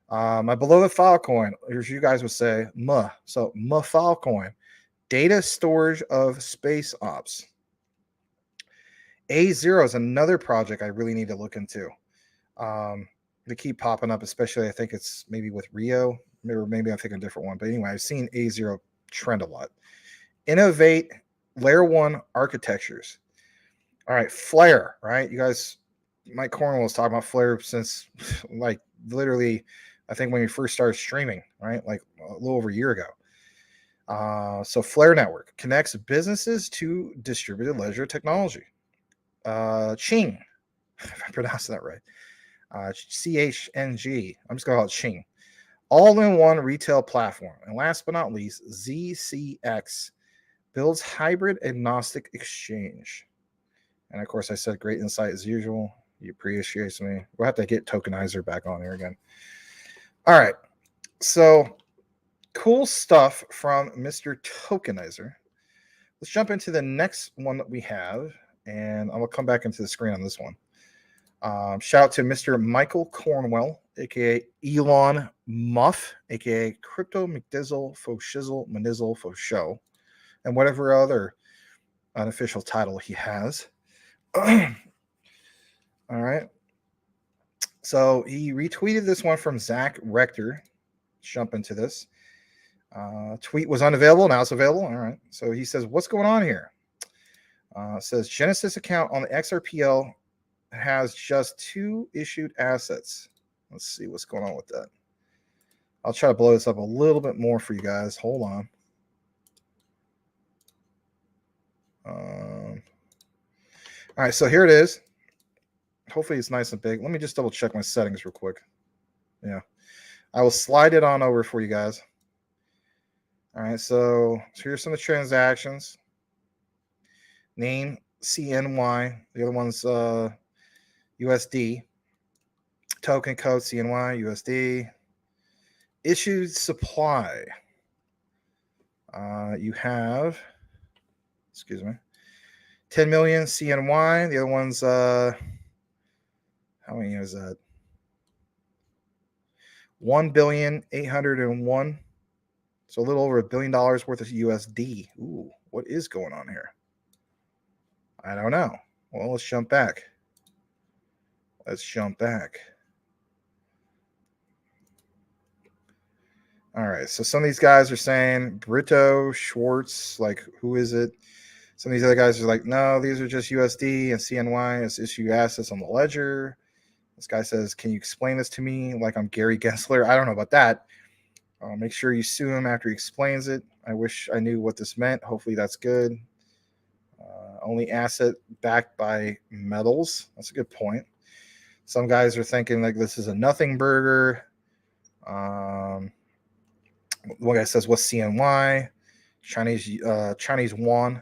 My beloved Filecoin, as you guys would say, So Filecoin, data storage of space ops. A0 is another project I really need to look into. They keep popping up, especially I think it's maybe with Rio, or maybe I'm thinking a different one. But anyway, I've seen A0 trend a lot. Innovate layer 1 architectures. All right, Flare, right? You guys, Mike Cornwell was talking about Flare since like literally, I think when we first started streaming, right? Like a little over a year ago. So Flare Network connects businesses to distributed ledger technology. Ching, if I pronounced that right. CHNG. I'm just going to call it Ching. All-in-one retail platform. And last but not least, ZCX builds hybrid agnostic exchange. And of course, I said great insight as usual. You appreciate me. We'll have to get Tokenizer back on here again. All right. So cool stuff from Mr. Tokenizer. Let's jump into the next one that we have. And I will come back into the screen on this one. Shout out to Mr. Michael Cornwell, aka Elon Muff, aka Crypto McDizzle, Faux Shizzle, Manizzle, Faux Show, and whatever other unofficial title he has. All right. So he retweeted this one from Zach Rector. Let's jump into this. Tweet was unavailable. Now it's available. All right. So he says, what's going on here? It says Genesis account on the XRPL has just 2 issued assets. Let's see what's going on with that. I'll try to blow this up a little bit more for you guys. Hold on. All right, so here it is. Hopefully it's nice and big. Let me just double check my settings real quick. Yeah, I will slide it on over for you guys. All right, so here's some of the transactions. Name CNY. The other one's USD. Token code CNY USD. Issued supply. You have, excuse me, 10 million CNY. The other one's how many is that? 1,801,000,000. So a little over $1 billion worth of USD. Ooh, what is going on here? I don't know. Well, let's jump back. All right. So some of these guys are saying Brito, Schwartz, like who is it? Some of these other guys are like, no, these are just USD and CNY as issue assets on the ledger. This guy says, can you explain this to me like I'm Gary Gensler? I don't know about that. Make sure you sue him after he explains it. I wish I knew what this meant. Hopefully that's good. Only asset backed by metals. That's a good point. Some guys are thinking like this is a nothing burger. One guy says, what's CNY? Chinese yuan.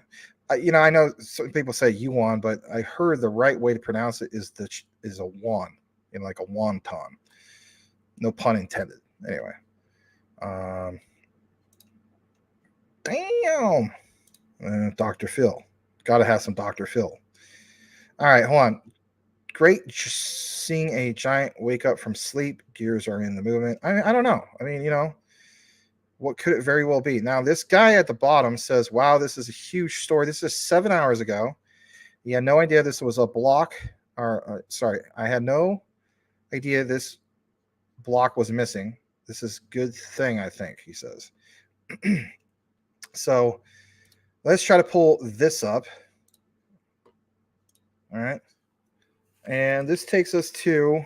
I know some people say yuan, but I heard the right way to pronounce it is a won, like a wonton. No pun intended. Anyway. Damn. Dr. Phil. Got to have some Dr. Phil. All right, hold on. Great seeing a giant wake up from sleep. Gears are in the movement. I don't know. I mean, what could it very well be? Now, this guy at the bottom says, wow, this is a huge story. This is 7 hours ago. He had no idea this was a block. I had no idea this block was missing. This is a good thing, I think, he says. So let's try to pull this up. All right. And this takes us to,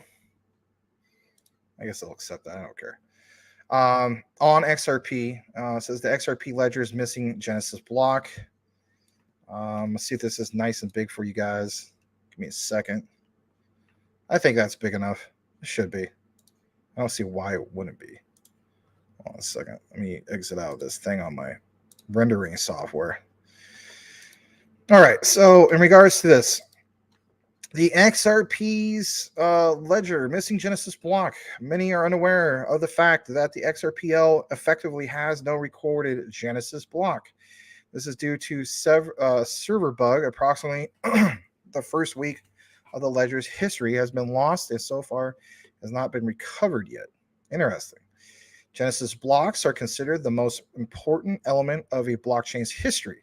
I guess I'll accept that. I don't care. On XRP, says the XRP ledger is missing Genesis block. Let's see if this is nice and big for you guys. Give me a second. I think that's big enough. It should be. I don't see why it wouldn't be. Hold on a second. Let me exit out of this thing on my rendering software. All right. So in regards to this, the XRP's ledger, missing Genesis block. Many are unaware of the fact that the XRPL effectively has no recorded Genesis block. This is due to server bug. Approximately the first week of the ledger's history has been lost and so far has not been recovered yet. Interesting. Genesis blocks are considered the most important element of a blockchain's history.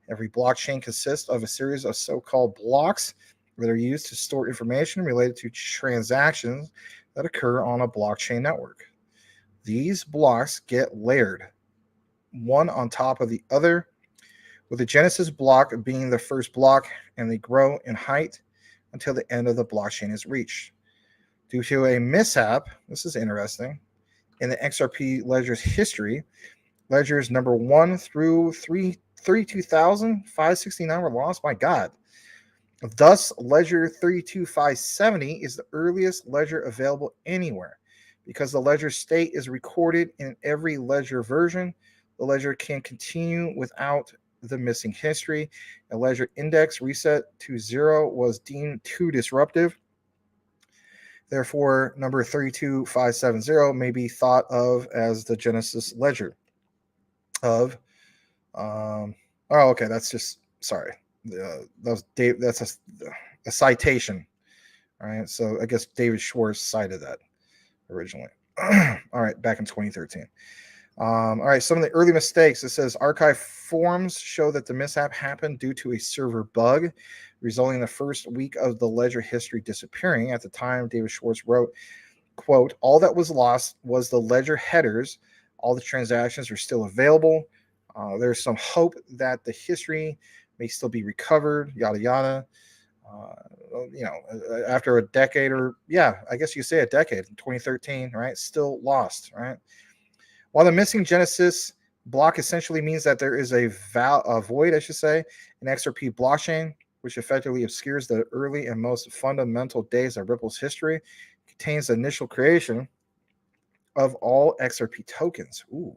Every blockchain consists of a series of so-called blocks that are used to store information related to transactions that occur on a blockchain network. These blocks get layered, one on top of the other, with the Genesis block being the first block, and they grow in height until the end of the blockchain is reached. Due to a mishap, this is interesting, in the XRP ledger's history, ledgers number 1 through 32,569 were lost. My God. Thus, ledger 32,570 is the earliest ledger available anywhere. Because the ledger state is recorded in every ledger version, the ledger can continue without the missing history. A ledger index reset to 0 was deemed too disruptive. Therefore, number 32,570 may be thought of as the Genesis ledger of. Okay, that's just sorry. That was Dave. That's a citation. All right, so I guess David Schwartz cited that originally. All right, back in 2013. All right, some of the early mistakes. It says archive forms show that the mishap happened due to a server bug, resulting in the first week of the ledger history disappearing. At the time, David Schwartz wrote, quote, all that was lost was the ledger headers. All the transactions are still available. There's some hope that the history may still be recovered, yada, yada. After a decade or, I guess you could say a decade, 2013, right? Still lost, right? While the missing Genesis block essentially means that there is a void, I should say, in XRP blockchain, which effectively obscures the early and most fundamental days of Ripple's history, contains the initial creation of all XRP tokens. Ooh.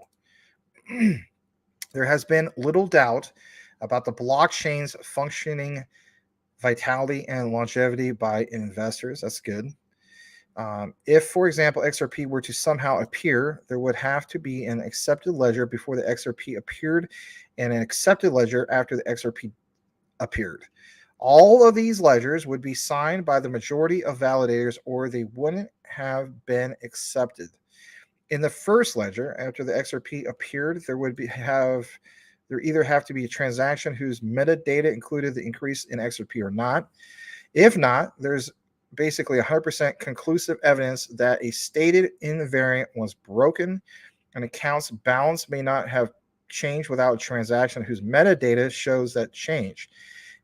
There has been little doubt about the blockchain's functioning vitality and longevity by investors. That's good. If, for example, XRP were to somehow appear, there would have to be an accepted ledger before the XRP appeared and an accepted ledger after the XRP appeared. All of these ledgers would be signed by the majority of validators or they wouldn't have been accepted. In the first ledger, after the XRP appeared, there either have to be a transaction whose metadata included the increase in XRP or not. If not, there's basically 100% conclusive evidence that a stated invariant was broken. An account's balance may not have changed without a transaction whose metadata shows that change.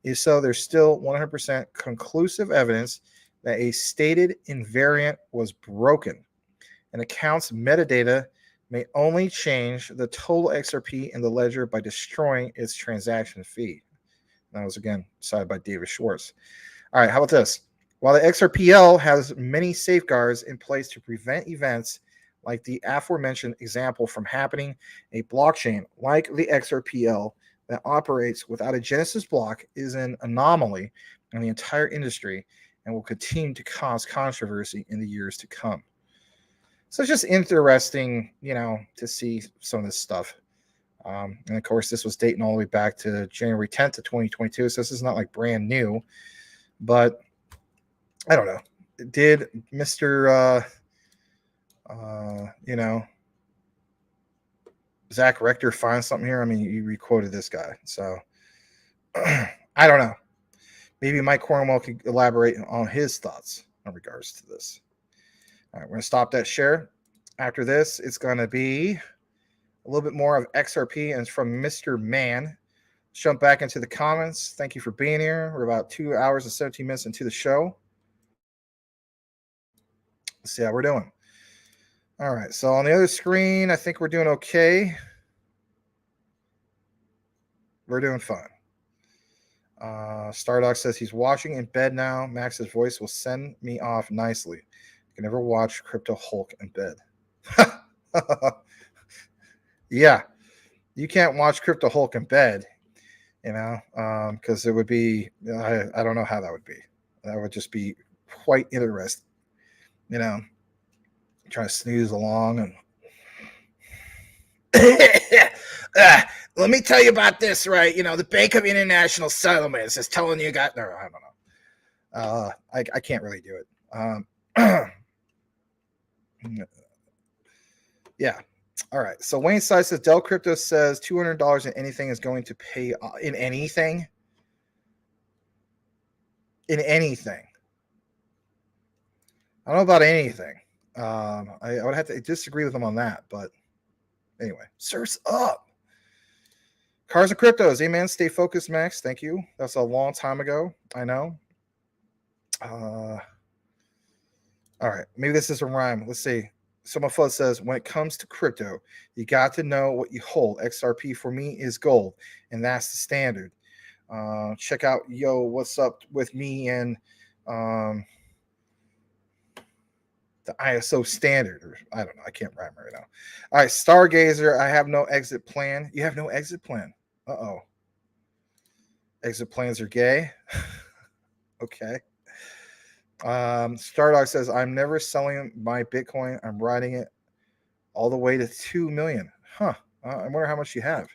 If so, there's still 100% conclusive evidence that a stated invariant was broken. An account's metadata may only change the total XRP in the ledger by destroying its transaction fee. That was, again, cited by David Schwartz. All right, how about this? While the XRPL has many safeguards in place to prevent events like the aforementioned example from happening, a blockchain like the XRPL that operates without a Genesis block is an anomaly in the entire industry and will continue to cause controversy in the years to come. So it's just interesting, to see some of this stuff. And of course, this was dating all the way back to January 10th of 2022. So this is not like brand new, but I don't know. Did Mr. Zach Rector find something here? I mean, you requoted this guy. So I don't know. Maybe Mike Cornwell could elaborate on his thoughts in regards to this. All right, we're going to stop that share. After this, it's going to be a little bit more of XRP, and it's from Mr. Man. Let's jump back into the comments. Thank you for being here. We're about 2 hours and 17 minutes into the show. Let's see how we're doing. All right, so on the other screen, I think we're doing okay. We're doing fine. Stardock says he's watching in bed now. Max's voice will send me off nicely. I can never watch Crypto Hulk in bed. Yeah, you can't watch Crypto Hulk in bed, because it would be, I don't know how that would be. That would just be quite interesting, trying to snooze along and let me tell you about this, right? The Bank of International Settlements is telling you I don't know. I can't really do it. Yeah. All right. So Wayne Size says Dell Crypto says $200 in anything is going to pay in anything. In anything. I don't know about anything. I would have to disagree with him on that, but anyway, surf's up. Cars and cryptos. Amen. Stay focused, Max. Thank you. That's a long time ago. I know. All right. Maybe this is a rhyme. Let's see. Someone Flood says, when it comes to crypto, you got to know what you hold. XRP for me is gold, and that's the standard. Check out, what's up with me and the ISO standard. Or I don't know. I can't rhyme right now. All right. Stargazer, I have no exit plan. You have no exit plan. Uh-oh. Exit plans are gay. Okay. Stardog says, I'm never selling my Bitcoin. I'm riding it all the way to 2 million. Huh. I wonder how much you have.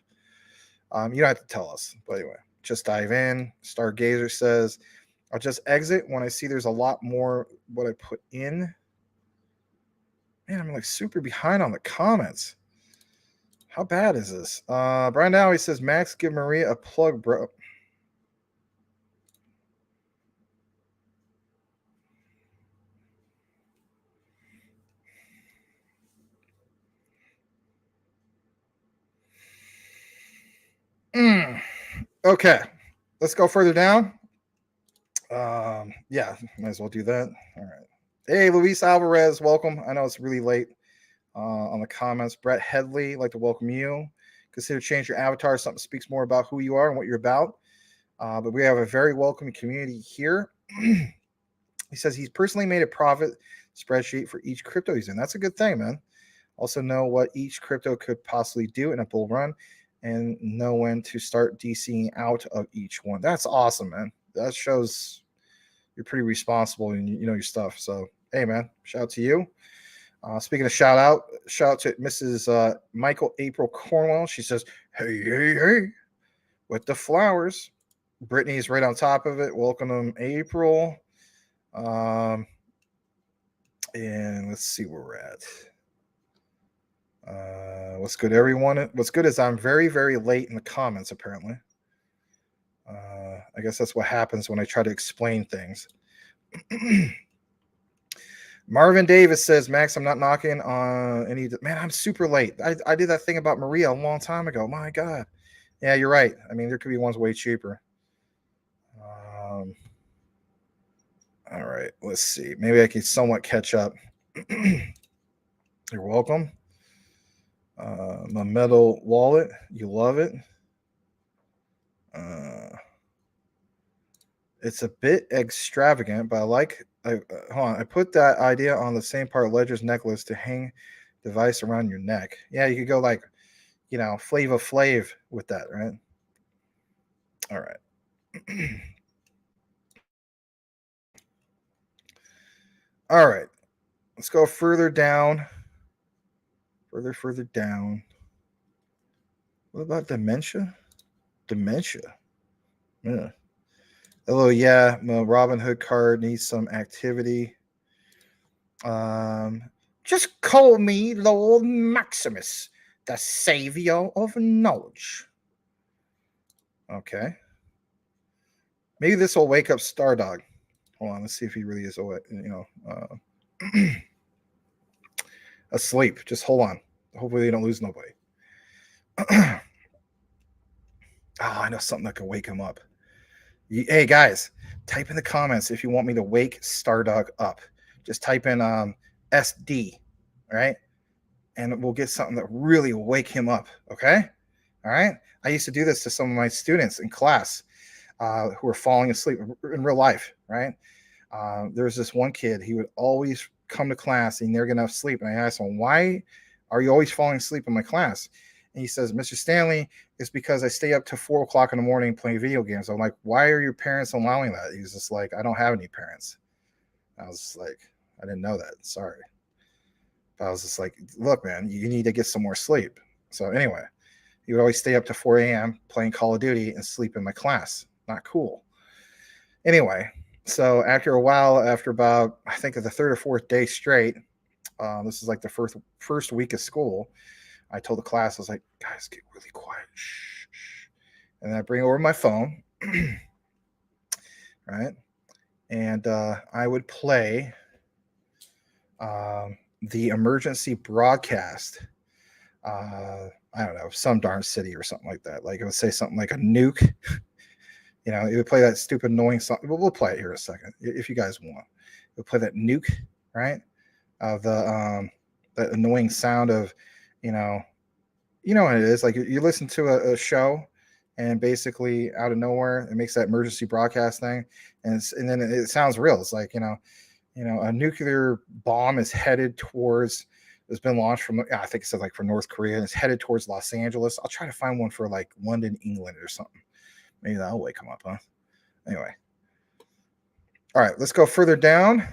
You don't have to tell us. But anyway, just dive in. Stargazer says, I'll just exit when I see there's a lot more what I put in. Man, I'm like super behind on the comments. How bad is this? Brian Dowie says, Max, give Maria a plug, bro. Okay, let's go further down. Yeah, might as well do that. All right. Hey, Luis Alvarez, welcome. I know it's really late on the comments. Brett Headley, like to welcome you. Consider change your avatar. Something speaks more about who you are and what you're about. But we have a very welcoming community here. He says he's personally made a profit spreadsheet for each crypto he's in. That's a good thing, man. Also know what each crypto could possibly do in a bull run and know when to start DCing out of each one. That's awesome, man. That shows you're pretty responsible and you know your stuff. So, hey, man, shout out to you. Speaking of shout out to Mrs. Michael April Cornwell. She says, hey, with the flowers. Brittany's right on top of it. Welcome, April. And let's see where we're at. What's good, everyone? What's good is I'm very, very late in the comments, apparently. I guess that's what happens when I try to explain things. Marvin Davis says, Max, I'm not knocking on any. Man, I'm super late. I did that thing about Maria a long time ago. My God. Yeah, you're right. I mean, there could be ones way cheaper. All right, let's see. Maybe I can somewhat catch up. You're welcome. My metal wallet, you love it. It's a bit extravagant, but I like. Hold on. I put that idea on the same part Ledger's necklace to hang device around your neck. Yeah, you could go like, you know, Flava Flav with that, right? All right. All right. Let's go further down. Further down. What about dementia? Dementia. Yeah. Hello, yeah. My Robin Hood card needs some activity. Just call me Lord Maximus, the savior of knowledge. Okay. Maybe this will wake up Stardog. Hold on, let's see if he really is, asleep. Just hold on. Hopefully they don't lose nobody. Oh, I know something that can wake him up. Hey, guys, type in the comments if you want me to wake Stardog up. Just type in SD, all right? And we'll get something that really will wake him up, okay? All right? I used to do this to some of my students in class who were falling asleep in real life, right? There was this one kid. He would always come to class and never get enough sleep. And I asked him, why are you always falling asleep in my class? And he says, Mr. Stanley, it's because I stay up to 4 o'clock in the morning playing video games. I'm like, why are your parents allowing that? He was just like, I don't have any parents. I was just like, I didn't know that. Sorry. But I was just like, look, man, you need to get some more sleep. So anyway, he would always stay up to 4 a.m. playing Call of Duty and sleep in my class. Not cool. Anyway, so after a while, after about, I think, the third or fourth day straight, this is like the first week of school, I told the class, I was like, guys, get really quiet. Shh, shh. And then I bring over my phone, right? And I would play the emergency broadcast. I don't know, some darn city or something like that. Like it would say something like a nuke. You know, it would play that stupid annoying song. We'll play it here in a second if you guys want. It would play that nuke, right? That annoying sound of, you know what it is. Like you listen to a show, and basically out of nowhere it makes that emergency broadcast thing, and then it sounds real. It's like a nuclear bomb is headed towards. It's been launched from, I think it said like from North Korea, and it's headed towards Los Angeles. I'll try to find one for like London, England, or something. Maybe that'll wake them up, huh? Anyway. All right, let's go further down.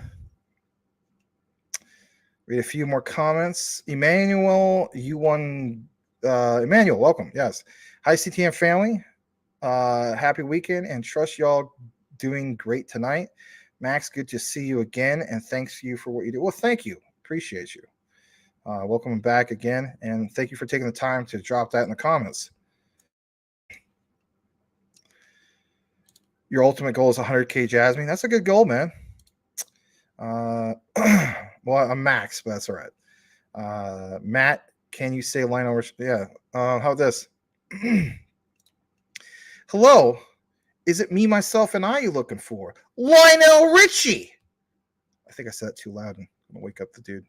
Read a few more comments. Emmanuel, Emmanuel, welcome. Yes. Hi, CTN family. Happy weekend, and trust y'all doing great tonight. Max, good to see you again, and thanks you for what you do. Well, thank you. Appreciate you. Welcome back again, and thank you for taking the time to drop that in the comments. Your ultimate goal is 100K, Jasmy. That's a good goal, man. Well, I'm max, but that's all right. Matt, can you say line over? Yeah. How about this? Hello. Is it me, myself, and I you looking for? Lionel Richie. I think I said it too loud. I'm going to wake up the dude.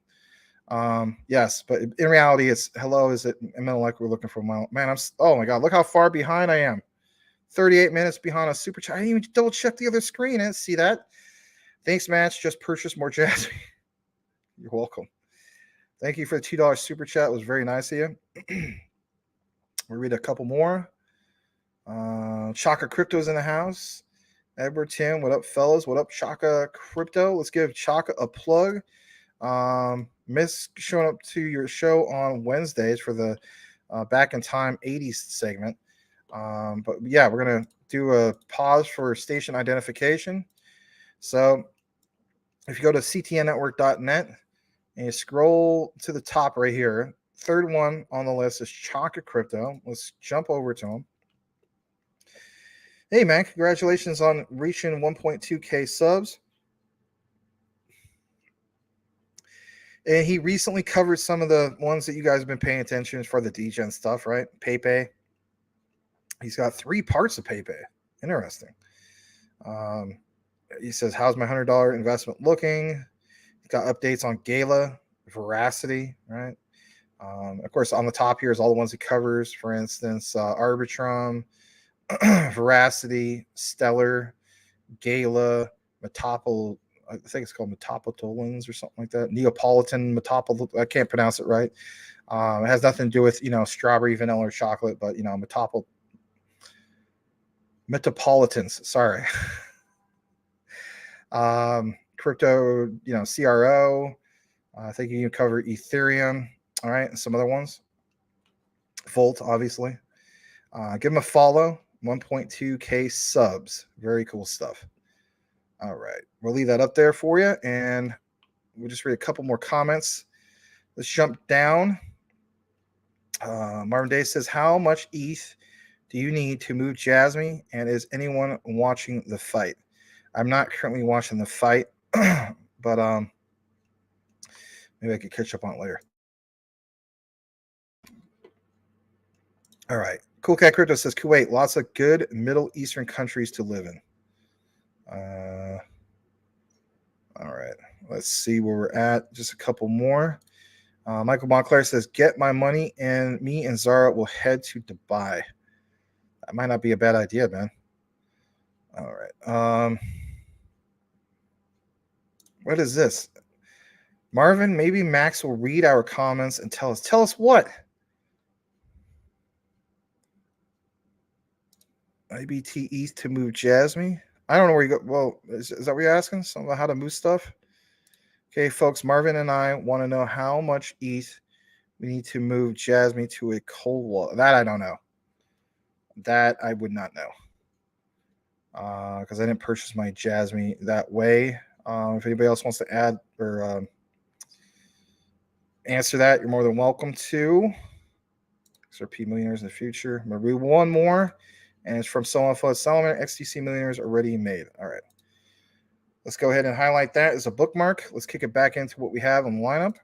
Yes, but in reality, it's hello. Is it like we're looking for a mile? Man, oh my God, look how far behind I am. 38 minutes behind a super chat. I didn't even double check the other screen. I didn't see that. Thanks, Match. Just purchased more Jasmy. You're welcome. Thank you for the $2 super chat. It was very nice of you. We'll read a couple more. Chaka Crypto's in the house. Edward Tim, what up, fellas? What up, Chaka Crypto? Let's give Chaka a plug. Miss showing up to your show on Wednesdays for the Back in Time 80s segment. But yeah, we're going to do a pause for station identification. So if you go to ctnnetwork.net and you scroll to the top right here, third one on the list is Chaka Crypto. Let's jump over to him. Hey, man, congratulations on reaching 1.2K subs. And he recently covered some of the ones that you guys have been paying attention to for the DGen stuff, right? PayPay. He's got 3 parts of PayPay. Interesting. He says, how's my $100 investment looking? He's got updates on Gala, Veracity, right? Of course, on the top here is all the ones he covers. For instance, Arbitrum, Veracity, Stellar, Gala, Metapol, I think it's called Metapotolins or something like that. Neapolitan Metapol, I can't pronounce it right. It has nothing to do with, strawberry, vanilla, or chocolate, but, Metapolitans, sorry. Crypto, CRO. I think you can cover Ethereum, all right, and some other ones. Volt, obviously. Give him a follow. 1.2K subs. Very cool stuff. All right. We'll leave that up there for you, and we'll just read a couple more comments. Let's jump down. Marvin Day says, how much ETH do you need to move Jasmy, and is anyone watching the fight? I'm not currently watching the fight, but maybe I could catch up on it later. All right. Cool Cat Crypto says Kuwait, lots of good Middle Eastern countries to live in. All right. Let's see where we're at. Just a couple more. Michael Montclair says, get my money and me and Zara will head to Dubai. That might not be a bad idea, man. All right. What is this? Marvin, maybe Max will read our comments and tell us. Tell us what? IBT ETH to move Jasmy. I don't know where you go. Well, is that what you're asking? Something about how to move stuff? Okay, folks, Marvin and I want to know how much ETH we need to move Jasmy to a cold wallet. That I don't know. That I would not know. Because I didn't purchase my Jasmy that way. If anybody else wants to add or answer that, you're more than welcome to. XRP millionaires in the future. I'm going to read one more. And it's from Solomon Flood Solomon. XTC millionaires already made. All right. Let's go ahead and highlight that as a bookmark. Let's kick it back into what we have on the lineup.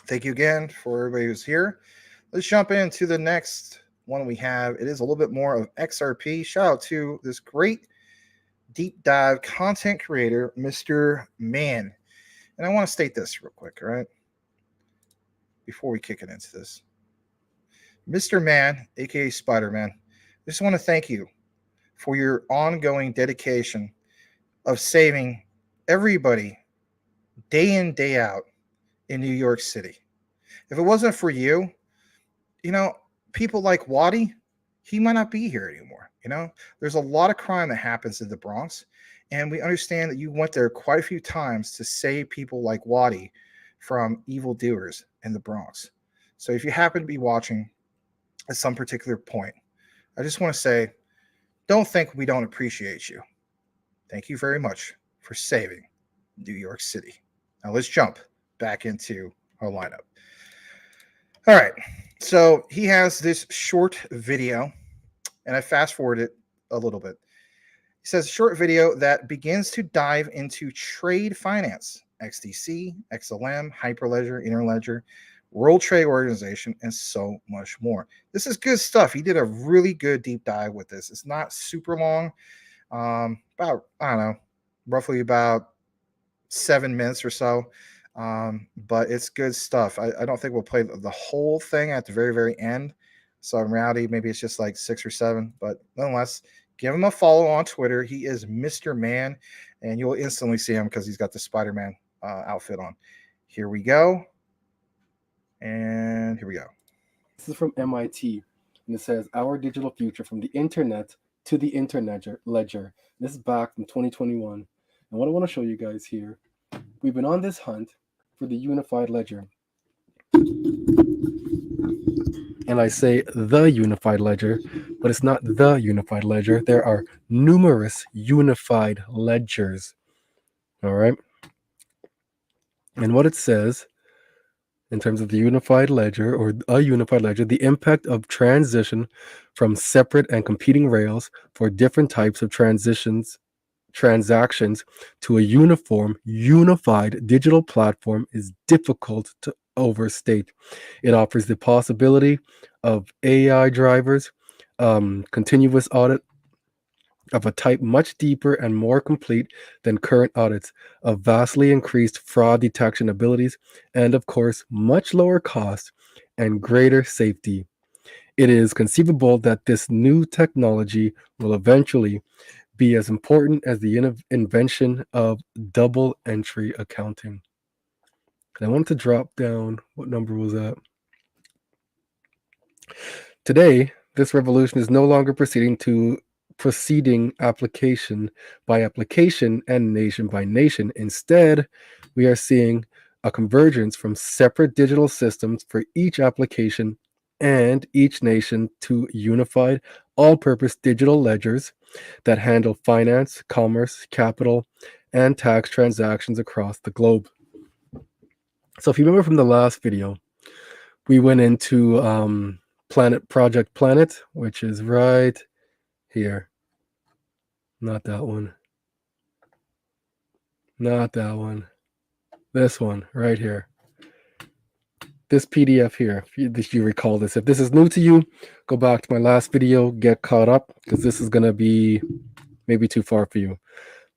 Thank you again for everybody who's here. Let's jump into the next one we have. It is a little bit more of XRP. Shout out to this great deep dive content creator, Mr. Man. And I want to state this real quick, all right? Before we kick it into this. Mr. Man, aka Spider-Man, I just want to thank you for your ongoing dedication of saving everybody day in, day out in New York City. If it wasn't for you, people like Waddy, he might not be here anymore. There's a lot of crime that happens in the Bronx, and we understand that you went there quite a few times to save people like Waddy from evildoers in the Bronx. So if you happen to be watching at some particular point, I just want to say, don't think we don't appreciate you. Thank you very much for saving New York City. Now let's jump back into our lineup. All right. So he has this short video, and I fast forwarded it a little bit. He says, short video that begins to dive into trade finance, XDC, XLM, Hyperledger, Interledger, World Trade Organization, and so much more. This is good stuff. He did a really good deep dive with this. It's not super long, about, I don't know, roughly about 7 minutes or so, but it's good stuff. I don't think we'll play the whole thing at the very, very end, So in reality, maybe it's just like 6 or 7. But nonetheless, give him a follow on Twitter. He is Mr. Man, and you'll instantly see him because he's got the Spider-Man outfit on. Here we go. And here we go. This is from MIT, and it says, "Our digital future from the internet to the internet ledger." This is back from 2021. And what I want to show you guys here, we've been on this hunt for the unified ledger. And I say the unified ledger, but it's not the unified ledger. There are numerous unified ledgers. All right. And what it says in terms of the unified ledger or a unified ledger, the impact of transition from separate and competing rails for different types of transactions to a unified digital platform is difficult to overstate. It offers the possibility of AI drivers, continuous audit of a type much deeper and more complete than current audits, of vastly increased fraud detection abilities, and of course, much lower cost and greater safety. It is conceivable that this new technology will eventually be as important as the invention of double entry accounting. And I wanted to drop down, what number was that? Today, this revolution is no longer proceeding application by application and nation by nation. Instead, we are seeing a convergence from separate digital systems for each application and each nation to unified, all-purpose digital ledgers that handle finance, commerce, capital, and tax transactions across the globe. So if you remember from the last video, we went into Project Planet, which is right here. Not that one. Not that one. This one right here. This PDF here, if you recall this. If this is new to you, go back to my last video, get caught up, because this is going to be maybe too far for you.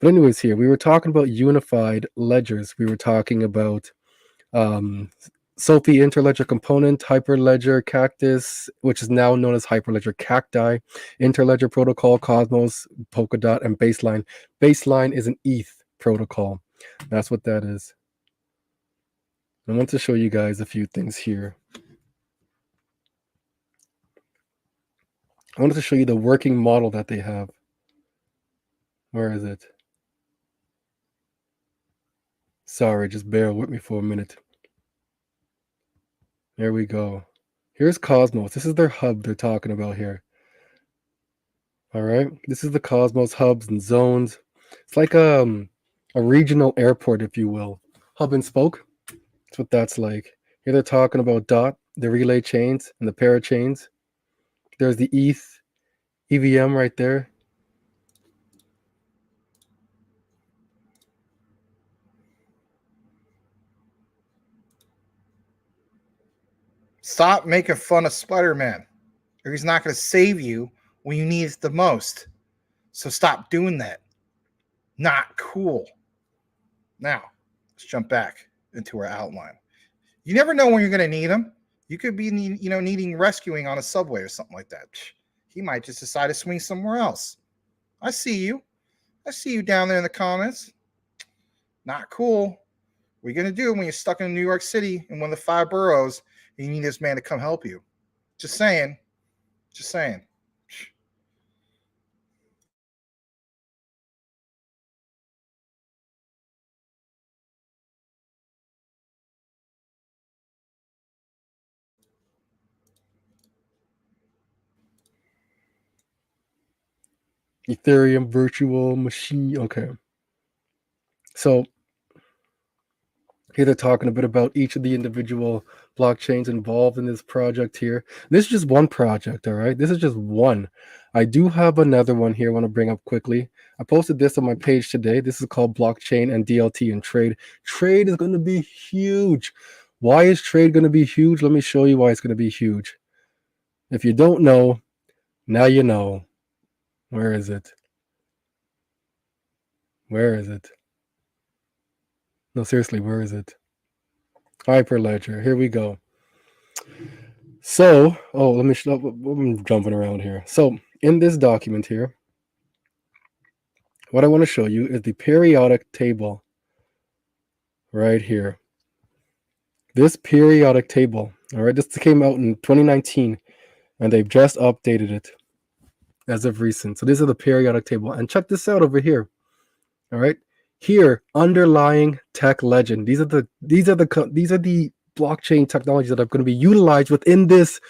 But anyways, here, we were talking about unified ledgers. We were talking about Sophie Interledger Component, Hyperledger Cactus, which is now known as Hyperledger Cacti, Interledger Protocol, Cosmos, Polkadot, and Baseline. Baseline is an ETH protocol. That's what that is. I want to show you guys a few things here. I wanted to show you the working model that they have. Where is it? Sorry, just bear with me for a minute. There we go. Here's Cosmos. This is their hub they're talking about here. All right. This is the Cosmos hubs and zones. It's like a regional airport, if you will. Hub and spoke. That's what that's like. Here they're talking about DOT, the relay chains, and the parachains. There's the ETH, EVM right there. Stop making fun of Spider-Man, or he's not going to save you when you need it the most. So stop doing that. Not cool. Now, let's jump back into our outline. You never know when you're going to need him. You could be, needing rescuing on a subway or something like that. He might just decide to swing somewhere else. I see you. I see you down there in the comments. Not cool. What are you going to do when you're stuck in New York City in one of the 5 boroughs and you need this man to come help you? Just saying. Just saying. Ethereum virtual machine. Okay. So here they're talking a bit about each of the individual blockchains involved in this project here. This is just one project, all right? This is just one. I do have another one here I want to bring up quickly. I posted this on my page today. This is called Blockchain and DLT and Trade. Trade is going to be huge. Why is trade going to be huge? Let me show you why it's going to be huge. If you don't know, now you know. Where is it? Where is it? No, seriously, where is it? Hyperledger. Here we go. So, oh, let me show. I'm jumping around here. So, in this document here, what I want to show you is the periodic table right here. This periodic table, all right, this came out in 2019, and they've just updated it as of recent. So, these are the periodic table, and check this out over here. All right, here, underlying tech legend. These are the blockchain technologies that are going to be utilized within this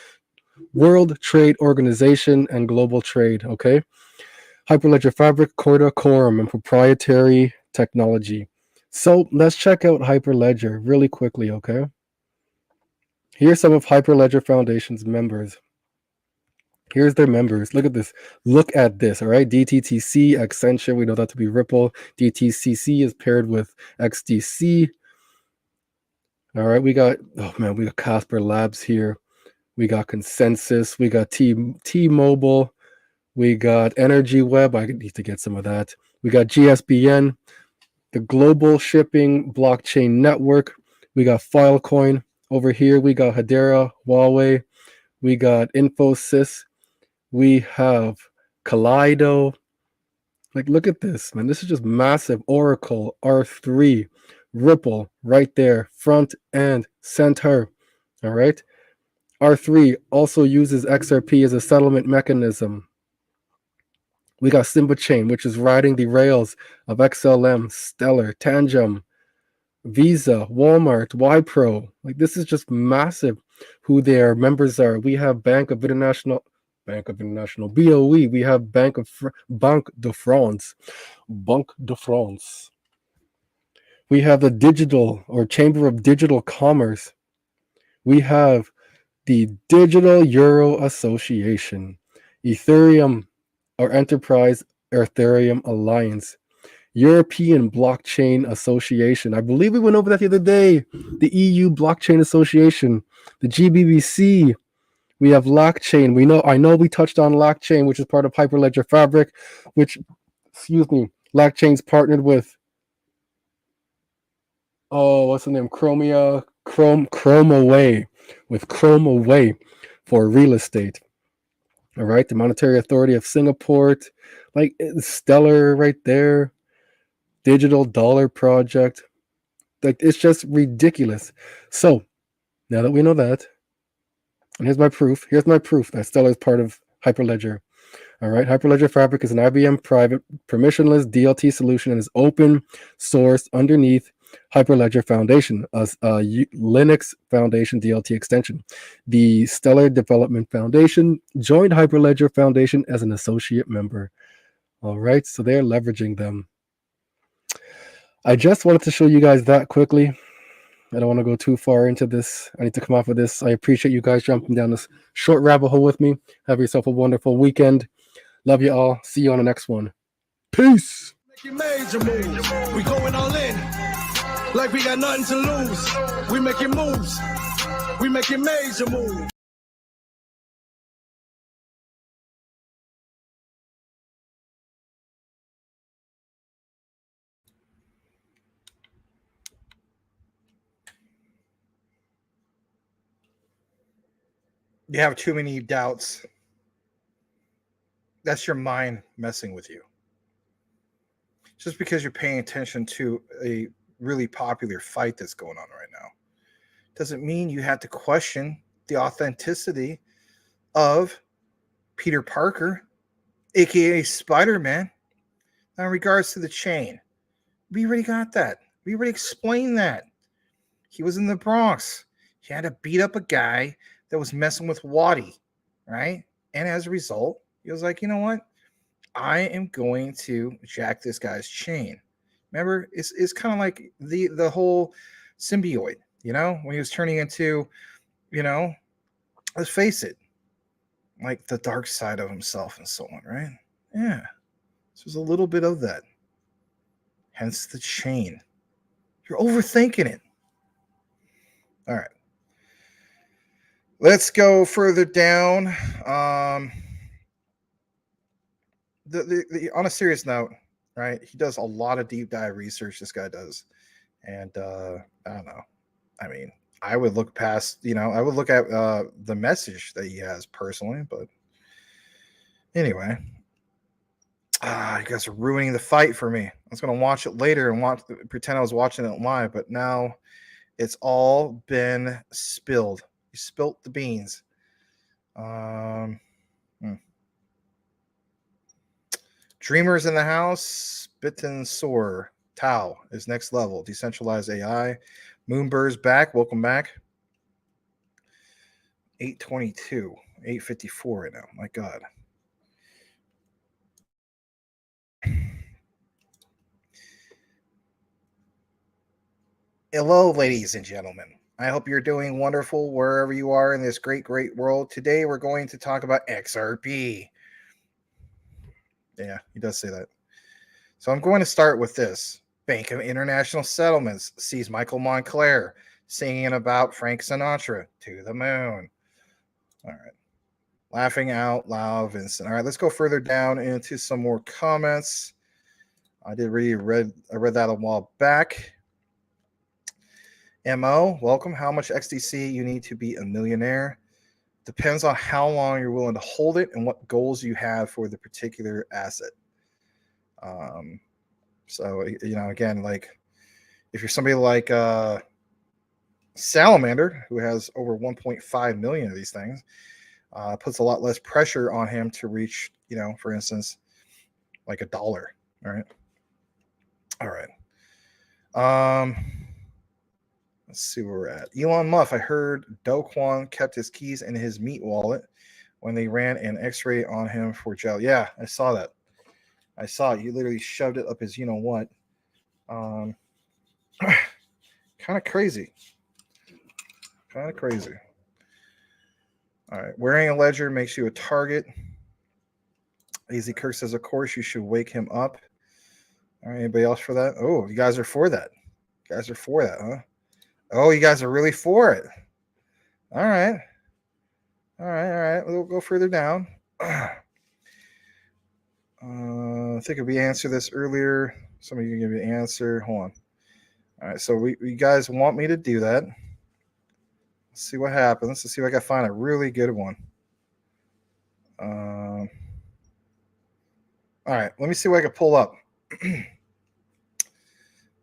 World Trade Organization and global trade. Okay, Hyperledger Fabric, Corda, Quorum, and proprietary technology. So let's check out Hyperledger really quickly. Okay, here's some of Hyperledger Foundation's members. Here's their members. Look at this. Look at this. All right. DTTC, Accenture. We know that to be Ripple. DTCC is paired with XDC. All right. We got Casper Labs here. We got Consensus. We got T-Mobile. We got Energy Web. I need to get some of that. We got GSBN, the Global Shipping Blockchain Network. We got Filecoin over here. We got Hedera, Huawei. We got Infosys. We have Kaleido. Like, look at this, man. This is just massive. Oracle, R3, Ripple, right there, front and center. All right. R3 also uses XRP as a settlement mechanism. We got Simba Chain, which is riding the rails of XLM, Stellar, Tangem, Visa, Walmart, Wipro. Like, this is just massive who their members are. We have Bank of International, BOE. We have Banque de France. We have the Digital or Chamber of Digital Commerce. We have the Digital Euro Association, Ethereum or Enterprise Ethereum Alliance, European Blockchain Association. I believe we went over that the other day. The EU Blockchain Association, the GBBC. We have Lockchain. I know we touched on Lockchain, which is part of Hyperledger Fabric, Lockchain's partnered with, what's the name? Chromaway for real estate. All right, the Monetary Authority of Singapore, like Stellar right there, Digital Dollar Project. Like, it's just ridiculous. So now that we know that, and here's my proof that Stellar is part of Hyperledger. All right, Hyperledger Fabric is an IBM private permissionless DLT solution and is open source underneath Hyperledger Foundation, a Linux Foundation DLT extension. The Stellar Development Foundation joined Hyperledger Foundation as an associate member. All right, so they're leveraging them. I just wanted to show you guys that quickly. I don't want to go too far into this. I need to come off of this. I appreciate you guys jumping down this short rabbit hole with me. Have yourself a wonderful weekend. Love you all. See you on the next one. Peace. Major moves. We going all in. Like we got nothing to lose. We making moves. We making major moves. You have too many doubts. That's your mind messing with you. Just because you're paying attention to a really popular fight that's going on right now doesn't mean you have to question the authenticity of Peter Parker, aka Spider-Man. Now, in regards to the chain, we already got that. We already explained that. He was in the Bronx. He had to beat up a guy that was messing with Waddy, right? And as a result, he was like, you know what? I am going to jack this guy's chain. Remember, it's kind of like the whole symbiote, when he was turning into, let's face it, like the dark side of himself and so on, right? Yeah. So there's a little bit of that. Hence the chain. You're overthinking it. All right. Let's go further down. On a serious note, right? He does a lot of deep dive research. This guy does, and I don't know. I mean, I would look past, I would look at the message that he has personally, but anyway. You guys are ruining the fight for me. I was gonna watch it later and pretend I was watching it live, but now it's all been spilled. You spilt the beans. Dreamers in the house. Bitten Soar. Tau is next level. Decentralized AI. Moonbird's back. Welcome back. 822. 854 right now. My God. Hello, ladies and gentlemen. I hope you're doing wonderful wherever you are in this great, great world. Today, we're going to talk about XRP. Yeah, he does say that. So I'm going to start with this. Bank of International Settlements sees Michael Montclair singing about Frank Sinatra, To the Moon. All right. Laughing out loud, Vincent. All right, let's go further down into some more comments. I read that a while back. MO, welcome. How much XDC you need to be a millionaire? Depends on how long you're willing to hold it and what goals you have for the particular asset. So, again, like if you're somebody like Salamander, who has over 1.5 million of these things, puts a lot less pressure on him to reach, for instance, like $1. All right. All right. Let's see where we're at. Elon Musk, I heard Do Kwon kept his keys in his meat wallet when they ran an x-ray on him for jail. Yeah, I saw that. I saw it. He literally shoved it up his you-know-what. Kind of crazy. Kind of crazy. All right. Wearing a ledger makes you a target. Easy Kirk says, of course, you should wake him up. All right. Anybody else for that? Oh, you guys are for that. You guys are for that, huh? Oh, you guys are really for it. All right. All right. We'll go further down. I think we answered this earlier. Somebody can give me an answer. Hold on. All right. So you guys want me to do that. Let's see what happens. Let's see if I can find a really good one. All right. Let me see what I can pull up.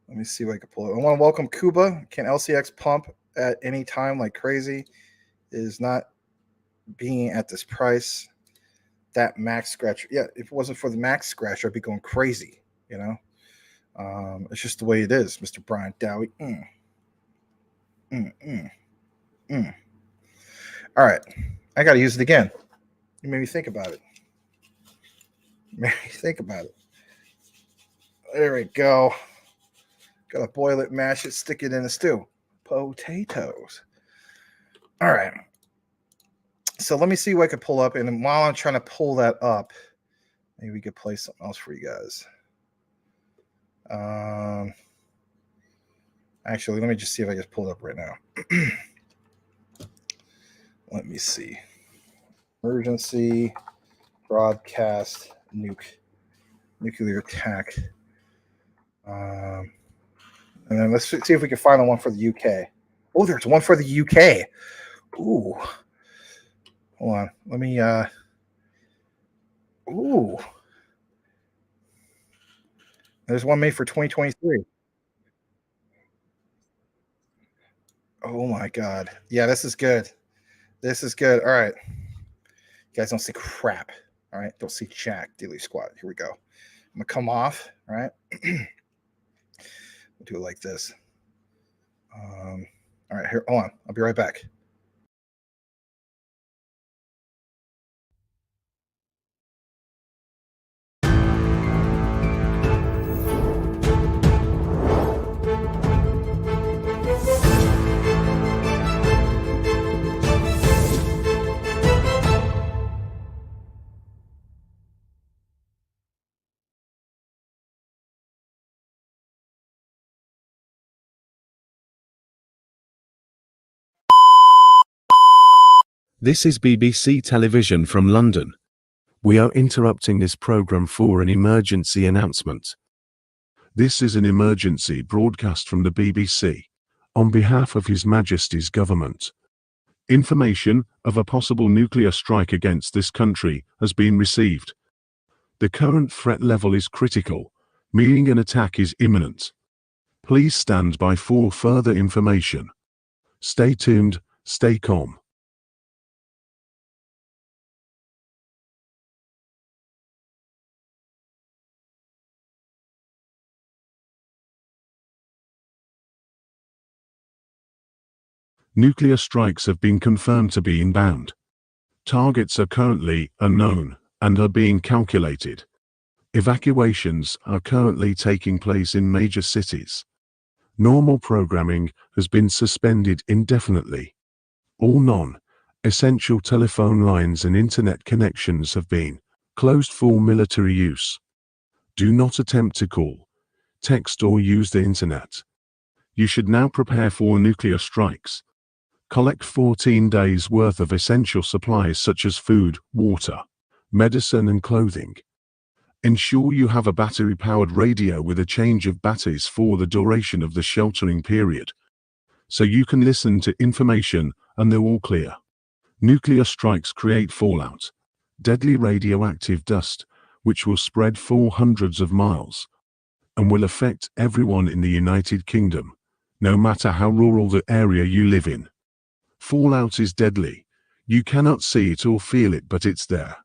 Let me see what I can pull up. I want to welcome Kuba. Can LCX pump at any time like crazy? It is not being at this price. That max scratch. Yeah, if it wasn't for the max scratch, I'd be going crazy. It's just the way it is, Mr. Brian Dowie. All right. I got to use it again. You made me think about it. There we go. Got to boil it, mash it, stick it in a stew. Potatoes. All right. So let me see what I can pull up. And while I'm trying to pull that up, maybe we could play something else for you guys. Actually, let me just see if I can pull it up right now. Let me see. Emergency broadcast nuclear attack. And then let's see if we can find the one for the UK. Oh, there's one for the UK. Ooh. Hold on. Let me ooh. There's one made for 2023. Oh my God. Yeah, this is good. This is good. All right. You guys don't see crap. All right. Don't see jack, Daily Squad. Here we go. I'm gonna come off. All right. We'll do it like this. All right, here, hold on. I'll be right back. This is BBC Television from London. We are interrupting this program for an emergency announcement. This is an emergency broadcast from the BBC. on behalf of His Majesty's government. Information of a possible nuclear strike against this country has been received. The current threat level is critical, meaning an attack is imminent. Please stand by for further information. Stay tuned, stay calm. Nuclear strikes have been confirmed to be inbound. Targets are currently unknown and are being calculated. Evacuations are currently taking place in major cities. Normal programming has been suspended indefinitely. All non-essential telephone lines and internet connections have been closed for military use. Do not attempt to call, text or use the internet. You should now prepare for nuclear strikes. Collect 14 days' worth of essential supplies such as food, water, medicine and clothing. Ensure you have a battery-powered radio with a change of batteries for the duration of the sheltering period, so you can listen to information and they're all clear. Nuclear strikes create fallout, deadly radioactive dust, which will spread for hundreds of miles, and will affect everyone in the United Kingdom, no matter how rural the area you live in. Fallout is deadly. You cannot see it or feel it, but it's there.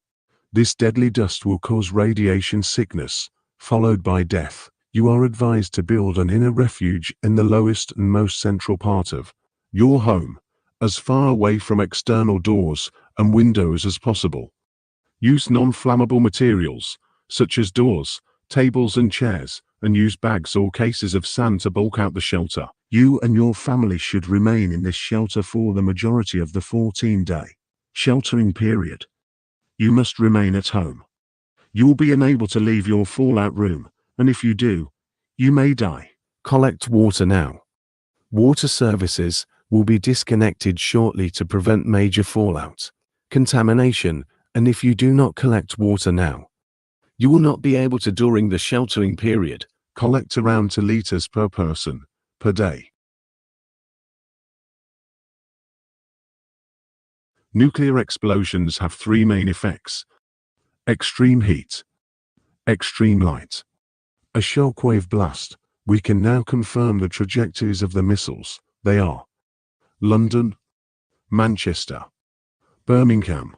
This deadly dust will cause radiation sickness, followed by death. You are advised to build an inner refuge in the lowest and most central part of your home, as far away from external doors and windows as possible. Use non-flammable materials, such as doors, tables and chairs, and use bags or cases of sand to bulk out the shelter. You and your family should remain in this shelter for the majority of the 14-day sheltering period. You must remain at home. You will be unable to leave your fallout room, and if you do, you may die. Collect water now. Water services will be disconnected shortly to prevent major fallout, contamination, and if you do not collect water now, you will not be able to during the sheltering period. Collect around 2 liters per person per day. Nuclear explosions have 3 main effects: extreme heat, extreme light, a shockwave blast. We can now confirm the trajectories of the missiles. They are London, Manchester, Birmingham,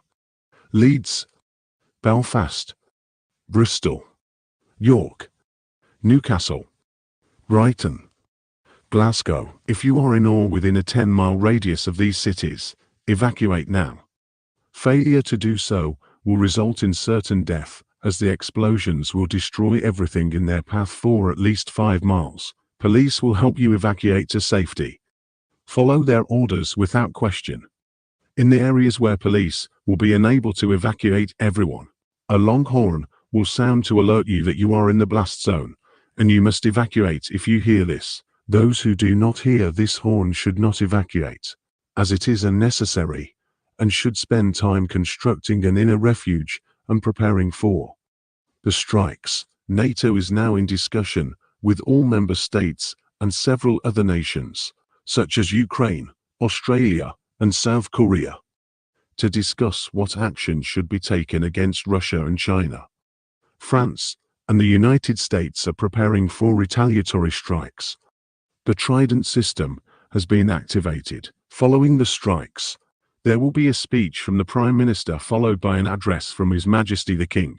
Leeds, Belfast, Bristol, York, Newcastle, Brighton, Glasgow. If you are in or within a 10-mile radius of these cities, evacuate now. Failure to do so will result in certain death, as the explosions will destroy everything in their path for at least 5 miles. Police will help you evacuate to safety. Follow their orders without question. In the areas where police will be unable to evacuate everyone, a long horn will sound to alert you that you are in the blast zone, and you must evacuate if you hear this. Those who do not hear this horn should not evacuate, as it is unnecessary, and should spend time constructing an inner refuge and preparing for the strikes. NATO is now in discussion with all member states and several other nations, such as Ukraine, Australia, and South Korea, to discuss what action should be taken against Russia and China. France and the United States are preparing for retaliatory strikes. The Trident system has been activated. Following the strikes, there will be a speech from the Prime Minister followed by an address from His Majesty the King.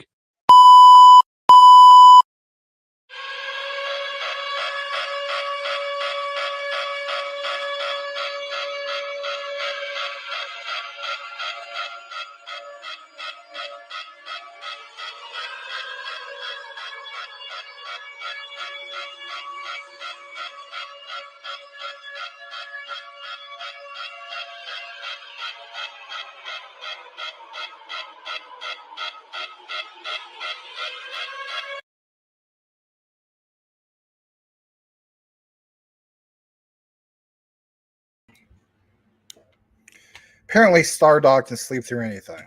Apparently, Stardog can sleep through anything.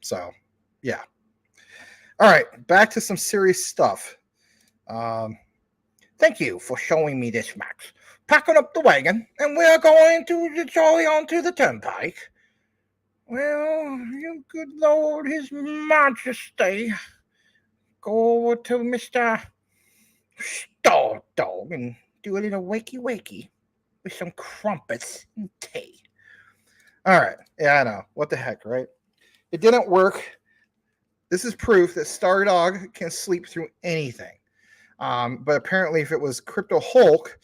So, yeah. All right, back to some serious stuff. Thank you for showing me this, Max. packing up the wagon, and we're going to jolly onto the turnpike. Well, you good Lord, His Majesty, go over to Mr. Star Dog and do a little wakey with some crumpets and tea. All right. Yeah, I know. What the heck, right? It didn't work. This is proof that Star Dog can sleep through anything. But apparently, if it was Crypto Hulk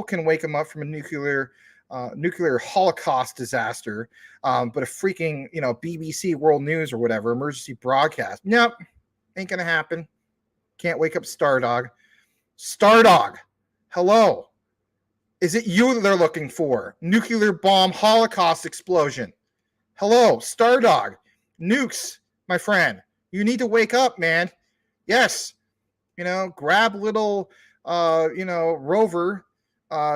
can wake him up from a nuclear Holocaust disaster. But a freaking, BBC World News or whatever, emergency broadcast. Nope. Ain't going to happen. Can't wake up Star Dog. Star Dog. Hello. Is it you that they're looking for? Nuclear bomb Holocaust explosion. Hello, Star Dog. Nukes, my friend. You need to wake up, man. Yes. Grab little, Rover,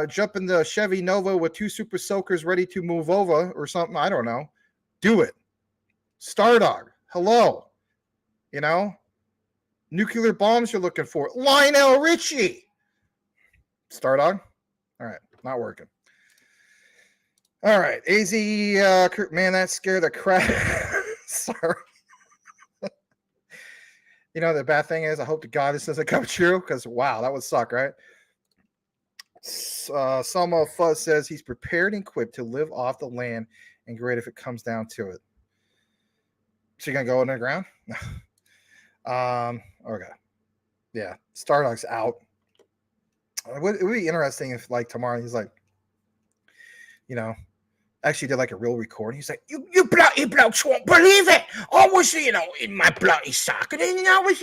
jump in the Chevy Nova with 2 super soakers ready to move over or something. I don't know. Do it. Star Dog. Hello. Nuclear bombs you're looking for. Lionel Richie. Star Dog. All right. Not working. All right. AZ, man, that scared the crap. Sorry. The bad thing is, I hope to God this doesn't come true because, wow, that would suck, right? Selma Fuzz says he's prepared and equipped to live off the land and great if it comes down to it. So you're going to go underground? Okay. Yeah. Stardog's out. It would be interesting if, like, tomorrow he's like, actually did like a real recording. He's like, you bloody blokes won't believe it. I was, in my bloody socket, and I was,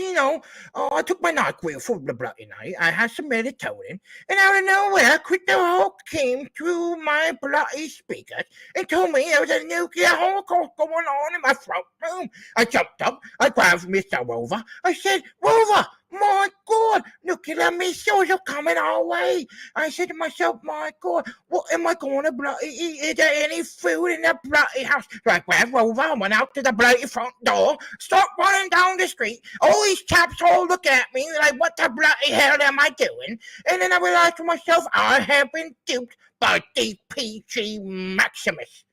I took my NyQuil for the bloody night. I had some melatonin, and out of nowhere, Crypto Hulk came through my bloody speakers and told me there was a nuclear holocaust going on in my front room. I jumped up, I grabbed Mr. Rover. I said, Rover, my God, nuclear missiles are coming our way. I said to myself, my God, what am I going to bloody eat? Is there any food in the bloody house? So I grabbed Rover and went out to the bloody front door, start running down the street. All these chaps all look at me like, what the bloody hell am I doing? And then I realized to myself, I have been duped by DPG Maximus.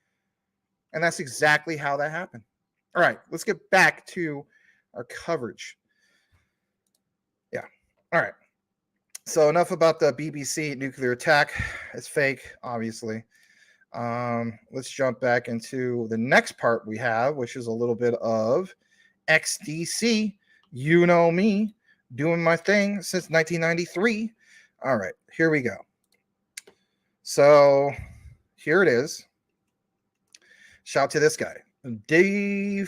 And that's exactly how that happened. All right, let's get back to our coverage. All right. So enough about the BBC nuclear attack. It's fake, obviously. Let's jump back into the next part we have, which is a little bit of XDC. You know me, doing my thing since 1993. All right, here we go. So here it is. Shout to this guy. DeFi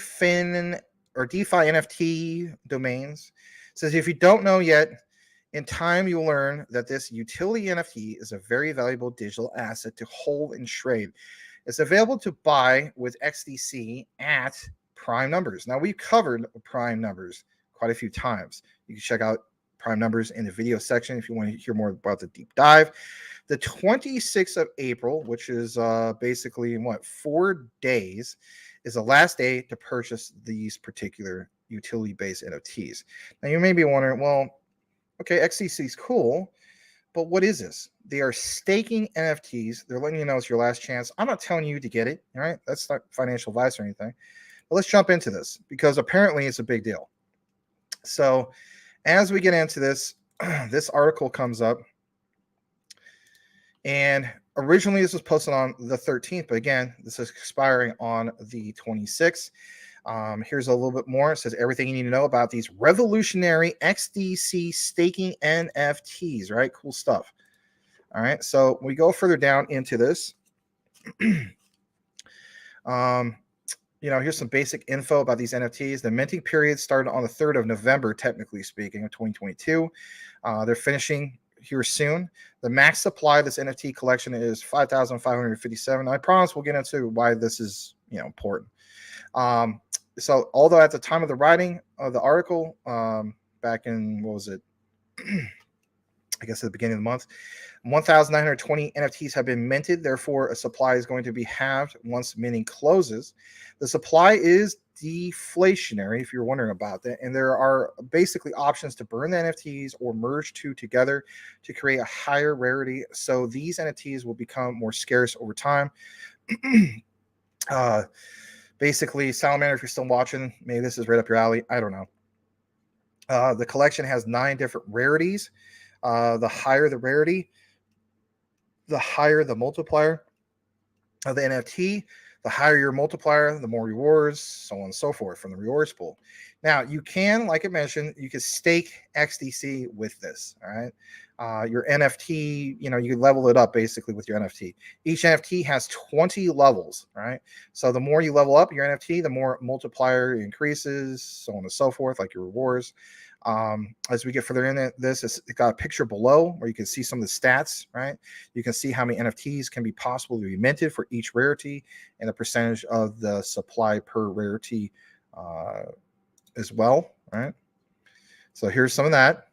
NFT domains says, if you don't know yet, in time, you'll learn that this utility NFT is a very valuable digital asset to hold and trade. It's available to buy with XDC at prime numbers. Now, we've covered prime numbers quite a few times. You can check out prime numbers in the video section if you want to hear more about the deep dive. The 26th of April, which is basically in 4 days, is the last day to purchase these particular utility-based NFTs. Now, you may be wondering, well, okay, XDC is cool, but what is this? They are staking NFTs. They're letting you know it's your last chance. I'm not telling you to get it, all right? That's not financial advice or anything. But let's jump into this because apparently it's a big deal. So as we get into this, this article comes up. And originally this was posted on the 13th, but again, this is expiring on the 26th. Here's a little bit more. It says everything you need to know about these revolutionary XDC staking NFTs, right? Cool stuff. All right. So we go further down into this. Here's some basic info about these NFTs. The minting period started on the 3rd of November, technically speaking, of 2022. They're finishing here soon. The max supply of this NFT collection is 5,557. I promise we'll get into why this is, important. So although at the time of the writing of the article, back in, I guess at the beginning of the month. 1,920 NFTs have been minted. Therefore, a supply is going to be halved once minting closes. The supply is deflationary, if you're wondering about that. And there are basically options to burn the NFTs or merge two together to create a higher rarity. So these NFTs will become more scarce over time. Basically, Salamander, if you're still watching, maybe this is right up your alley. I don't know. The collection has 9 different rarities. The higher the rarity, the higher the multiplier of the NFT. The higher your multiplier, the more rewards, so on and so forth from the rewards pool. Now, you can, like I mentioned, you can stake XDC with this. All right. Your NFT, you can level it up basically with your NFT. Each NFT has 20 levels. Right. So the more you level up your NFT, the more multiplier increases, so on and so forth, like your rewards. As we get further in this, it's got a picture below where you can see some of the stats, right? You can see how many NFTs can be possible to be minted for each rarity and the percentage of the supply per rarity as well, right? So here's some of that.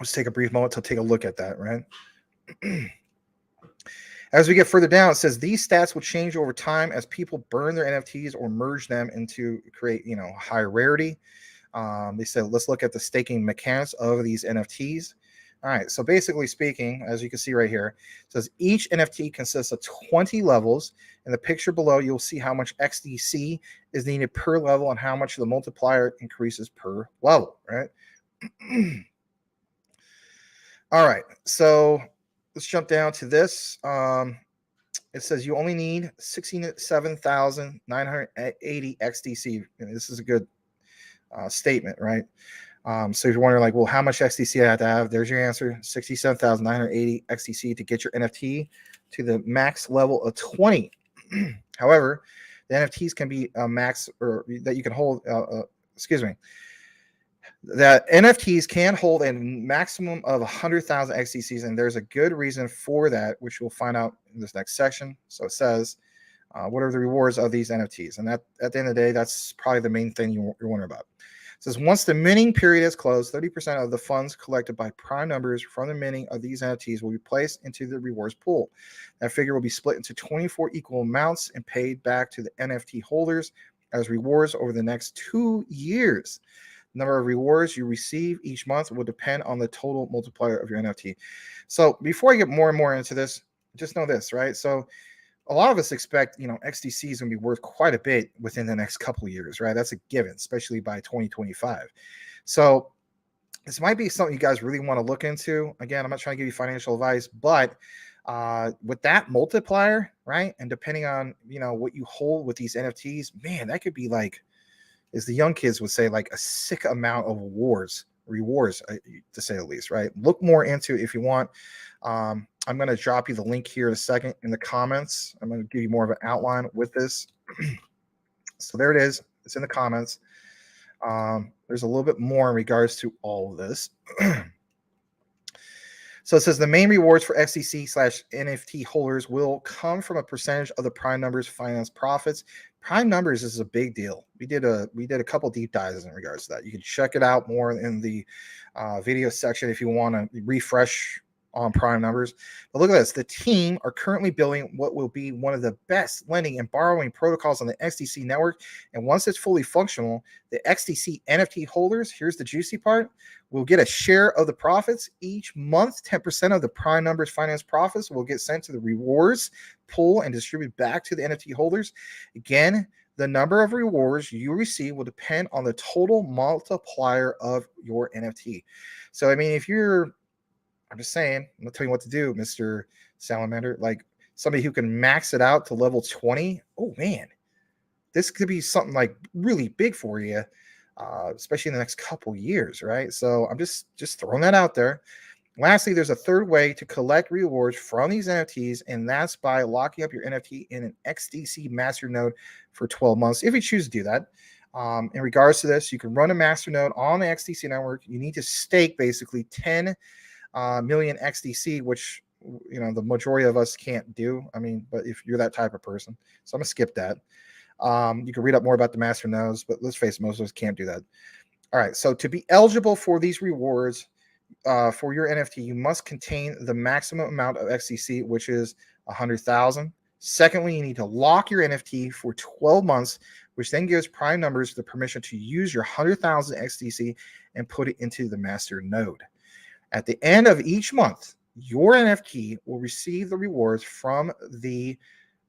Let's take a brief moment to take a look at that, right? As we get further down, it says these stats will change over time as people burn their NFTs or merge them into create, higher rarity. They said, let's look at the staking mechanics of these NFTs. All right. So basically speaking, as you can see right here, it says each NFT consists of 20 levels. In the picture below, you'll see how much XDC is needed per level and how much the multiplier increases per level, right? All right. So let's jump down to this. It says you only need 67,980 XDC. And this is a good statement, right? So if you're wondering, well, how much XDC I have to have, there's your answer: 67,980 XDC to get your NFT to the max level of 20. However, the NFTs can be a max, or that you can hold. That NFTs can hold a maximum of 100,000 XDCs, and there's a good reason for that, which we'll find out in this next section. So it says, what are the rewards of these NFTs? And that, at the end of the day, that's probably the main thing you're wondering about. It says once the minting period is closed, 30% of the funds collected by prime numbers from the minting of these NFTs will be placed into the rewards pool. That figure will be split into 24 equal amounts and paid back to the NFT holders as rewards over the next 2 years. The number of rewards you receive each month will depend on the total multiplier of your NFT. So before I get more and more into this, just know this, right? So a lot of us expect, XDC is going to be worth quite a bit within the next couple of years, right? That's a given, especially by 2025. So this might be something you guys really want to look into. Again, I'm not trying to give you financial advice, but with that multiplier, right? And depending on, what you hold with these NFTs, man, that could be like, as the young kids would say, like a sick amount of rewards, to say the least, right? Look more into it if you want. I'm going to drop you the link here in a second in the comments. I'm going to give you more of an outline with this. So there it is. It's in the comments. There's a little bit more in regards to all of this. So it says the main rewards for XDC/NFT holders will come from a percentage of the prime numbers finance profits. Prime numbers is a big deal. We did a couple deep dives in regards to that. You can check it out more in the video section if you want to refresh on prime numbers. But look at this. The team are currently building what will be one of the best lending and borrowing protocols on the XDC network. And once it's fully functional, the XDC NFT holders, here's the juicy part, will get a share of the profits each month. 10% of the prime numbers finance profits will get sent to the rewards pool and distributed back to the NFT holders. Again, the number of rewards you receive will depend on the total multiplier of your NFT. So, I mean, I'm just saying, I'm not telling you what to do, Mr. Salamander. Like somebody who can max it out to level 20. Oh man, this could be something like really big for you, especially in the next couple years, right? So I'm just throwing that out there. Lastly, there's a third way to collect rewards from these NFTs, and that's by locking up your NFT in an XDC master node for 12 months, if you choose to do that. In regards to this, you can run a master node on the XDC network. You need to stake basically 10 million XDC, which the majority of us can't do. I mean, but if you're that type of person, so I'm gonna skip that. You can read up more about the master nodes, but let's face it, most of us can't do that. All right, so to be eligible for these rewards, for your NFT, you must contain the maximum amount of XDC, which is 100,000. Secondly, you need to lock your NFT for 12 months, which then gives prime numbers the permission to use your 100,000 XDC and put it into the master node. At the end of each month, your NFT will receive the rewards from the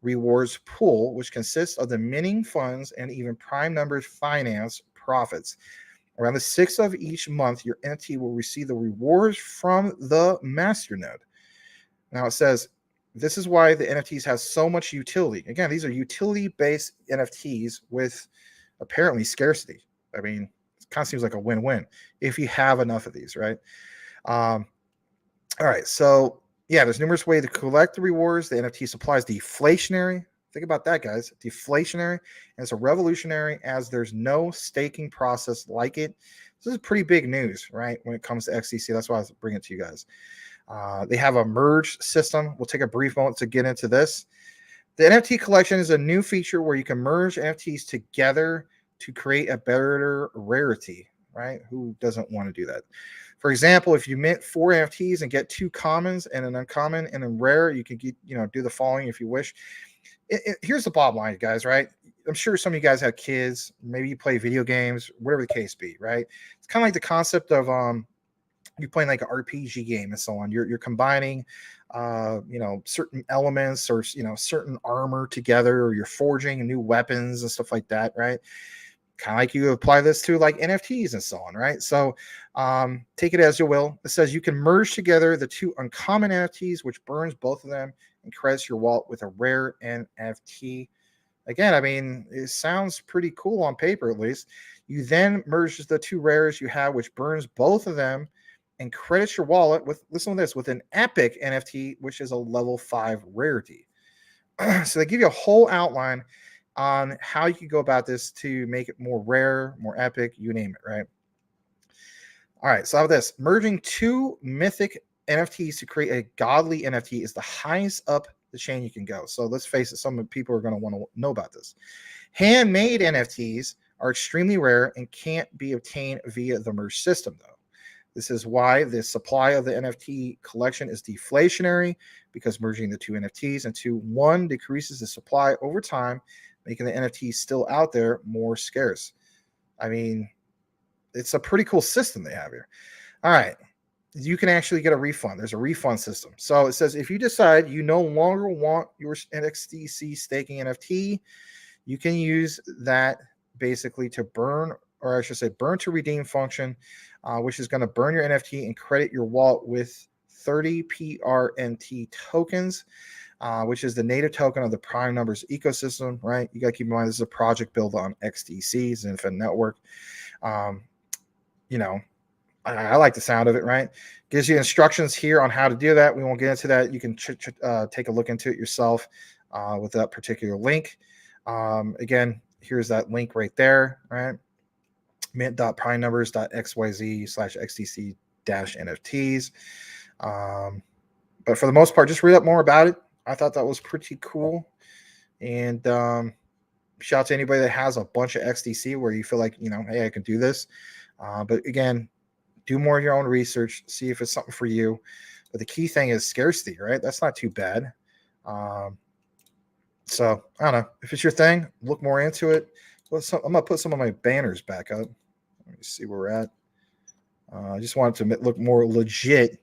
rewards pool, which consists of the minting funds and even prime numbers finance profits. Around the 6th of each month, your NFT will receive the rewards from the master node. Now it says, this is why the NFTs have so much utility. Again, these are utility-based NFTs with apparently scarcity. I mean, it kind of seems like a win-win if you have enough of these, right? All right, so yeah, there's numerous ways to collect the rewards. The NFT supply is deflationary. Think about that, guys. Deflationary, and it's a revolutionary as there's no staking process like it. This is pretty big news, right? When it comes to XDC, that's why I was bringing it to you guys. They have a merge system. We'll take a brief moment to get into this. The NFT collection is a new feature where you can merge NFTs together to create a better rarity, right? Who doesn't want to do that? For example, if you mint 4 NFTs and get 2 commons and an uncommon and a rare, you can get, do the following if you wish. Here's the bottom line, guys, right? I'm sure some of you guys have kids. Maybe you play video games, whatever the case be, right? It's kind of like the concept of you're playing like an RPG game and so on. You're combining, certain elements or certain armor together, or you're forging new weapons and stuff like that, right? Kind of like you apply this to like NFTs and so on, right? So take it as you will. It says you can merge together the 2 uncommon NFTs, which burns both of them and credits your wallet with a rare NFT. Again, I mean, it sounds pretty cool on paper, at least. You then merge the 2 rares you have, which burns both of them and credits your wallet with, listen to this, with an epic NFT, which is a level 5 rarity. So they give you a whole outline on how you can go about this to make it more rare, more epic, you name it, right? All right, so how about this? Merging 2 mythic NFTs to create a godly NFT is the highest up the chain you can go. So let's face it, some people are going to want to know about this. Handmade NFTs are extremely rare and can't be obtained via the merge system, though. This is why the supply of the NFT collection is deflationary, because merging the 2 NFTs into one decreases the supply over time, making the NFTs still out there more scarce. I mean, it's a pretty cool system they have here. All right. You can actually get a refund. There's a refund system. So it says if you decide you no longer want your XDC staking NFT, you can use that basically to burn, or I should say burn to redeem function, which is going to burn your NFT and credit your wallet with 30 PRNT tokens, which is the native token of the prime numbers ecosystem, right? You got to keep in mind this is a project built on XDC, it's an infinite network. I like the sound of it, right? Gives you instructions here on how to do that. We won't get into that. You can take a look into it yourself with that particular link. Again, here's that link right there, right? mint.primenumbers.xyz/xdc-nfts. But for the most part, just read up more about it. I thought that was pretty cool. And shout out to anybody that has a bunch of XDC where you feel like, hey, I can do this. But again, do more of your own research, see if it's something for you. But the key thing is scarcity, right? That's not too bad. So I don't know. If it's your thing, look more into it. I'm going to put some of my banners back up. Let me see where we're at. I just wanted to look more legit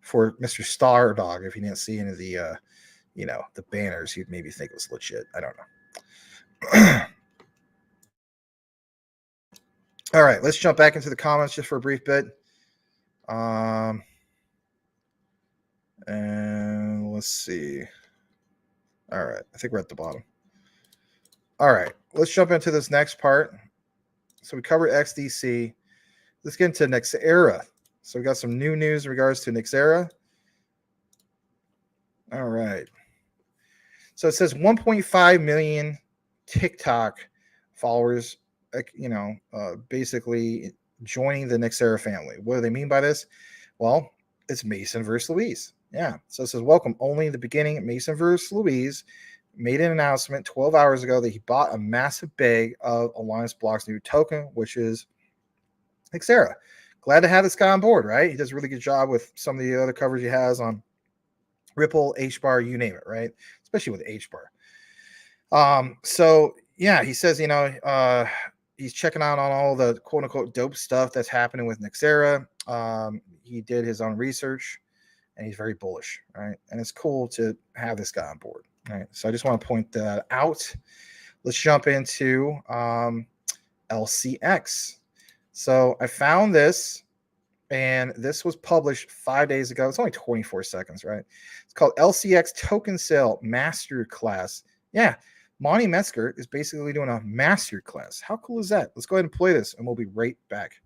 for Mr. Stardog. If you didn't see any of the, the banners, you'd maybe think it was legit. I don't know. All right, let's jump back into the comments just for a brief bit. And let's see. All right, I think we're at the bottom. All right, let's jump into this next part. So we covered XDC. Let's get into Nexera. So we got some new news in regards to Nexera. All right. So it says 1.5 million TikTok followers, basically joining the Nexera family. What do they mean by this? Well, it's Mason versus Louise. Yeah. So it says, welcome. Only in the beginning, Mason versus Louise made an announcement 12 hours ago that he bought a massive bag of Alliance Block's new token, which is Nexera, glad to have this guy on board, right? He does a really good job with some of the other coverage he has on Ripple, HBAR, you name it, right? Especially with HBAR. So yeah, he says, he's checking out on all the quote unquote dope stuff that's happening with Nexera. He did his own research and he's very bullish, right? And it's cool to have this guy on board, right? So I just want to point that out. Let's jump into LCX. So I found this, and this was published 5 days ago. It's only 24 seconds, right? It's called LCX Token Sale Master Class. Yeah, Monty Metzger is basically doing a master class. How cool is that? Let's go ahead and play this, and we'll be right back.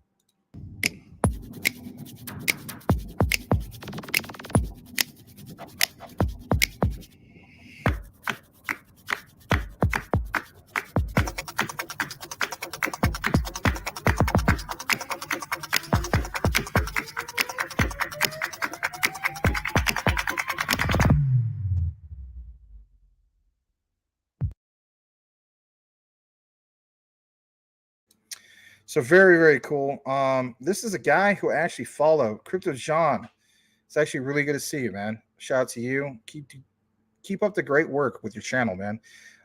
So very, very cool. This is a guy who I actually follow, Crypto John. It's actually really good to see you, man. Shout out to you. Keep up the great work with your channel, man.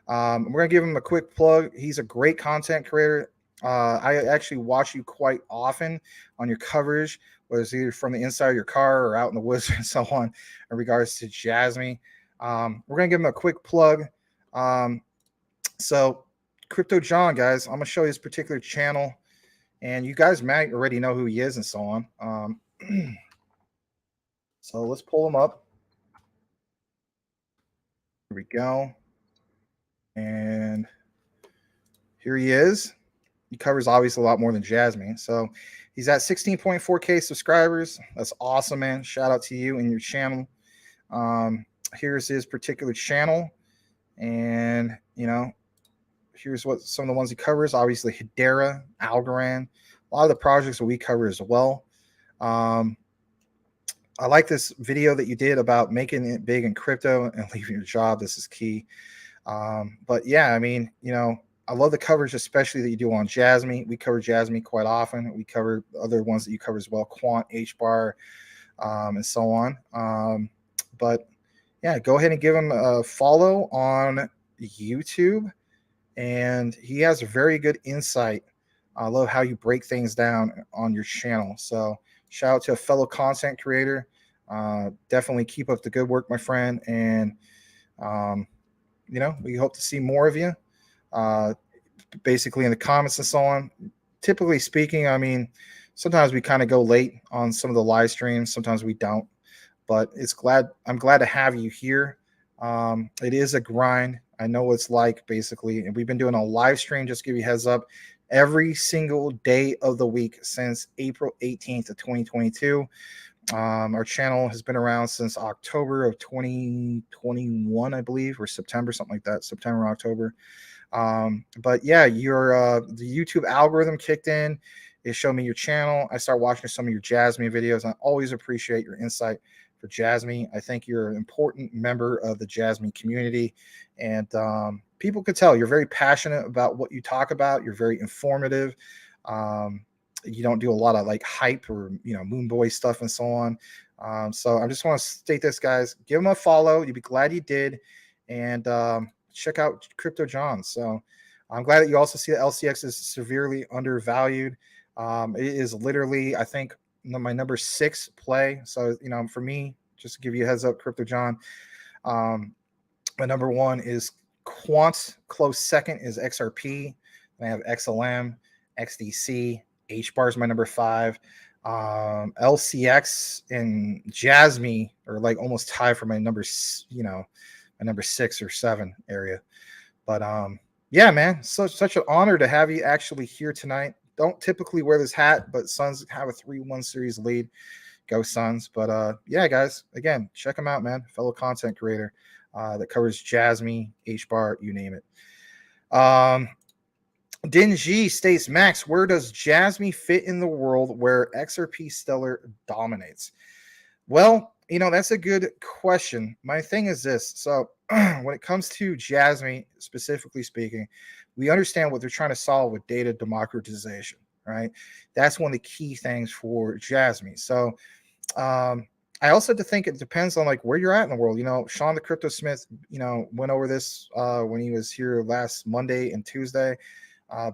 We're gonna give him a quick plug. He's a great content creator. I actually watch you quite often on your coverage, whether it's either from the inside of your car or out in the woods and so on, in regards to Jasmy. We're gonna give him a quick plug. So Crypto John, guys, I'm gonna show you this particular channel. And you guys might already know who he is and so on. So let's pull him up. Here we go. And here he is. He covers obviously a lot more than Jasmy. So he's at 16.4K subscribers. That's awesome, man. Shout out to you and your channel. Here's his particular channel. And, here's what some of the ones he covers. Obviously, Hedera, Algorand, a lot of the projects that we cover as well. I like this video that you did about making it big in crypto and leaving your job. This is key. But yeah, I mean, I love the coverage, especially that you do on Jasmy. We cover Jasmy quite often. We cover other ones that you cover as well, Quant, HBAR, and so on. But yeah, go ahead and give him a follow on YouTube. And he has a very good insight. I love how you break things down on your channel. So shout out to a fellow content creator. Definitely keep up the good work, my friend. And, we hope to see more of you, basically in the comments and so on. Typically speaking, I mean, sometimes we kind of go late on some of the live streams. Sometimes we don't. But I'm glad to have you here. It is a grind. I know what it's like, basically. And we've been doing a live stream, just to give you a heads up, every single day of the week since April 18th of 2022. Our channel has been around since October of 2021, I believe, or September, something like that, September, October. But yeah, the YouTube algorithm kicked in. It showed me your channel. I started watching some of your Jasmy videos. I always appreciate your insight for Jasmy. I think you're an important member of the Jasmy community, and people could tell you're very passionate about what you talk about. You're very informative. You don't do a lot of like hype or moon boy stuff and so on. So I just want to state this, guys. Give him a follow. You'd be glad you did, and check out Crypto John. So I'm glad that you also see that LCX is severely undervalued. It is literally, I think, my number 6 play. So, for me, just to give you a heads up, Crypto John, my number 1 is Quant. Close second is XRP. I have XLM, XDC, HBAR is my number 5. LCX and Jasmy are like almost tied for my number, my number 6 or 7 area. But yeah, man, such an honor to have you actually here tonight. Don't typically wear this hat, but Suns have a 3-1 series lead. Go Suns. But yeah, guys, again, check him out, man. Fellow content creator that covers Jasmy, HBAR, you name it. Dingy states, Max, where does Jasmy fit in the world where XRP Stellar dominates? Well, that's a good question. My thing is this. So when it comes to Jasmy, specifically speaking, we understand what they're trying to solve with data democratization, right? That's one of the key things for Jasmy. So I also have to think it depends on like where you're at in the world. Sean the Crypto Smith, went over this when he was here last Monday and Tuesday.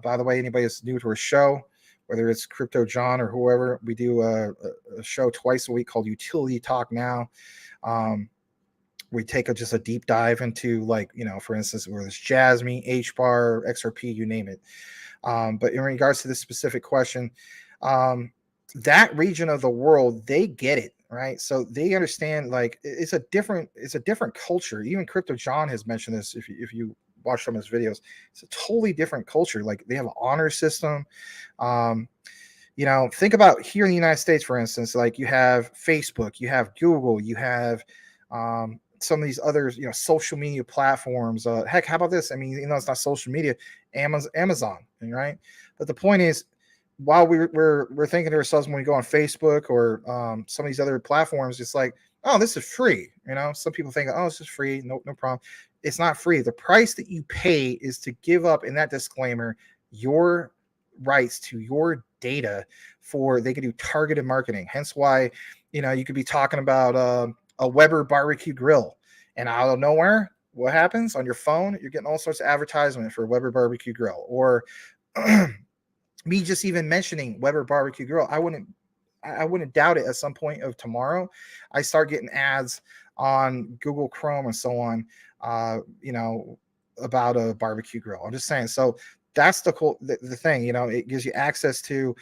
By the way, anybody that's new to our show, whether it's Crypto John or whoever, we do a show twice a week called Utility Talk Now. We take just a deep dive into, like, for instance, where there's Jasmy, HBAR, XRP, you name it. But in regards to this specific question, that region of the world, they get it, right? So they understand, like, it's a different culture. Even Crypto John has mentioned this. If you watch some of his videos, it's a totally different culture. Like, they have an honor system. Think about here in the United States, for instance, like you have Facebook, you have Google, you have some of these other, social media platforms. Heck, how about this? I mean, it's not social media, Amazon, right? But the point is, while we're thinking to ourselves when we go on Facebook or some of these other platforms, it's like, oh, this is free. Some people think, oh, this is free. No problem. It's not free. The price that you pay is to give up, in that disclaimer, your rights to your data they can do targeted marketing. Hence why, you could be talking about a Weber barbecue grill, and out of nowhere, what happens on your phone? You're getting all sorts of advertisement for Weber barbecue grill, or me just even mentioning Weber barbecue grill. I wouldn't doubt it at some point of tomorrow, I start getting ads on Google Chrome and so on, about a barbecue grill. I'm just saying. So that's the thing, it gives you access to,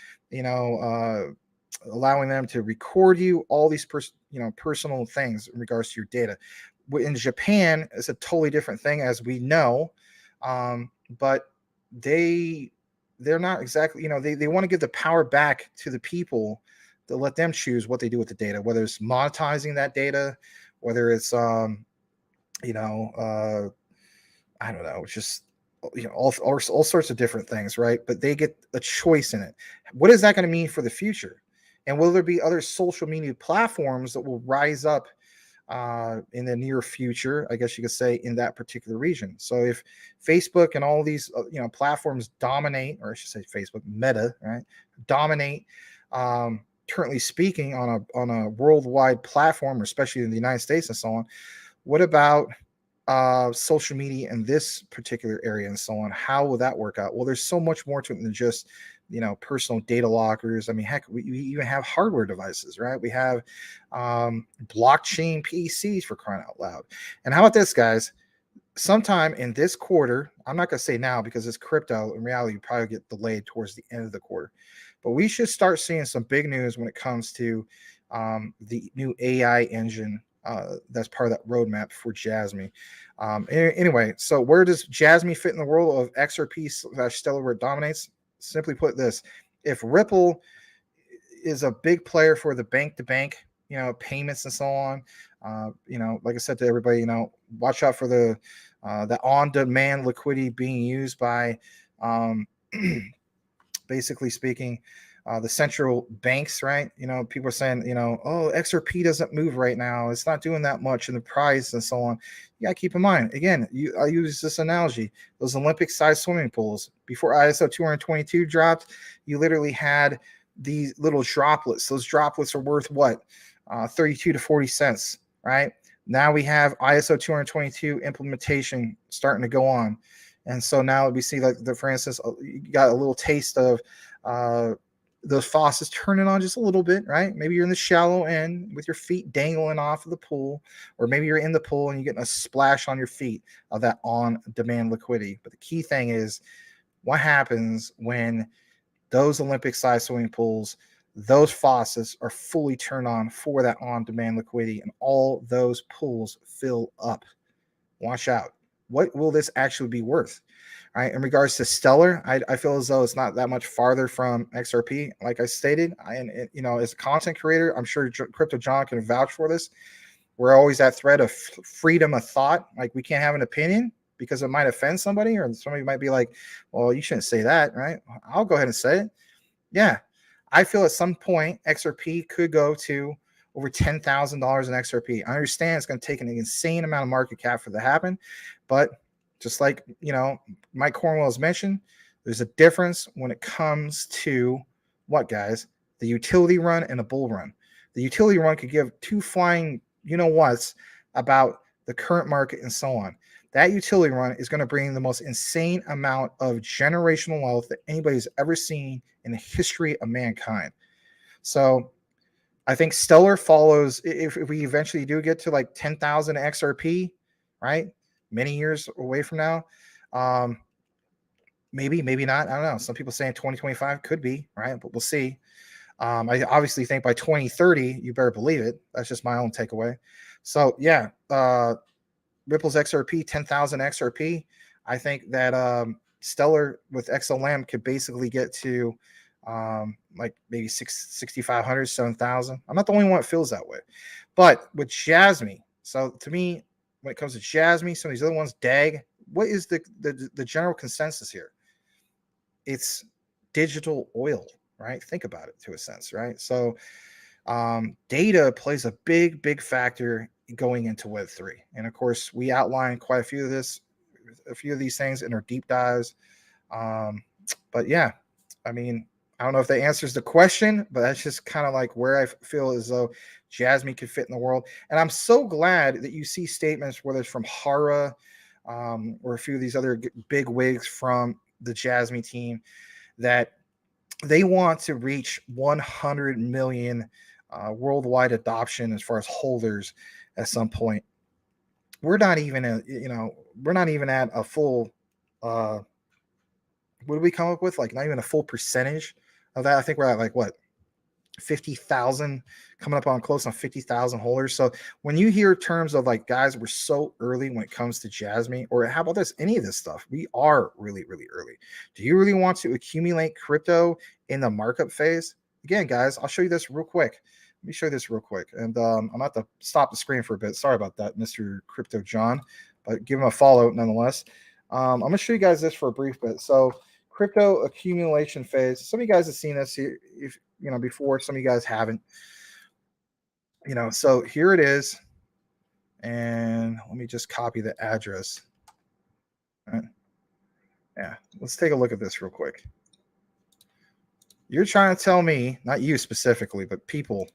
allowing them to record you, all these personal things in regards to your data. In Japan, it's a totally different thing, as we know, but they're not exactly, they want to give the power back to the people to let them choose what they do with the data, whether it's monetizing that data, whether it's I don't know, just all sorts of different things, right? But they get a choice in it. What is that going to mean for the future? And will there be other social media platforms that will rise up in the near future, I guess you could say, in that particular region? So if Facebook and all these platforms dominate, or I should say Facebook, Meta, right, dominate, currently speaking, on a worldwide platform, especially in the United States and so on, what about social media in this particular area and so on? How will that work out? Well, there's so much more to it than just personal data lockers. I mean, heck, we even have hardware devices, right? We have blockchain PCs, for crying out loud. And how about this, guys? Sometime in this quarter, I'm not going to say now because it's crypto. In reality, you probably get delayed towards the end of the quarter. But we should start seeing some big news when it comes to the new AI engine that's part of that roadmap for Jasmy. Anyway, so where does Jasmy fit in the world of XRP/Stellar, where it dominates? Simply put, this: if Ripple is a big player for the bank-to-bank, payments and so on, like I said to everybody, watch out for the on-demand liquidity being used by, basically speaking, the central banks, right? People are saying, oh, XRP doesn't move right now. It's not doing that much in the price and so on. You got to keep in mind, again, I use this analogy, those Olympic-sized swimming pools. Before ISO 222 dropped, you literally had these little droplets. Those droplets are worth what? 32 to 40 cents, right? Now we have ISO 222 implementation starting to go on. And so now we see, like, for instance, you got a little taste of those faucets turning on just a little bit, right? Maybe you're in the shallow end with your feet dangling off of the pool, or maybe you're in the pool and you're getting a splash on your feet of that on-demand liquidity. But the key thing is, what happens when those Olympic-sized swimming pools, those faucets, are fully turned on for that on-demand liquidity, and all those pools fill up? Watch out. What will this actually be worth? All right. In regards to Stellar, I feel as though it's not that much farther from XRP. Like I stated, as a content creator, I'm sure Crypto John can vouch for this. We're always that thread of freedom of thought. Like, we can't have an opinion because it might offend somebody, or somebody might be like, well, you shouldn't say that, right? I'll go ahead and say it. Yeah. I feel at some point XRP could go to over $10,000 in XRP. I understand it's going to take an insane amount of market cap for that to happen, but just like, Mike Cornwell has mentioned, There's a difference when it comes to what, guys? The utility run and a bull run. The utility run could give two flying you-know-whats about the current market and so on. That utility run is going to bring the most insane amount of generational wealth that anybody's ever seen in the history of mankind. So I think Stellar follows, if we eventually do get to like 10,000 XRP, right? Many years away from now. Maybe not. I don't know. Some people saying 2025 could be, right? But we'll see. I obviously think by 2030, you better believe it. That's just my own takeaway. So yeah, Ripple's XRP, 10,000 XRP. I think that Stellar with XLM could basically get to like maybe 6,500, 7,000. I'm not the only one that feels that way. But with Jasmy, so to me, when it comes to Jasmy, some of these other ones, DAG, what is the general consensus here? It's digital oil, right? Think about it to a sense, right? So data plays a big factor going into Web3. And of course, we outlined quite a few of these things in our deep dives. But yeah, I mean, I don't know if that answers the question, but that's just kind of like where I feel as though Jasmy could fit in the world. And I'm so glad that you see statements, whether it's from Hara or a few of these other big wigs from the Jasmy team, that they want to reach 100 million worldwide adoption as far as holders at some point. We're not even at a full what do we come up with? Like not even a full percentage of that. I think we're at like what, 50,000, coming up on close on 50,000 holders. So when you hear terms of like, guys, we're so early when it comes to Jasmy, or how about this, any of this stuff, we are really early. Do you really want to accumulate crypto in the markup phase? Again, guys, I'll show you this real quick. Let me show you this real quick. And I'm going to have to stop the screen for a bit. Sorry about that, Mr. Crypto John, but give him a follow nonetheless. I'm going to show you guys this for a brief bit. So crypto accumulation phase. Some of you guys have seen this here, if before. Some of you guys haven't. So here it is. And let me just copy the address. All right. Yeah, let's take a look at this real quick. You're trying to tell me, not you specifically, but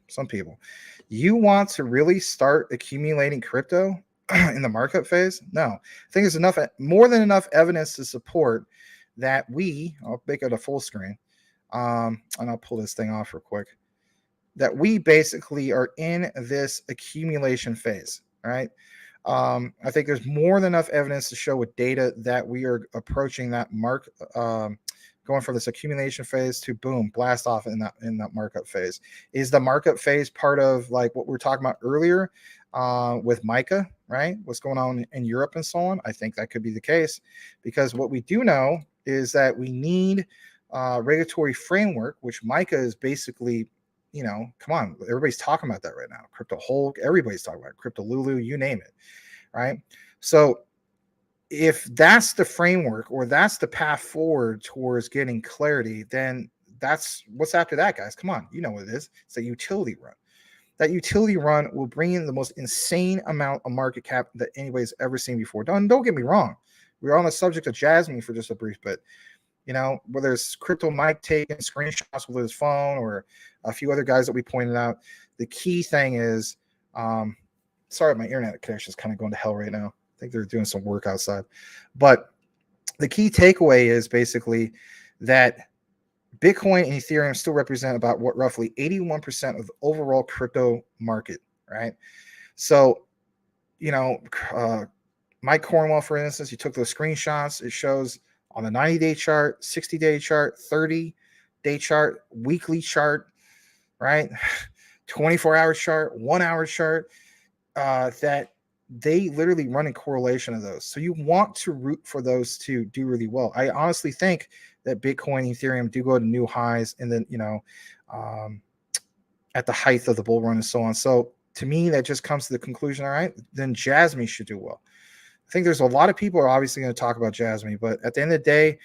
some people, you want to really start accumulating crypto in the markup phase? No, I think there's more than enough evidence to support that I'll make it a full screen, and I'll pull this thing off real quick, that we basically are in this accumulation phase, all right? I think there's more than enough evidence to show with data that we are approaching that mark, going from this accumulation phase to boom, blast off in that markup phase. Is the markup phase part of like what we were talking about earlier with Mica, right? What's going on in Europe and so on? I think that could be the case, because what we do know is that we need regulatory framework, which Mica is basically, come on, everybody's talking about that right now. Crypto Hulk, everybody's talking about it. Crypto Lulu, you name it, right? So if that's the framework, or that's the path forward towards getting clarity, then that's what's after that, guys. Come on, you know what it is. It's a utility run. That utility run will bring in the most insane amount of market cap that anybody's ever seen before. Don't get me wrong. We're on the subject of Jasmy for just a brief bit. Whether it's Crypto Mike taking screenshots with his phone, or a few other guys that we pointed out, the key thing is, sorry, my internet connection is kind of going to hell right now. I think they're doing some work outside. But the key takeaway is basically that Bitcoin and Ethereum still represent about roughly 81% of the overall crypto market, right? So, Mike Cornwell, for instance, he took those screenshots. It shows on the 90-day chart, 60-day chart, 30-day chart, weekly chart, right? 24-hour chart, 1-hour chart, that they literally run in correlation of those. So you want to root for those to do really well. I honestly think that Bitcoin and Ethereum do go to new highs, and then, at the height of the bull run and so on. So to me, that just comes to the conclusion, all right, then Jasmy should do well. I think there's a lot of people are obviously going to talk about Jasmy, but at the end of the day,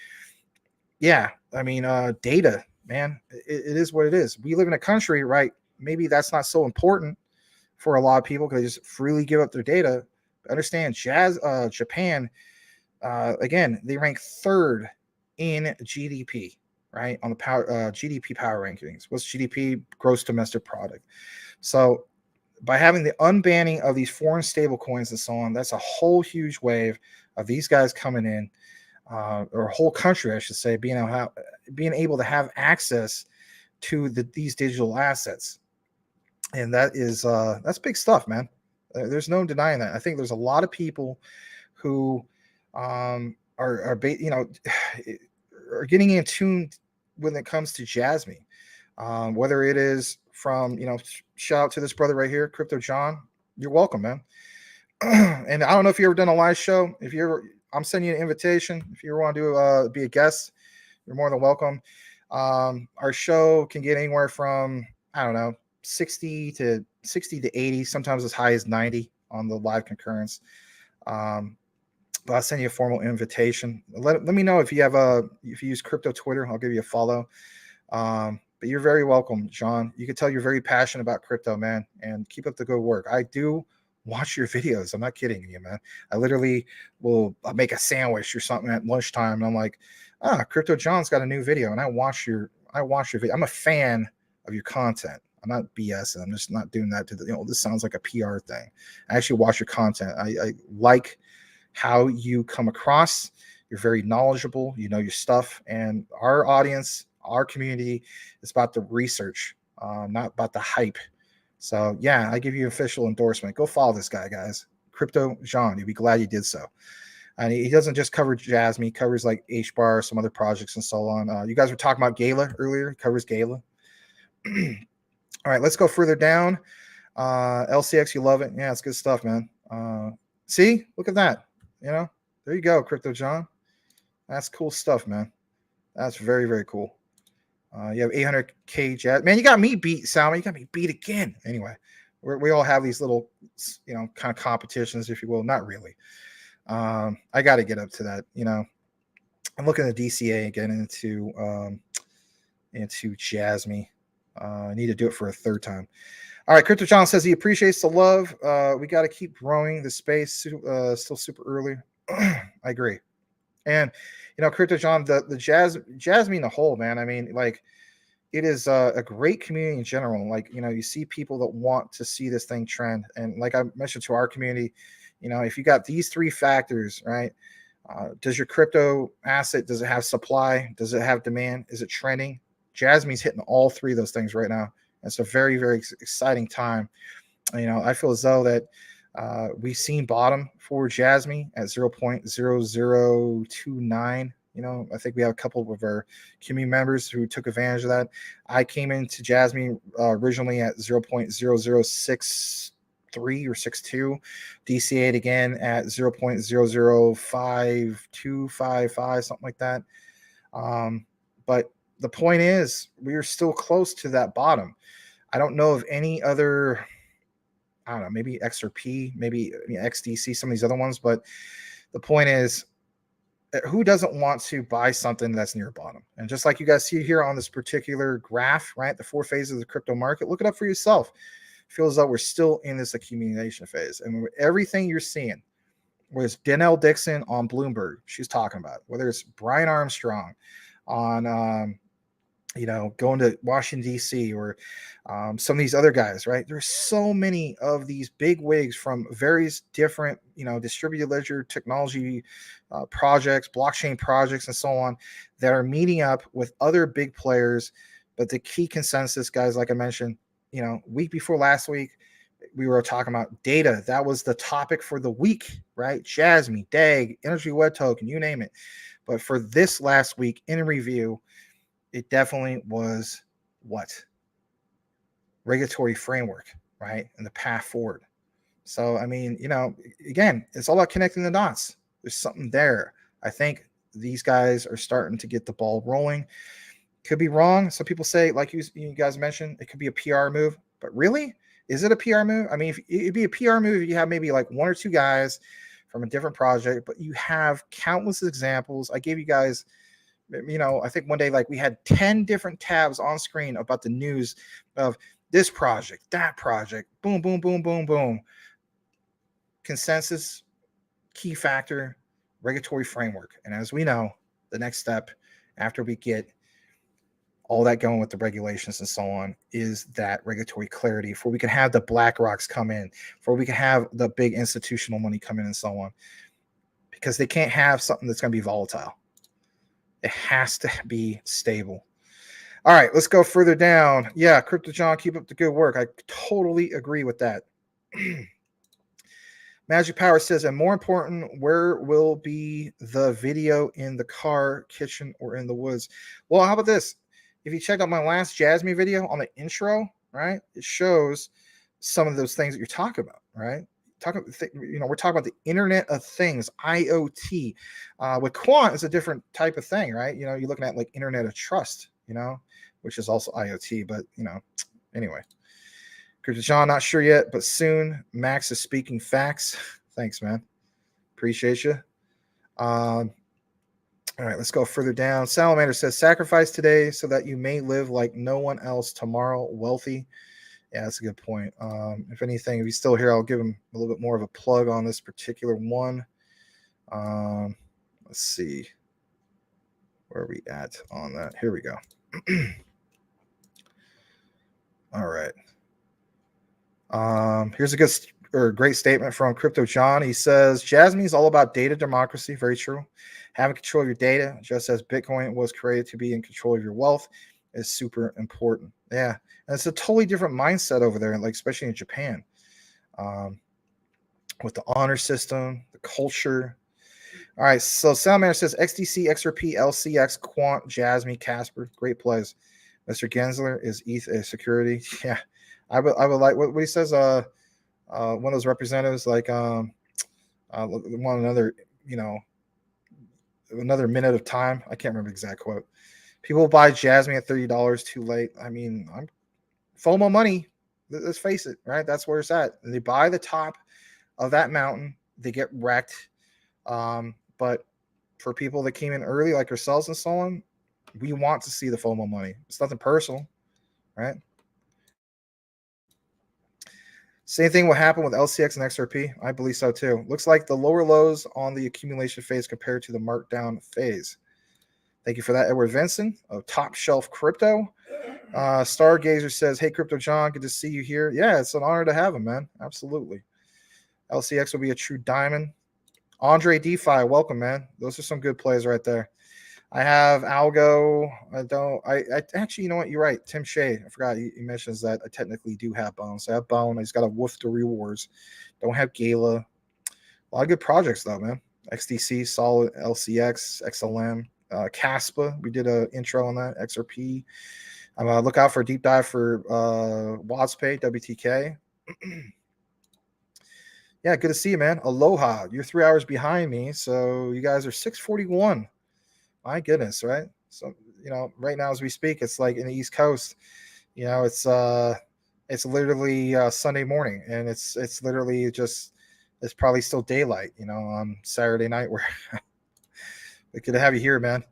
yeah, I mean, data, man, it is what it is. We live in a country, right? Maybe that's not so important for a lot of people because they just freely give up their data. But understand, Japan, again, they rank third in GDP, right? On the power GDP power rankings. What's GDP? Gross domestic product. So by having the unbanning of these foreign stable coins and so on, that's a whole huge wave of these guys coming in, or a whole country, I should say, being able to have access to these digital assets. And that's big stuff, man. There's no denying that. I think there's a lot of people who are getting in tune when it comes to Jasmy, whether it is from, shout out to this brother right here, Crypto John. You're welcome, man. And I don't know if you ever done a live show. I'm sending you an invitation. If you ever want to be a guest, you're more than welcome. Our show can get anywhere from, I don't know, 60 to 80, sometimes as high as 90 on the live concurrence. But I'll send you a formal invitation. Let me know if you use crypto Twitter. I'll give you a follow. But you're very welcome, John. You can tell you're very passionate about crypto, man, and keep up the good work. I do watch your videos. I'm not kidding you, man. I literally will make a sandwich or something at lunchtime, and I'm like, Crypto John's got a new video, and I watch your video. I'm a fan of your content. I'm not BSing. I'm just not doing that this sounds like a PR thing. I actually watch your content. I like how you come across. You're very knowledgeable. You know your stuff, and our audience, our community is about the research, not about the hype. So yeah, I give you official endorsement. Go follow this guy, guys. Crypto John. You'll be glad you did so. And he doesn't just cover Jasmy, he covers like HBAR, some other projects and so on. You guys were talking about Gala earlier. He covers Gala. All right, let's go further down. LCX, you love it. Yeah, it's good stuff, man. See, look at that. There you go, Crypto John. That's cool stuff, man. That's very, very cool. You have 800K Jazz. Man, you got me beat, Salma. You got me beat again. Anyway, we all have these little, kind of competitions, if you will. Not really. I got to get up to that. I'm looking at DCA and getting into Jasmy. I need to do it for a third time. All right, Crypto John says he appreciates the love. We got to keep growing the space. Still super early. I agree. And Crypto John, the Jasmy in the whole, man. I mean, like, it is a great community in general. Like, you see people that want to see this thing trend, and like I mentioned to our community, if you got these three factors, right? Does your crypto asset, does it have supply? Does it have demand? Is it trending? Jasmy's hitting all three of those things right now. It's a very, very exciting time. I feel as though that we've seen bottom for Jasmy at 0.0029. I think we have a couple of our community members who took advantage of that. I came into Jasmy originally at 0.0063 or 62. DCA'd again at 0.005255, something like that. But the point is, we are still close to that bottom. I don't know of any other, I don't know, maybe XRP, maybe XDC, some of these other ones. But the point is, who doesn't want to buy something that's near bottom? And just like you guys see here on this particular graph, right, the 4 phases of the crypto market, look it up for yourself. It feels like we're still in this accumulation phase. And everything you're seeing, whether it's Denell Dixon on Bloomberg, she's talking about, whether it's Brian Armstrong on, going to Washington, D.C., or some of these other guys, right? There's so many of these big wigs from various different, distributed ledger technology projects, blockchain projects, and so on, that are meeting up with other big players. But the key consensus, guys, like I mentioned, week before last week, we were talking about data. That was the topic for the week, right? Jasmy, DAG, Energy Web Token, you name it. But for this last week in review, it definitely was what? Regulatory framework, right? And the path forward. So, I mean, again, it's all about connecting the dots. There's something there. I think these guys are starting to get the ball rolling. Could be wrong. Some people say, like you guys mentioned, it could be a PR move. But really, is it a PR move? I mean, it'd be a PR move if you have maybe like 1 or 2 guys from a different project, but you have countless examples. I gave you guys, I think one day, like, we had 10 different tabs on screen about the news of this project, that project, boom, boom, boom, boom, boom. Consensus, key factor, regulatory framework. And as we know, the next step after we get all that going with the regulations and so on, is that regulatory clarity before we can have the BlackRocks come in, before we can have the big institutional money come in and so on, because they can't have something that's going to be volatile. It has to be stable. All right, let's go further down. Yeah, Crypto John, keep up the good work. I totally agree with that. Magic Power says, and more important, where will be the video, in the car, kitchen, or in the woods? Well, how about this? If you check out my last Jasmy video on the intro, right, it shows some of those things that you're talking about, right? We're talking about the Internet of Things, IoT. With Quant, it's a different type of thing, right? You're looking at like Internet of Trust, which is also IoT, but anyway. Crypto John, not sure yet, but soon. Max is speaking facts. Thanks, man. Appreciate you. All right, let's go further down. Salamander says, sacrifice today so that you may live like no one else tomorrow, wealthy. Yeah, that's a good point. If anything, if he's still here, I'll give him a little bit more of a plug on this particular one. Let's see. Where are we at on that? Here we go. All right. Here's a great statement from Crypto John. He says, Jasmy is all about data democracy. Very true. Having control of your data, just as Bitcoin was created to be in control of your wealth, is super important. Yeah. And it's a totally different mindset over there, like especially in Japan. With the honor system, the culture. All right. So Salamander says XDC, XRP, LCX, Quant, Jasmy, Casper. Great plays. Mr. Gensler is ETH a security. Yeah. I would like what he says. One of those representatives, like want another, another minute of time. I can't remember the exact quote. People buy Jasmy at $30 too late. I mean, I'm FOMO money. Let's face it, right? That's where it's at. They buy the top of that mountain, they get wrecked. But for people that came in early, like ourselves and so on, we want to see the FOMO money. It's nothing personal, right? Same thing will happen with LCX and XRP. I believe so too. Looks like the lower lows on the accumulation phase compared to the markdown phase. Thank you for that, Edward Vinson of Top Shelf Crypto. Stargazer says, hey, Crypto John, good to see you here. Yeah, it's an honor to have him, man. Absolutely. LCX will be a true diamond. Andre DeFi, welcome, man. Those are some good plays right there. I have Algo. I actually, you know what? You're right. Tim Shea. I forgot he mentions that I technically do have Bone. So I have Bone. I just got to woof the rewards. Don't have Gala. A lot of good projects, though, man. XDC, Solid, LCX, XLM, Casper. We did an intro on that. XRP. Look out for a deep dive for WASPay, WTK. Yeah, good to see you, man. Aloha. You're 3 hours behind me. So you guys are 6:41. My goodness, right? So, right now as we speak, it's like in the East Coast, it's literally Sunday morning, and it's literally it's probably still daylight, on Saturday night where we could have you here, man.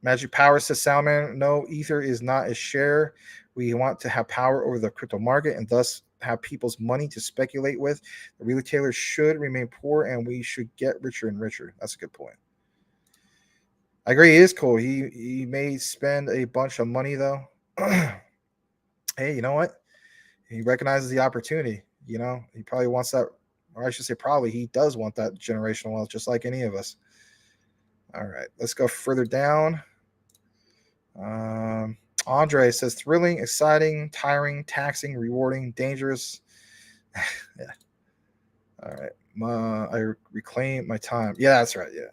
Magic Power says, Salman, no, Ether is not a share. We want to have power over the crypto market and thus have people's money to speculate with. The retailers should remain poor and we should get richer and richer. That's a good point. I agree. He is cool. He may spend a bunch of money though. Hey, you know what? He recognizes the opportunity. He probably wants that, or I should say probably he does want that generational wealth, just like any of us. All right, let's go further down. Andre says thrilling, exciting, tiring, taxing, rewarding, dangerous. Yeah. All right. I reclaim my time. Yeah, that's right. Yeah.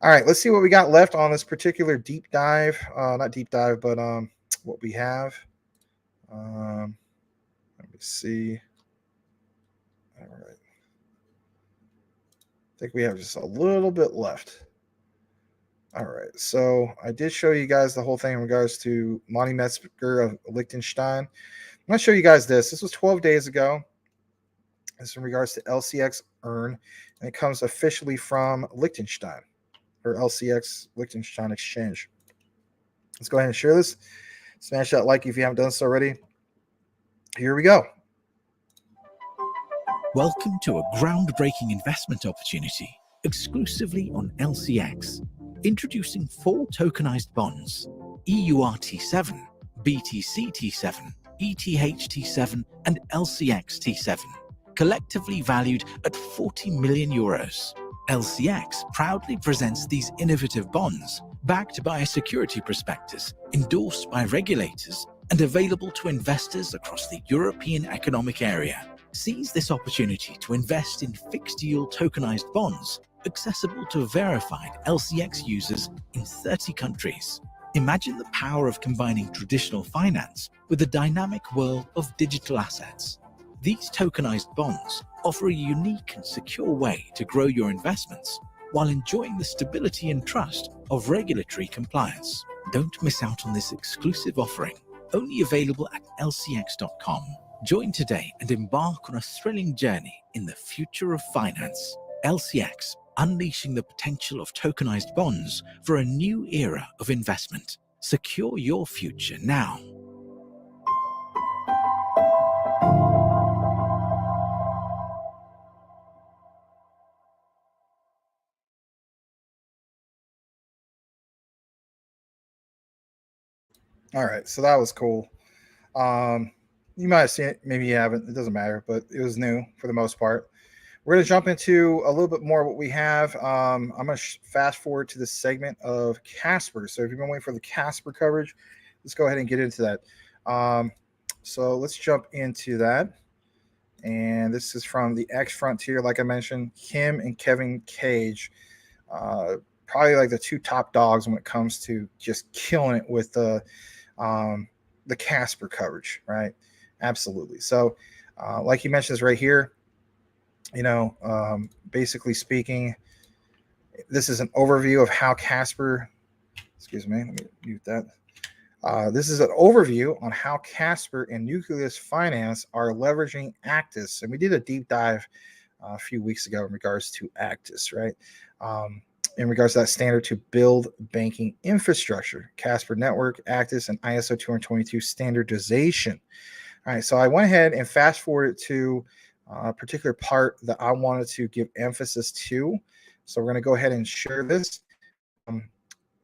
All right, let's see what we got left on this particular deep dive. Not deep dive, but what we have. Let me see. All right. I think we have just a little bit left. All right, so I did show you guys the whole thing in regards to Monty Metzger of Liechtenstein. I'm going to show you guys this. This was 12 days ago. This is in regards to LCX Earn, and it comes officially from Liechtenstein, or LCX Liechtenstein Exchange. Let's go ahead and share this. Smash that like if you haven't done so already. Here we go. Welcome to a groundbreaking investment opportunity exclusively on LCX. Introducing 4 tokenized bonds: EURT7, BTCT7, ETHT7, and LCXT7, collectively valued at 40 million euros. LCX proudly presents these innovative bonds, backed by a security prospectus, endorsed by regulators, and available to investors across the European Economic Area. Seize this opportunity to invest in fixed-yield tokenized bonds, accessible to verified LCX users in 30 countries. Imagine the power of combining traditional finance with the dynamic world of digital assets. These tokenized bonds offer a unique and secure way to grow your investments while enjoying the stability and trust of regulatory compliance. Don't miss out on this exclusive offering, only available at lcx.com. Join today and embark on a thrilling journey in the future of finance. LCX, unleashing the potential of tokenized bonds for a new era of investment. Secure your future now. All right, so that was cool. You might have seen it, maybe you haven't. It doesn't matter, but it was new for the most part. We're going to jump into a little bit more of what we have. I'm going to fast forward to this segment of Casper. So if you've been waiting for the Casper coverage, let's go ahead and get into that. So let's jump into that. And this is from the X Frontier, like I mentioned, Kim and Kevin Cage. Probably like the 2 top dogs when it comes to just killing it with the Casper coverage, right? Absolutely. So like he mentions right here, basically speaking, this is an overview of how Casper, excuse me, let me mute that. This is an overview on how Casper and Nucleus Finance are leveraging Actis. And we did a deep dive a few weeks ago in regards to Actis, right? In regards to that standard to build banking infrastructure, Casper Network, Actis, and ISO 222 standardization. All right, so I went ahead and fast forwarded to a particular part that I wanted to give emphasis to. So we're going to go ahead and share this.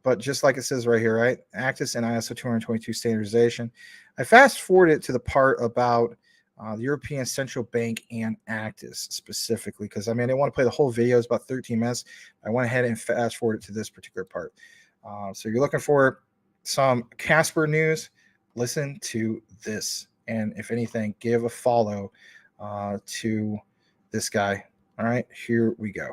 But just like it says right here, right? Actis and ISO 222 standardization. I fast forwarded to the part about the European Central Bank and Actis specifically, because I didn't want to play the whole video. It's about 13 minutes. I went ahead and fast forwarded to this particular part. So you're looking for some Casper news, listen to this. And if anything, give a follow to this guy. All right, here we go.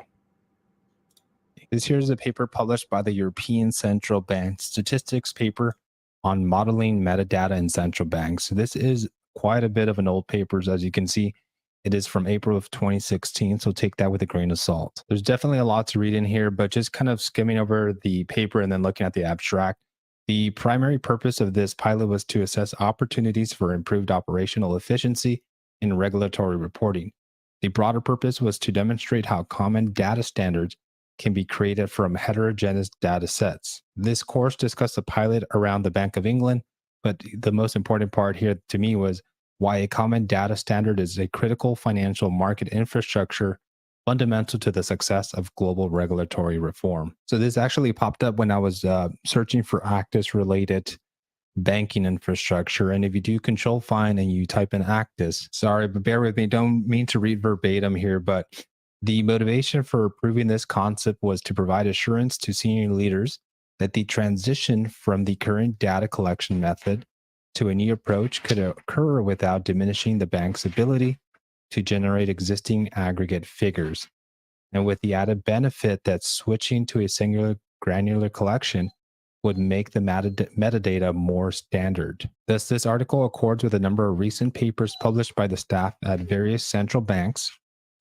This here is a paper published by the European Central Bank statistics paper on modeling metadata in central banks. So this is quite a bit of an old paper. As you can see, it is from April of 2016, so take that with a grain of salt. There's definitely a lot to read in here, but just kind of skimming over the paper and then looking at the abstract. The primary purpose of this pilot was to assess opportunities for improved operational efficiency in regulatory reporting. The broader purpose was to demonstrate how common data standards can be created from heterogeneous data sets. This course discussed the pilot around the Bank of England, but the most important part here to me was why a common data standard is a critical financial market infrastructure fundamental to the success of global regulatory reform. So this actually popped up when I was searching for Actis-related banking infrastructure. And if you do control find and you type in Actis, sorry, but bear with me, don't mean to read verbatim here, but the motivation for approving this concept was to provide assurance to senior leaders that the transition from the current data collection method to a new approach could occur without diminishing the bank's ability to generate existing aggregate figures, and with the added benefit that switching to a singular granular collection would make the metadata more standard. Thus, this article accords with a number of recent papers published by the staff at various central banks.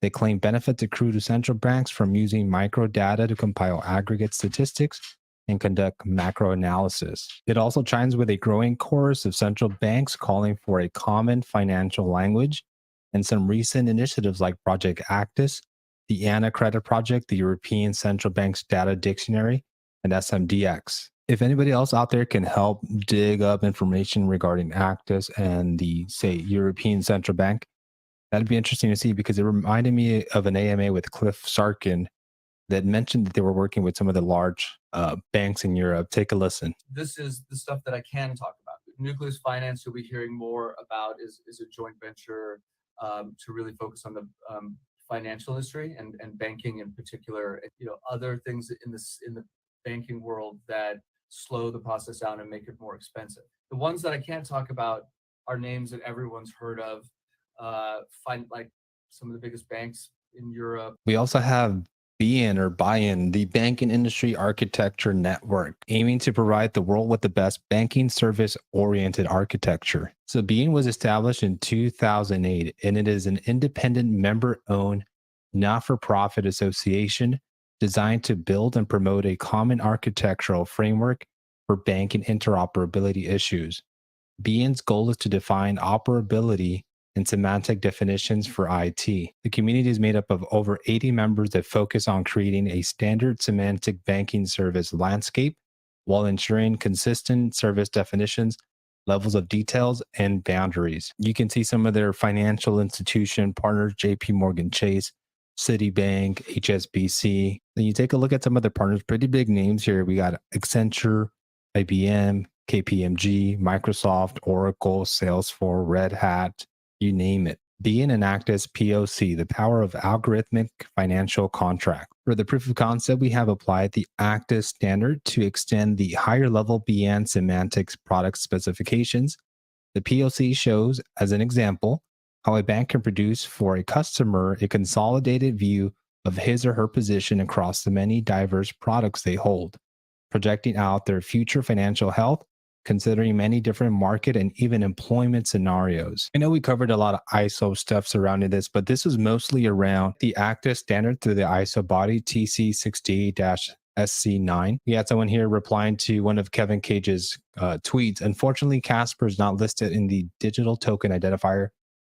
They claim benefits accrue to central banks from using microdata to compile aggregate statistics and conduct macro analysis. It also chimes with a growing chorus of central banks calling for a common financial language and some recent initiatives like Project Actis, the ANA Credit Project, the European Central Bank's Data Dictionary, and SMDX. If anybody else out there can help dig up information regarding Actis and the, say, European Central Bank, that'd be interesting to see, because it reminded me of an AMA with Cliff Sarkin that mentioned that they were working with some of the large banks in Europe. Take a listen. This is the stuff that I can talk about. Nucleus Finance, you'll be hearing more about, is a joint venture to really focus on the financial industry and banking in particular. You know, other things in the banking world that slow the process down and make it more expensive. The ones that I can't talk about are names that everyone's heard of. Like some of the biggest banks in Europe. We also have BIN or Buy-in, the Banking Industry Architecture Network, aiming to provide the world with the best banking service-oriented architecture. So BIN was established in 2008, and it is an independent member-owned, not-for-profit association designed to build and promote a common architectural framework for banking interoperability issues. BIN's goal is to define operability and semantic definitions for IT. The community is made up of over 80 members that focus on creating a standard semantic banking service landscape while ensuring consistent service definitions, levels of details, and boundaries. You can see some of their financial institution partners, JP Morgan Chase, Citibank, HSBC. Then you take a look at some of the partners, pretty big names here. We got Accenture, IBM, KPMG, Microsoft, Oracle, Salesforce, Red Hat, you name it. BIN enacts POC, the power of algorithmic financial contract. For the proof of concept, we have applied the ACTIS standard to extend the higher level BIN semantics product specifications. The POC shows, as an example, how a bank can produce for a customer a consolidated view of his or her position across the many diverse products they hold, projecting out their future financial health, considering many different market and even employment scenarios. I know we covered a lot of ISO stuff surrounding this, but this was mostly around the ACTIS standard through the ISO body TC68-SC9. We had someone here replying to one of Kevin Cage's tweets. Unfortunately, Casper is not listed in the digital token identifier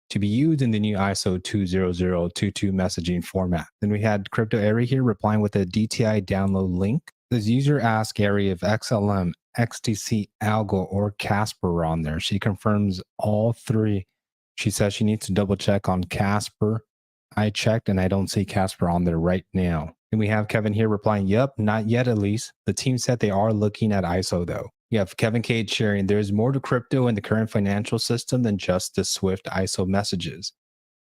to be used in the new ISO 20022 messaging format. Then we had Crypto Airy here replying with a DTI download link. This user asked Airy if XLM, XTC, Algo, or Casper are on there. She confirms all three. She says she needs to double check on Casper. I checked and I don't see Casper on there right now. And we have Kevin here replying, yep, not yet at least. The team said they are looking at ISO though. We have Kevin Cage sharing, there's more to crypto in the current financial system than just the Swift ISO messages.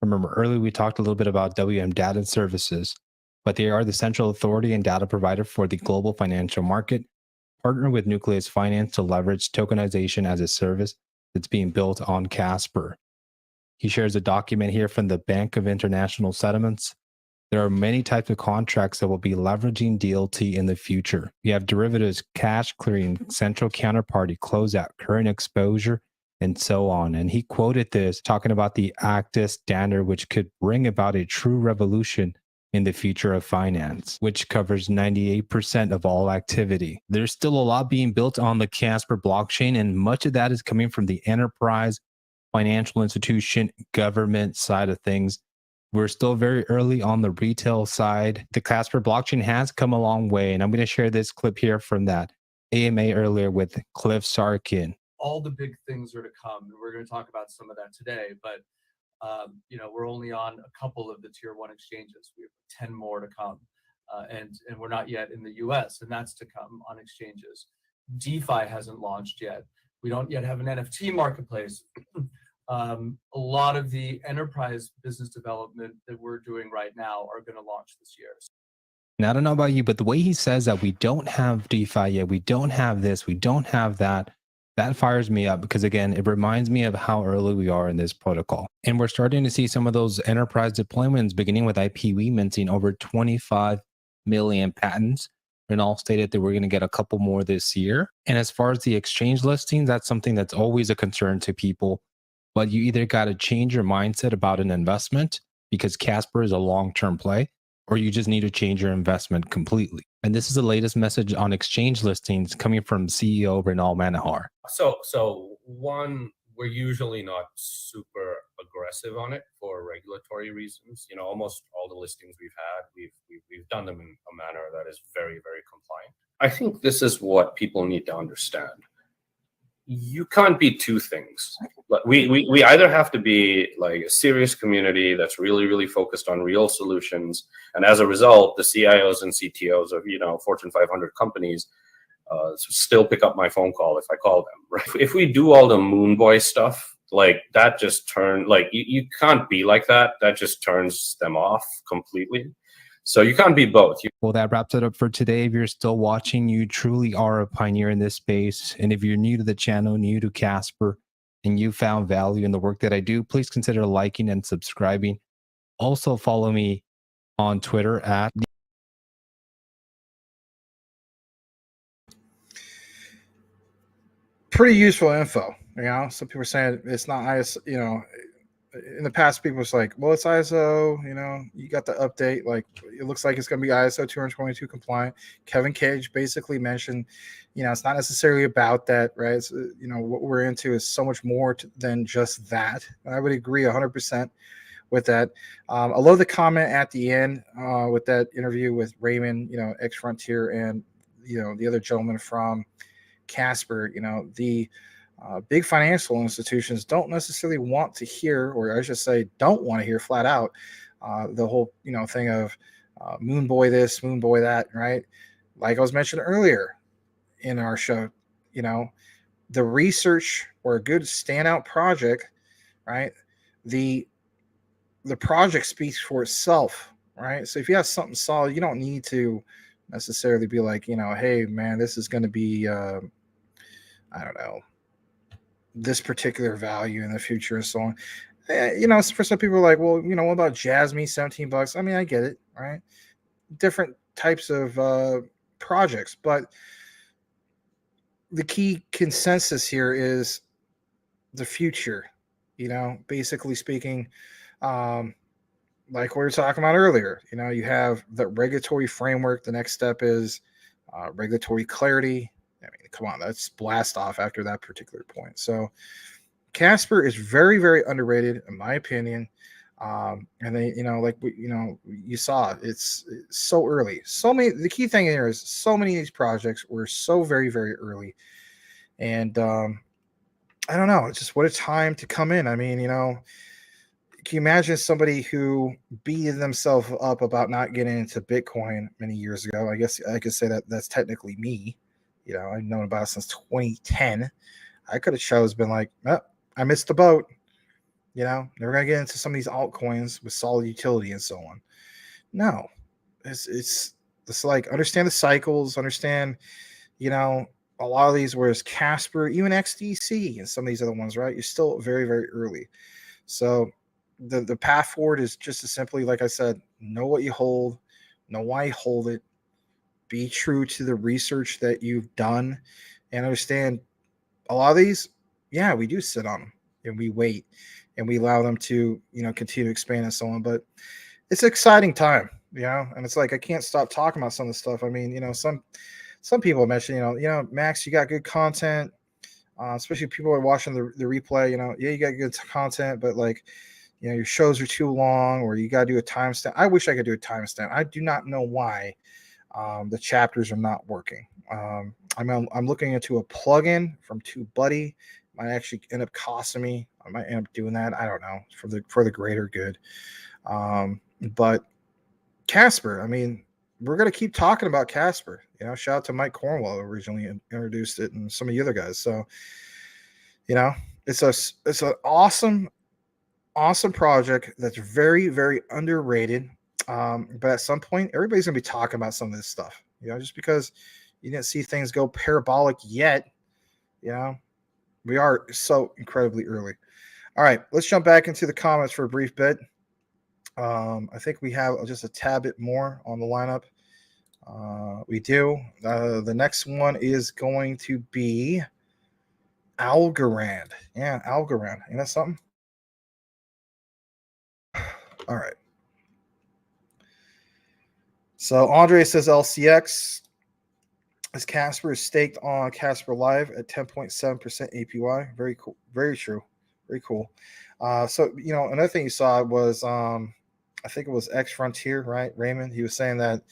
Remember earlier we talked a little bit about WM Data Services, but they are the central authority and data provider for the global financial market. Partner with Nucleus Finance to leverage tokenization as a service that's being built on Casper. He shares a document here from the Bank of International Settlements. There are many types of contracts that will be leveraging DLT in the future. You have derivatives, cash clearing, central counterparty, closeout, current exposure, and so on. And he quoted this talking about the ACTIS standard, which could bring about a true revolution in the future of finance, which covers 98% of all activity. There's still a lot being built on the Casper blockchain, and much of that is coming from the enterprise, financial institution, government side of things. We're still very early on the retail side. The Casper blockchain has come a long way, and I'm going to share this clip here from that AMA earlier with Cliff Sarkin. All the big things are to come, and we're going to talk about some of that today, but you know, we're only on a couple of the tier 1 exchanges. We have 10 more to come, and we're not yet in the US, and that's to come on exchanges. DeFi hasn't launched yet. We don't yet have an NFT marketplace. A lot of the enterprise business development that we're doing right now are going to launch this year. Now, I don't know about you, but the way he says that we don't have DeFi yet, we don't have this, we don't have that, that fires me up because, again, it reminds me of how early we are in this protocol. And we're starting to see some of those enterprise deployments, beginning with IPv minting over 25 million patents. And all stated that we're going to get a couple more this year. And as far as the exchange listings, that's something that's always a concern to people. But you either got to change your mindset about an investment because Casper is a long-term play, or you just need to change your investment completely. And this is the latest message on exchange listings coming from CEO Renal Manahar. So one, we're usually not super aggressive on it for regulatory reasons. You know, almost all the listings we've had, we've done them in a manner that is very, very compliant. I think this is what people need to understand. You can't be two things. like we either have to be like a serious community that's really focused on real solutions, and as a result, the CIOs and CTOs of Fortune 500 companies still pick up my phone call if I call them. Right? If we do all the moon boy stuff, like that just you can't be like that. That just turns them off completely. So you can't be both. Well, that wraps it up for today. If you're still watching, you truly are a pioneer in this space. And if you're new to the channel, new to Casper, and you found value in the work that I do, please consider liking and subscribing. Also follow me on Twitter at pretty useful info. Some people are saying it's not ISO. In the past, people was like, well, it's ISO. You got the update. Like, it looks like it's going to be ISO 222 compliant. Kevin Cage basically mentioned, it's not necessarily about that, right? It's, what we're into is so much more than just that. And I would agree 100% with that. I love the comment at the end with that interview with Raymond, ex Frontier, and the other gentleman from Casper. The big financial institutions don't necessarily want to hear, or I should say, don't want to hear flat out the whole thing of moon boy this, moon boy that, right? Like I was mentioned earlier in our show, the research or a good standout project, right? The project speaks for itself, right? So if you have something solid, you don't need to necessarily be like, hey man, this is going to be I don't know, this particular value in the future and so on. For some people are like, well, what about Jasmy, $17? I mean, I get it, right? Different types of projects, but the key consensus here is the future, basically speaking, like we were talking about earlier, you have the regulatory framework. The next step is regulatory clarity. I mean, come on, that's blast off after that particular point. So Casper is very, very underrated in my opinion. And they, you saw it's so early. So many, the key thing here is so many of these projects were so very, very early. And I don't know, it's just what a time to come in. I mean, can you imagine somebody who beat themselves up about not getting into Bitcoin many years ago? I guess I could say that that's technically me. I've known about it since 2010. I could have been like, oh, I missed the boat. Never gonna get into some of these altcoins with solid utility and so on. No, it's like understand the cycles, understand, a lot of these. Whereas Casper, even XDC, and some of these other ones, right? You're still very, very early. So the path forward is just as simply, like I said, know what you hold, know why you hold it. Be true to the research that you've done, and understand a lot of these, yeah, we do sit on them and we wait and we allow them to, continue to expand and so on. But it's an exciting time, and it's like I can't stop talking about some of the stuff. I mean, some people mention, Max, you got good content, especially people are watching the replay. Yeah, you got good content, but like, your shows are too long, or you got to do a timestamp. I wish I could do a timestamp. I do not know why the chapters are not working. I'm looking into a plugin from TubeBuddy. Might actually end up costing me. I might end up doing that. I don't know, for the greater good. But Casper, I mean, we're gonna keep talking about Casper. Shout out to Mike Cornwell, who originally introduced it, and some of the other guys. So, it's an awesome project that's very, very underrated. But at some point, everybody's gonna be talking about some of this stuff. Just because you didn't see things go parabolic yet, we are so incredibly early. All right, let's jump back into the comments for a brief bit. I think we have just a tad bit more on the lineup. We do. The next one is going to be Algorand. Yeah, Algorand. Ain't that something? All right. So Andre says LCX. As Casper is staked on Casper Live at 10.7% APY. Very cool. Very true. Very cool. So, another thing you saw was, I think it was X Frontier, right? Raymond. He was saying that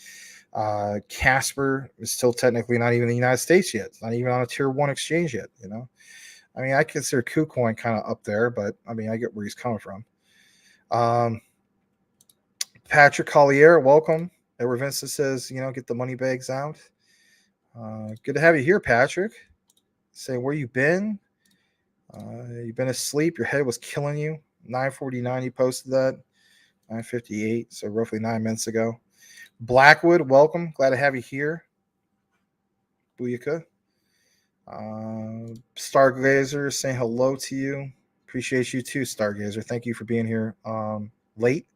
Casper is still technically not even in the United States yet. It's not even on a tier 1 exchange yet, I mean, I consider KuCoin kind of up there, but I mean, I get where he's coming from. Patrick Collier, welcome. Edward Vincent says, get the money bags out. Good to have you here, Patrick. Say, where you been? You've been asleep. Your head was killing you. 9:49, you posted that. 9:58, so roughly 9 minutes ago. Blackwood, welcome. Glad to have you here. Booyaka. Stargazer saying hello to you. Appreciate you too, Stargazer. Thank you for being here late.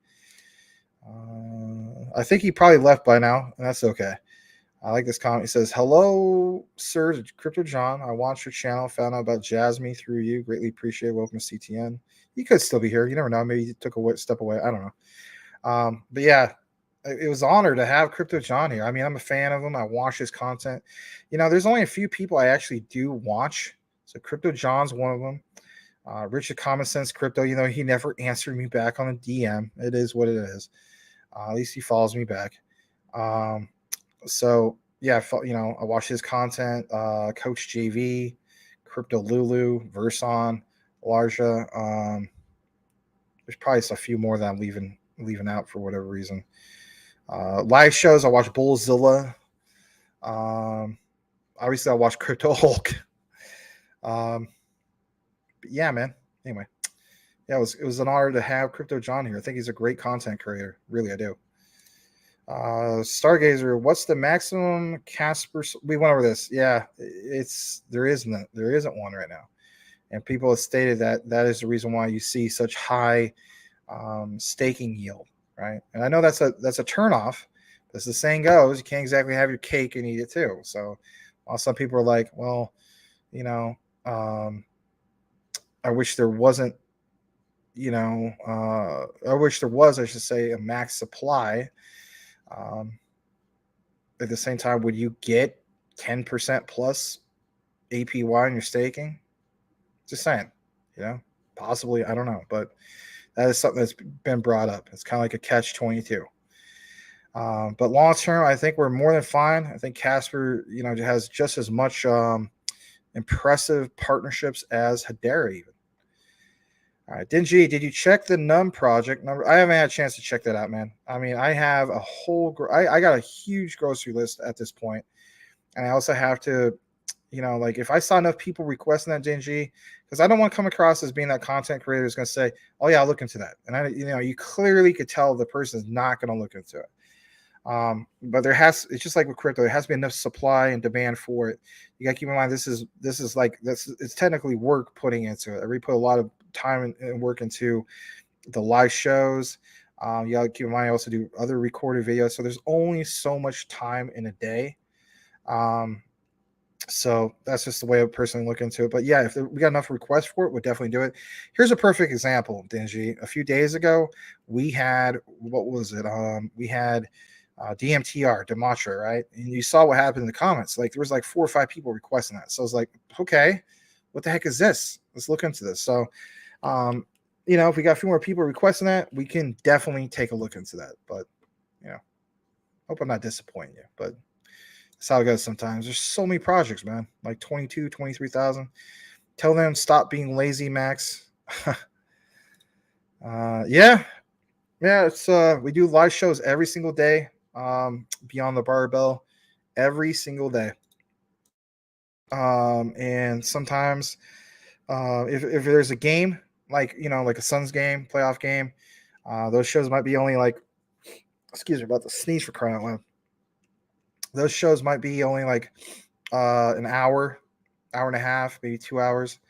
I think he probably left by now, and that's okay. I like this comment. He says, hello, sir, Crypto John. I watched your channel, found out about Jasmy through you. Greatly appreciate it. Welcome to CTN. He could still be here. You never know. Maybe he took a step away. I don't know. But yeah, it was an honor to have Crypto John here. I mean, I'm a fan of him. I watch his content. There's only a few people I actually do watch. So Crypto John's one of them. Richard Common Sense Crypto, he never answered me back on a DM. It is what it is. At least he follows me back. So yeah, I watch his content. Coach JV, Crypto Lulu, Verson, Larja. There's probably a few more that I'm leaving out for whatever reason. Live shows, I watch Bullzilla. Obviously I watch Crypto Hulk. But yeah, man. Anyway, yeah, it was an honor to have Crypto John here. I think he's a great content creator. Really, I do. Stargazer, what's the maximum Casper? We went over this. Yeah, there isn't one right now, and people have stated that is the reason why you see such high staking yield, right? And I know that's a turnoff. As the saying goes, you can't exactly have your cake and eat it too. So, while some people are like, well, I wish there wasn't. I wish there was, I should say, a max supply. At the same time, would you get 10% plus APY in your staking? Just saying, possibly, I don't know, but that is something that's been brought up. It's kind of like a catch-22. But long term, I think we're more than fine. I think Casper, has just as much impressive partnerships as Hedera even. All right, Dingy, did you check the Num project number? I haven't had a chance to check that out, man. I mean, I have a whole, I got a huge grocery list at this point, and I also have to, if I saw enough people requesting that, Dingy, because I don't want to come across as being that content creator who's going to say, oh yeah, I'll look into that, and you clearly could tell the person is not going to look into it. But it's just like with crypto, there has to be enough supply and demand for it. You got to keep in mind, it's technically work putting into it. I really put a lot of time and work into the live shows. You got to keep in mind, I also do other recorded videos. So there's only so much time in a day. So that's just the way a person look into it. But yeah, if we got enough requests for it, we'll definitely do it. Here's a perfect example, Dingy. A few days ago, we had, what was it? We had DMTR, Dematra, right? And you saw what happened in the comments. Like there was like 4 or 5 people requesting that. So I was like, okay, what the heck is this? Let's look into this. So, if we got a few more people requesting that, we can definitely take a look into that. But, hope I'm not disappointing you. But that's how it goes sometimes. There's so many projects, man. Like 22, 23,000. Tell them stop being lazy, Max. Yeah, it's we do live shows every single day. Beyond the Barbell every single day. And sometimes if there's a game like a Suns game, playoff game, those shows might be only like, excuse me about the sneeze for crying out loud. Those shows might be only like an hour and a half, maybe 2 hours.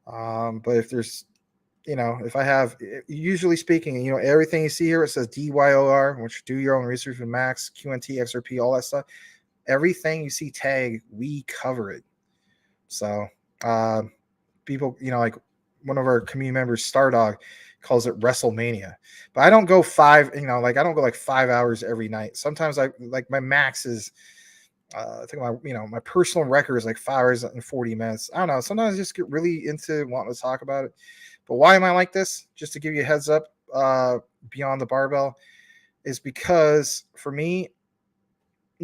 But if there's if I have, usually speaking, everything you see here, it says DYOR, which do your own research with Max, QNT, XRP, all that stuff. Everything you see tag, we cover it. So people, like one of our community members, Stardog, calls it WrestleMania. But I don't go 5, I don't go like 5 hours every night. Sometimes my max is, I think my personal record is like 5 hours and 40 minutes. I don't know. Sometimes I just get really into wanting to talk about it. But why am I like this? Just to give you a heads up, beyond the barbell, is because for me,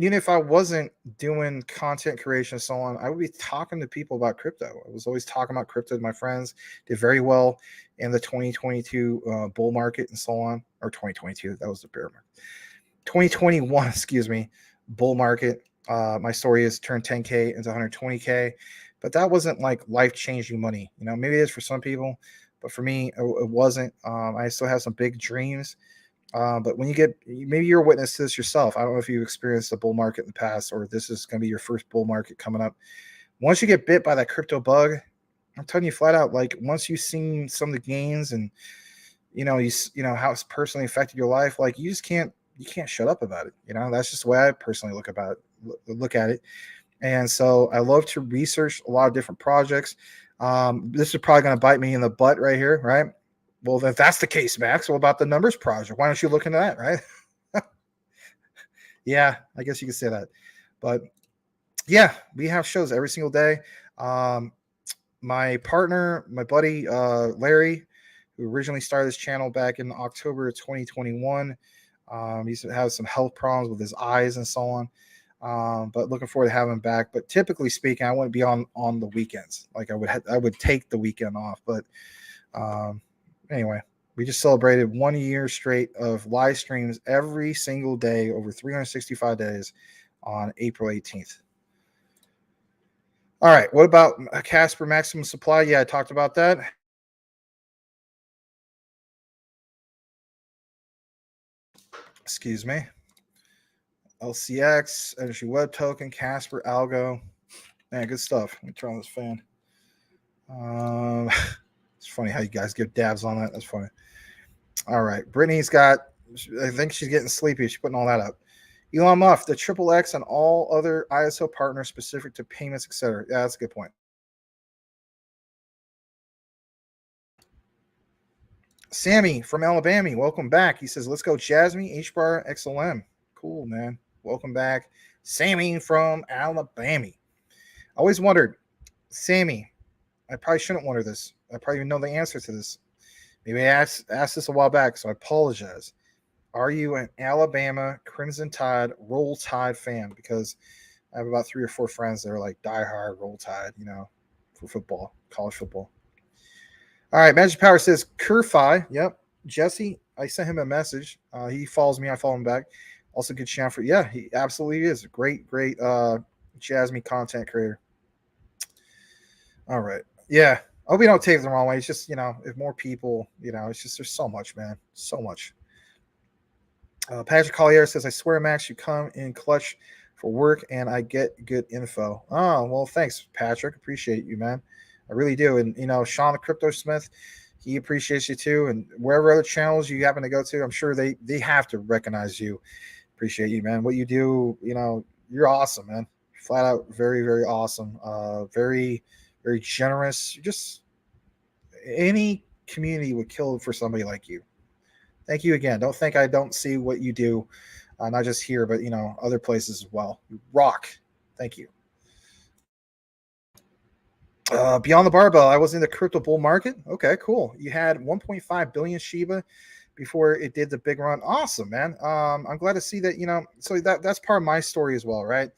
even if I wasn't doing content creation and so on, I would be talking to people about crypto. I was always talking about crypto with my friends. Did very well in the 2022 bull market and so on, or 2022. That was the bear market. 2021, excuse me, bull market. My story is turned 10K into 120K, but that wasn't like life-changing money. You know, maybe it is for some people, but for me, it wasn't. I still have some big dreams. But when you get, maybe you're a witness to this yourself. I don't know if you've experienced a bull market in the past, or this is going to be your first bull market coming up. Once you get bit by that crypto bug, I'm telling you flat out, like once you've seen some of the gains and you know how it's personally affected your life, like you can't shut up about it. You know, that's just the way I personally look at it. And so I love to research a lot of different projects. This is probably going to bite me in the butt right here, right? Well, if that's the case, Max, what about the numbers project? Why don't you look into that, right? Yeah, I guess you could say that. But yeah, we have shows every single day. My partner, my buddy, Larry, who originally started this channel back in October of 2021, he's had some health problems with his eyes and so on. But looking forward to having him back. But typically speaking, I wouldn't be on the weekends. Like I would take the weekend off. But anyway, we just celebrated 1 year straight of live streams every single day over 365 days on April 18th. All right. What about Casper maximum supply? Yeah, I talked about that. Excuse me. LCX, Energy Web Token, Casper, Algo. Man, good stuff. Let me turn on this fan. It's funny how you guys give dabs on that. That's funny. All right. Brittany's got, I think she's getting sleepy. She's putting all that up. Elon Musk, the XXX and all other ISO partners specific to payments, etc. Yeah, that's a good point. Sammy from Alabama, welcome back. He says, let's go Jasmy, H-bar, XLM. Cool, man. Welcome back. Sammy from Alabama. I always wondered, Sammy, I probably shouldn't wonder this. I probably know the answer to this. Maybe I asked this a while back, so I apologize. Are you an Alabama Crimson Tide, Roll Tide fan? Because I have about 3 or 4 friends that are like diehard Roll Tide, you know, for football, college football. All right, Magic Power says Curfi. Yep, Jesse. I sent him a message. He follows me. I follow him back. Also, good channel for. Yeah, he absolutely is a great Jasmy content creator. All right. Yeah. I hope you don't take it the wrong way. It's just, you know, if more people, you know, it's just, there's so much, man. So much. Patrick Collier says, I swear, Max, you come in clutch for work and I get good info. Oh, well, thanks, Patrick. Appreciate you, man. I really do. And, you know, Sean the Crypto Smith, he appreciates you too. And wherever other channels you happen to go to, I'm sure they have to recognize you. Appreciate you, man. What you do, you know, you're awesome, man. Flat out, very, very awesome. Very, very generous. Just any community would kill for somebody like you. Thank you again. Don't think I don't see what you do, not just here, but, you know, other places as well. You rock. Thank you. Beyond the barbell, I was in the crypto bull market. Okay, cool. You had 1.5 billion Shiba before it did the big run. Awesome, man. I'm glad to see that, you know, so that's part of my story as well, right?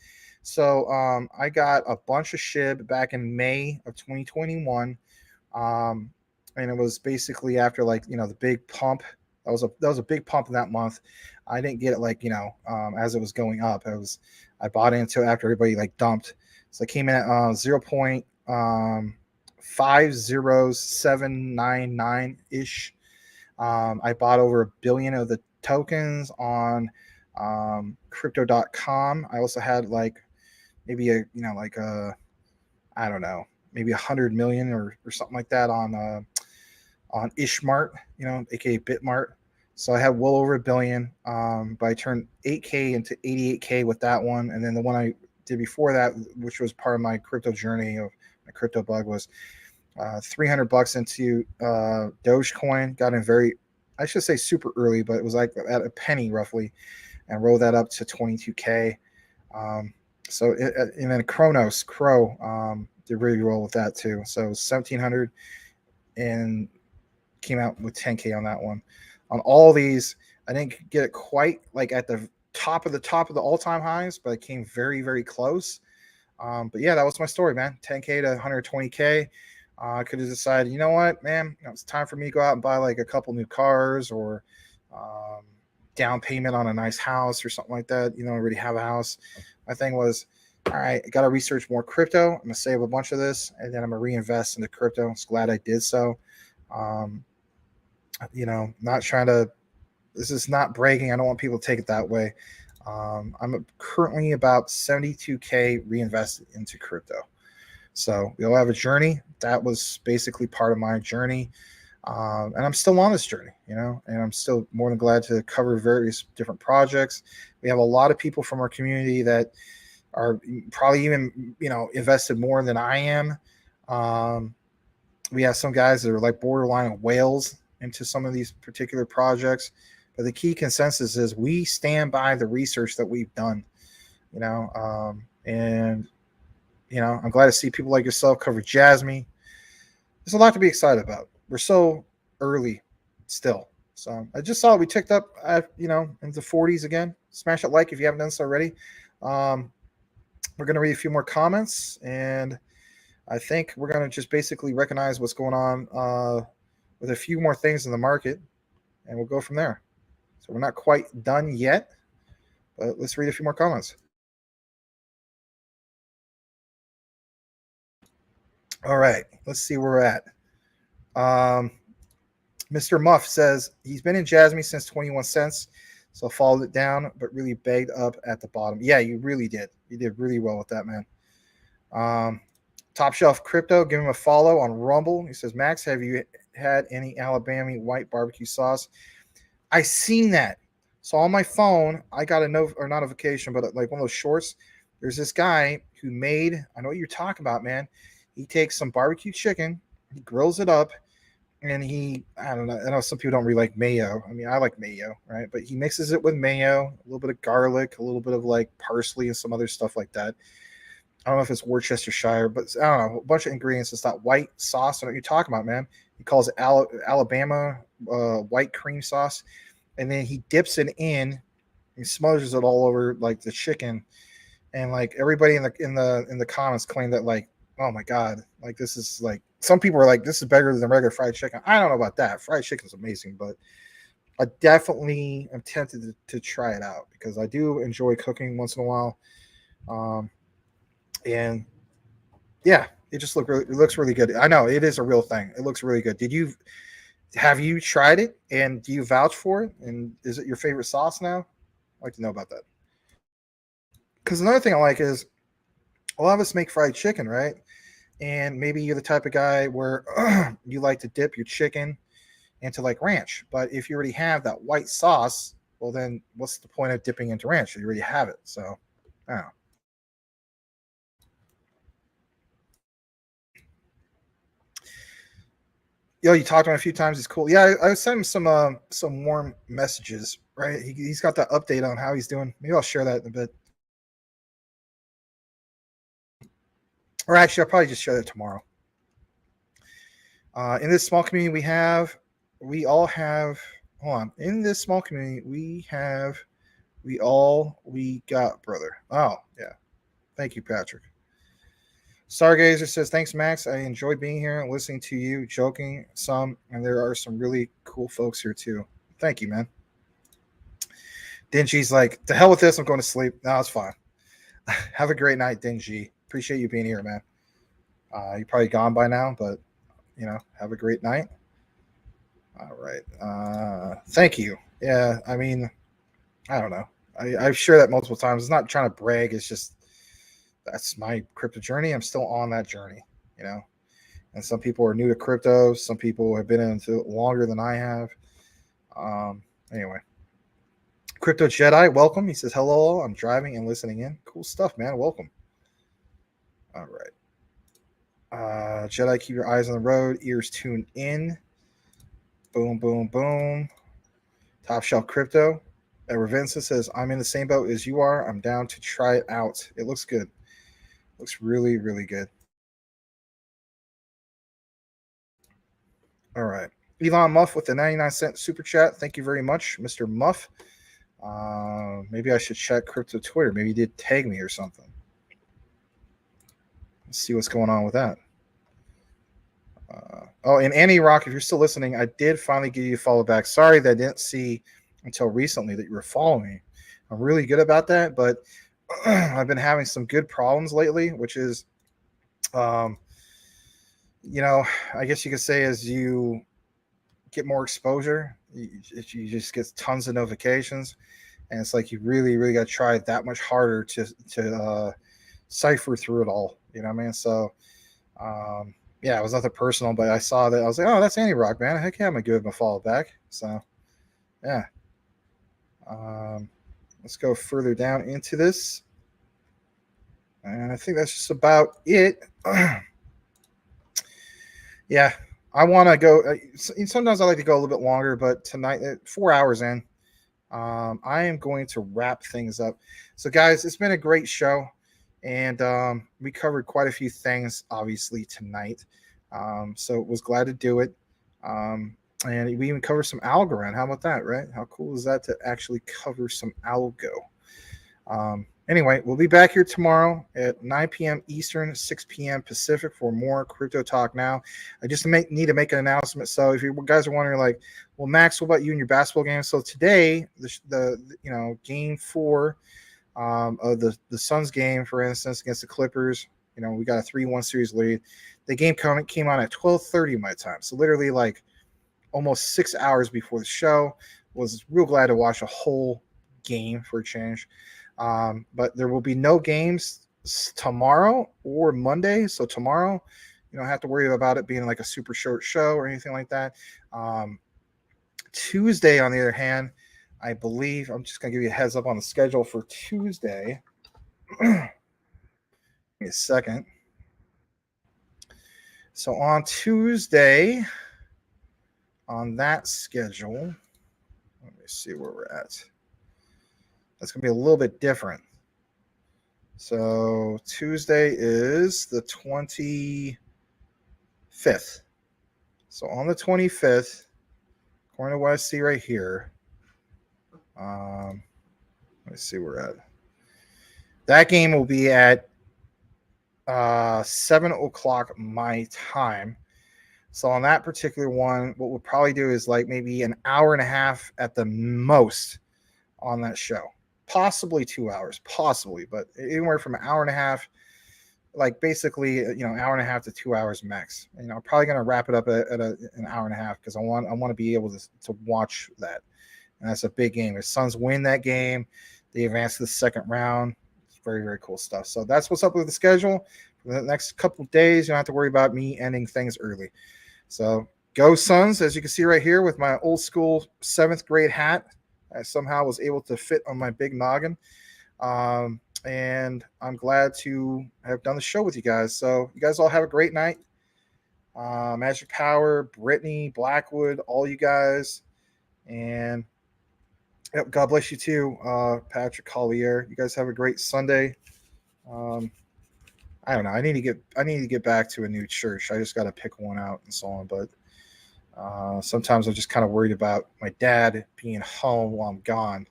So I got a bunch of SHIB back in May of 2021. And it was basically after, like, you know, the big pump. That was a big pump in that month. I didn't get it, like, you know, as it was going up. I bought into it after everybody like dumped. So I came in at 0.50799 ish. I bought over 1 billion of the tokens on crypto.com. I also had like maybe I don't know, maybe 100 million or something like that on Ishmart, you know, aka Bitmart. So I had well over 1 billion. But I turned 8K into 88K with that one. And then the one I did before that, which was part of my crypto journey of my crypto bug, was $300 into Dogecoin. Got in very, I should say super early, but it was like at a penny roughly, and rolled that up to 22K. And then Crow did really well with that too. So 1,700 and came out with 10K on that one. On all these, I didn't get it quite like at the top of the all-time highs, but I came very, very close. But yeah, that was my story, man. 10K to 120K. I could have decided, you know what, man, it's time for me to go out and buy like a couple new cars or down payment on a nice house or something like that. I already have a house. My thing was, all right, I got to research more crypto. I'm going to save a bunch of this, and then I'm going to reinvest into crypto. I'm glad I did so. Not trying to, this is not bragging. I don't want people to take it that way. I'm currently about 72K reinvested into crypto. So we all have a journey. That was basically part of my journey. And I'm still on this journey, and I'm still more than glad to cover various different projects. We have a lot of people from our community that are probably even, invested more than I am. We have some guys that are like borderline whales into some of these particular projects. But the key consensus is we stand by the research that we've done, and I'm glad to see people like yourself cover Jasmy. There's a lot to be excited about. We're so early still. So I just saw we ticked up at, into the 40s again. Smash that like if you haven't done so already. We're going to read a few more comments, and I think we're going to just basically recognize what's going on with a few more things in the market, and we'll go from there. So we're not quite done yet, but let's read a few more comments. All right, let's see where we're at. Mr. Muff says he's been in Jasmy since 21 cents, so followed it down, but really begged up at the bottom. Yeah, you really did. You did really well with that, man. Top Shelf Crypto, give him a follow on Rumble. He says, Max, have you had any Alabama white barbecue sauce? I seen that. So on my phone, I got a notification, but like one of those shorts. There's this guy who made, I know what you're talking about, man. He takes some barbecue chicken, he grills it up, and I don't know. I know some people don't really like mayo. I mean, I like mayo, right? But he mixes it with mayo, a little bit of garlic, a little bit of like parsley and some other stuff like that. I don't know if it's Worcestershire, but I don't know, a bunch of ingredients. It's that white sauce. I know what you're talking about, man. He calls it Alabama white cream sauce. And then he dips it in, he smothers it all over like the chicken, and like everybody in the comments claim that like, oh my god, like this is like, some people are like, this is better than regular fried chicken. I don't know about that. Fried chicken is amazing, but I definitely am tempted to try it out because I do enjoy cooking once in a while. And yeah, it looks really good. I know it is a real thing. It looks really good. Have you tried it, and do you vouch for it? And is it your favorite sauce now? I'd like to know about that. Because another thing I like is a lot of us make fried chicken, right? And maybe you're the type of guy where you like to dip your chicken into like ranch. But if you already have that white sauce, well, then what's the point of dipping into ranch? You already have it. So, I don't know. Yo, you talked to him a few times. He's cool. Yeah, I sent him some warm messages. Right, he's got that update on how he's doing. Maybe I'll share that in a bit. Or actually, I'll probably just share that tomorrow. In this small community, we all have. Hold on. In this small community, we got, brother. Oh yeah, thank you, Patrick. Stargazer says, thanks, Max. I enjoy being here and listening to you, joking some, and there are some really cool folks here too. Thank you, man. Dingy's like, to hell with this, I'm going to sleep. No, it's fine. Have a great night, Dingy. Appreciate you being here, man. You're probably gone by now, but, have a great night. All right. Thank you. Yeah, I mean, I don't know. I've shared that multiple times. It's not trying to brag. It's just, that's my crypto journey. I'm still on that journey, and some people are new to crypto. Some people have been into it longer than I have. Anyway, Crypto Jedi, welcome. He says, hello, I'm driving and listening in. Cool stuff, man. Welcome. All right. Jedi, keep your eyes on the road, ears tuned in. Boom, boom, boom. Top Shelf Crypto. Ravinsa says, I'm in the same boat as you are. I'm down to try it out. It looks good. Looks really, really good. All right. Elon Muff with the 99-cent super chat. Thank you very much, Mr. Muff. Maybe I should check crypto Twitter. Maybe he did tag me or something. Let's see what's going on with that. Oh, and Annie Rock, if you're still listening, I did finally give you a follow back. Sorry that I didn't see until recently that you were following me. I'm really good about that, but I've been having some good problems lately, which is, I guess you could say as you get more exposure, you just get tons of notifications, and it's like you really, really got to try that much harder to cipher through it all. You know what I mean? So, yeah, it was nothing personal, but I saw that. I was like, oh, that's Annie Rock, man. Heck yeah, I'm going to give him a follow back. So, yeah. Let's go further down into this. And I think that's just about it. Yeah, I want to go. Sometimes I like to go a little bit longer, but tonight, 4 hours in, I am going to wrap things up. So, guys, it's been a great show. And we covered quite a few things, obviously, tonight. So was glad to do it. And we even covered some algo. How about that, right? How cool is that to actually cover some algo? Anyway, we'll be back here tomorrow at 9 p.m. Eastern, 6 p.m. Pacific for more Crypto Talk Now. I just need to make an announcement. So if you guys are wondering, like, well, Max, what about you and your basketball game? So today, the game 4 of the Suns game, for instance, against the Clippers, we got a 3-1 series lead. The game came on at 12:30 my time, so literally like almost 6 hours before the show. Was real glad to watch a whole game for a change. But there will be no games tomorrow or Monday. So tomorrow, you don't have to worry about it being like a super short show or anything like that. Tuesday, on the other hand, I believe I'm just going to give you a heads up on the schedule for Tuesday. Give me a second. So on Tuesday, on that schedule, let me see where we're at. That's going to be a little bit different. So Tuesday is the 25th. So on the 25th, according to what I see right here, let me see where we're at. That game will be at 7 o'clock my time. So on that particular one, what we'll probably do is like maybe an hour and a half at the most on that show. Possibly 2 hours, possibly, but anywhere from an hour and a half, like basically, an hour and a half to 2 hours max. I'm probably going to wrap it up at an hour and a half because I want to be able to watch that. And that's a big game. If Suns win that game, they advance to the second round. It's very, very cool stuff. So that's what's up with the schedule. For the next couple of days, you don't have to worry about me ending things early. So go Suns, as you can see right here with my old school 7th grade hat. I somehow was able to fit on my big noggin. And I'm glad to have done the show with you guys. So you guys all have a great night. Magic Power, Brittany, Blackwood, all you guys. And God bless you too, Patrick Collier. You guys have a great Sunday. I don't know. I need to get back to a new church. I just got to pick one out and so on. But sometimes I'm just kind of worried about my dad being home while I'm gone.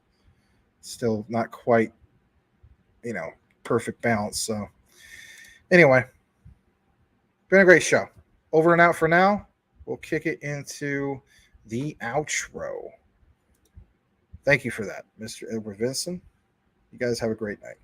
Still not quite, perfect balance. So anyway, been a great show. Over and out for now. We'll kick it into the outro. Thank you for that, Mr. Edward Vinson. You guys have a great night.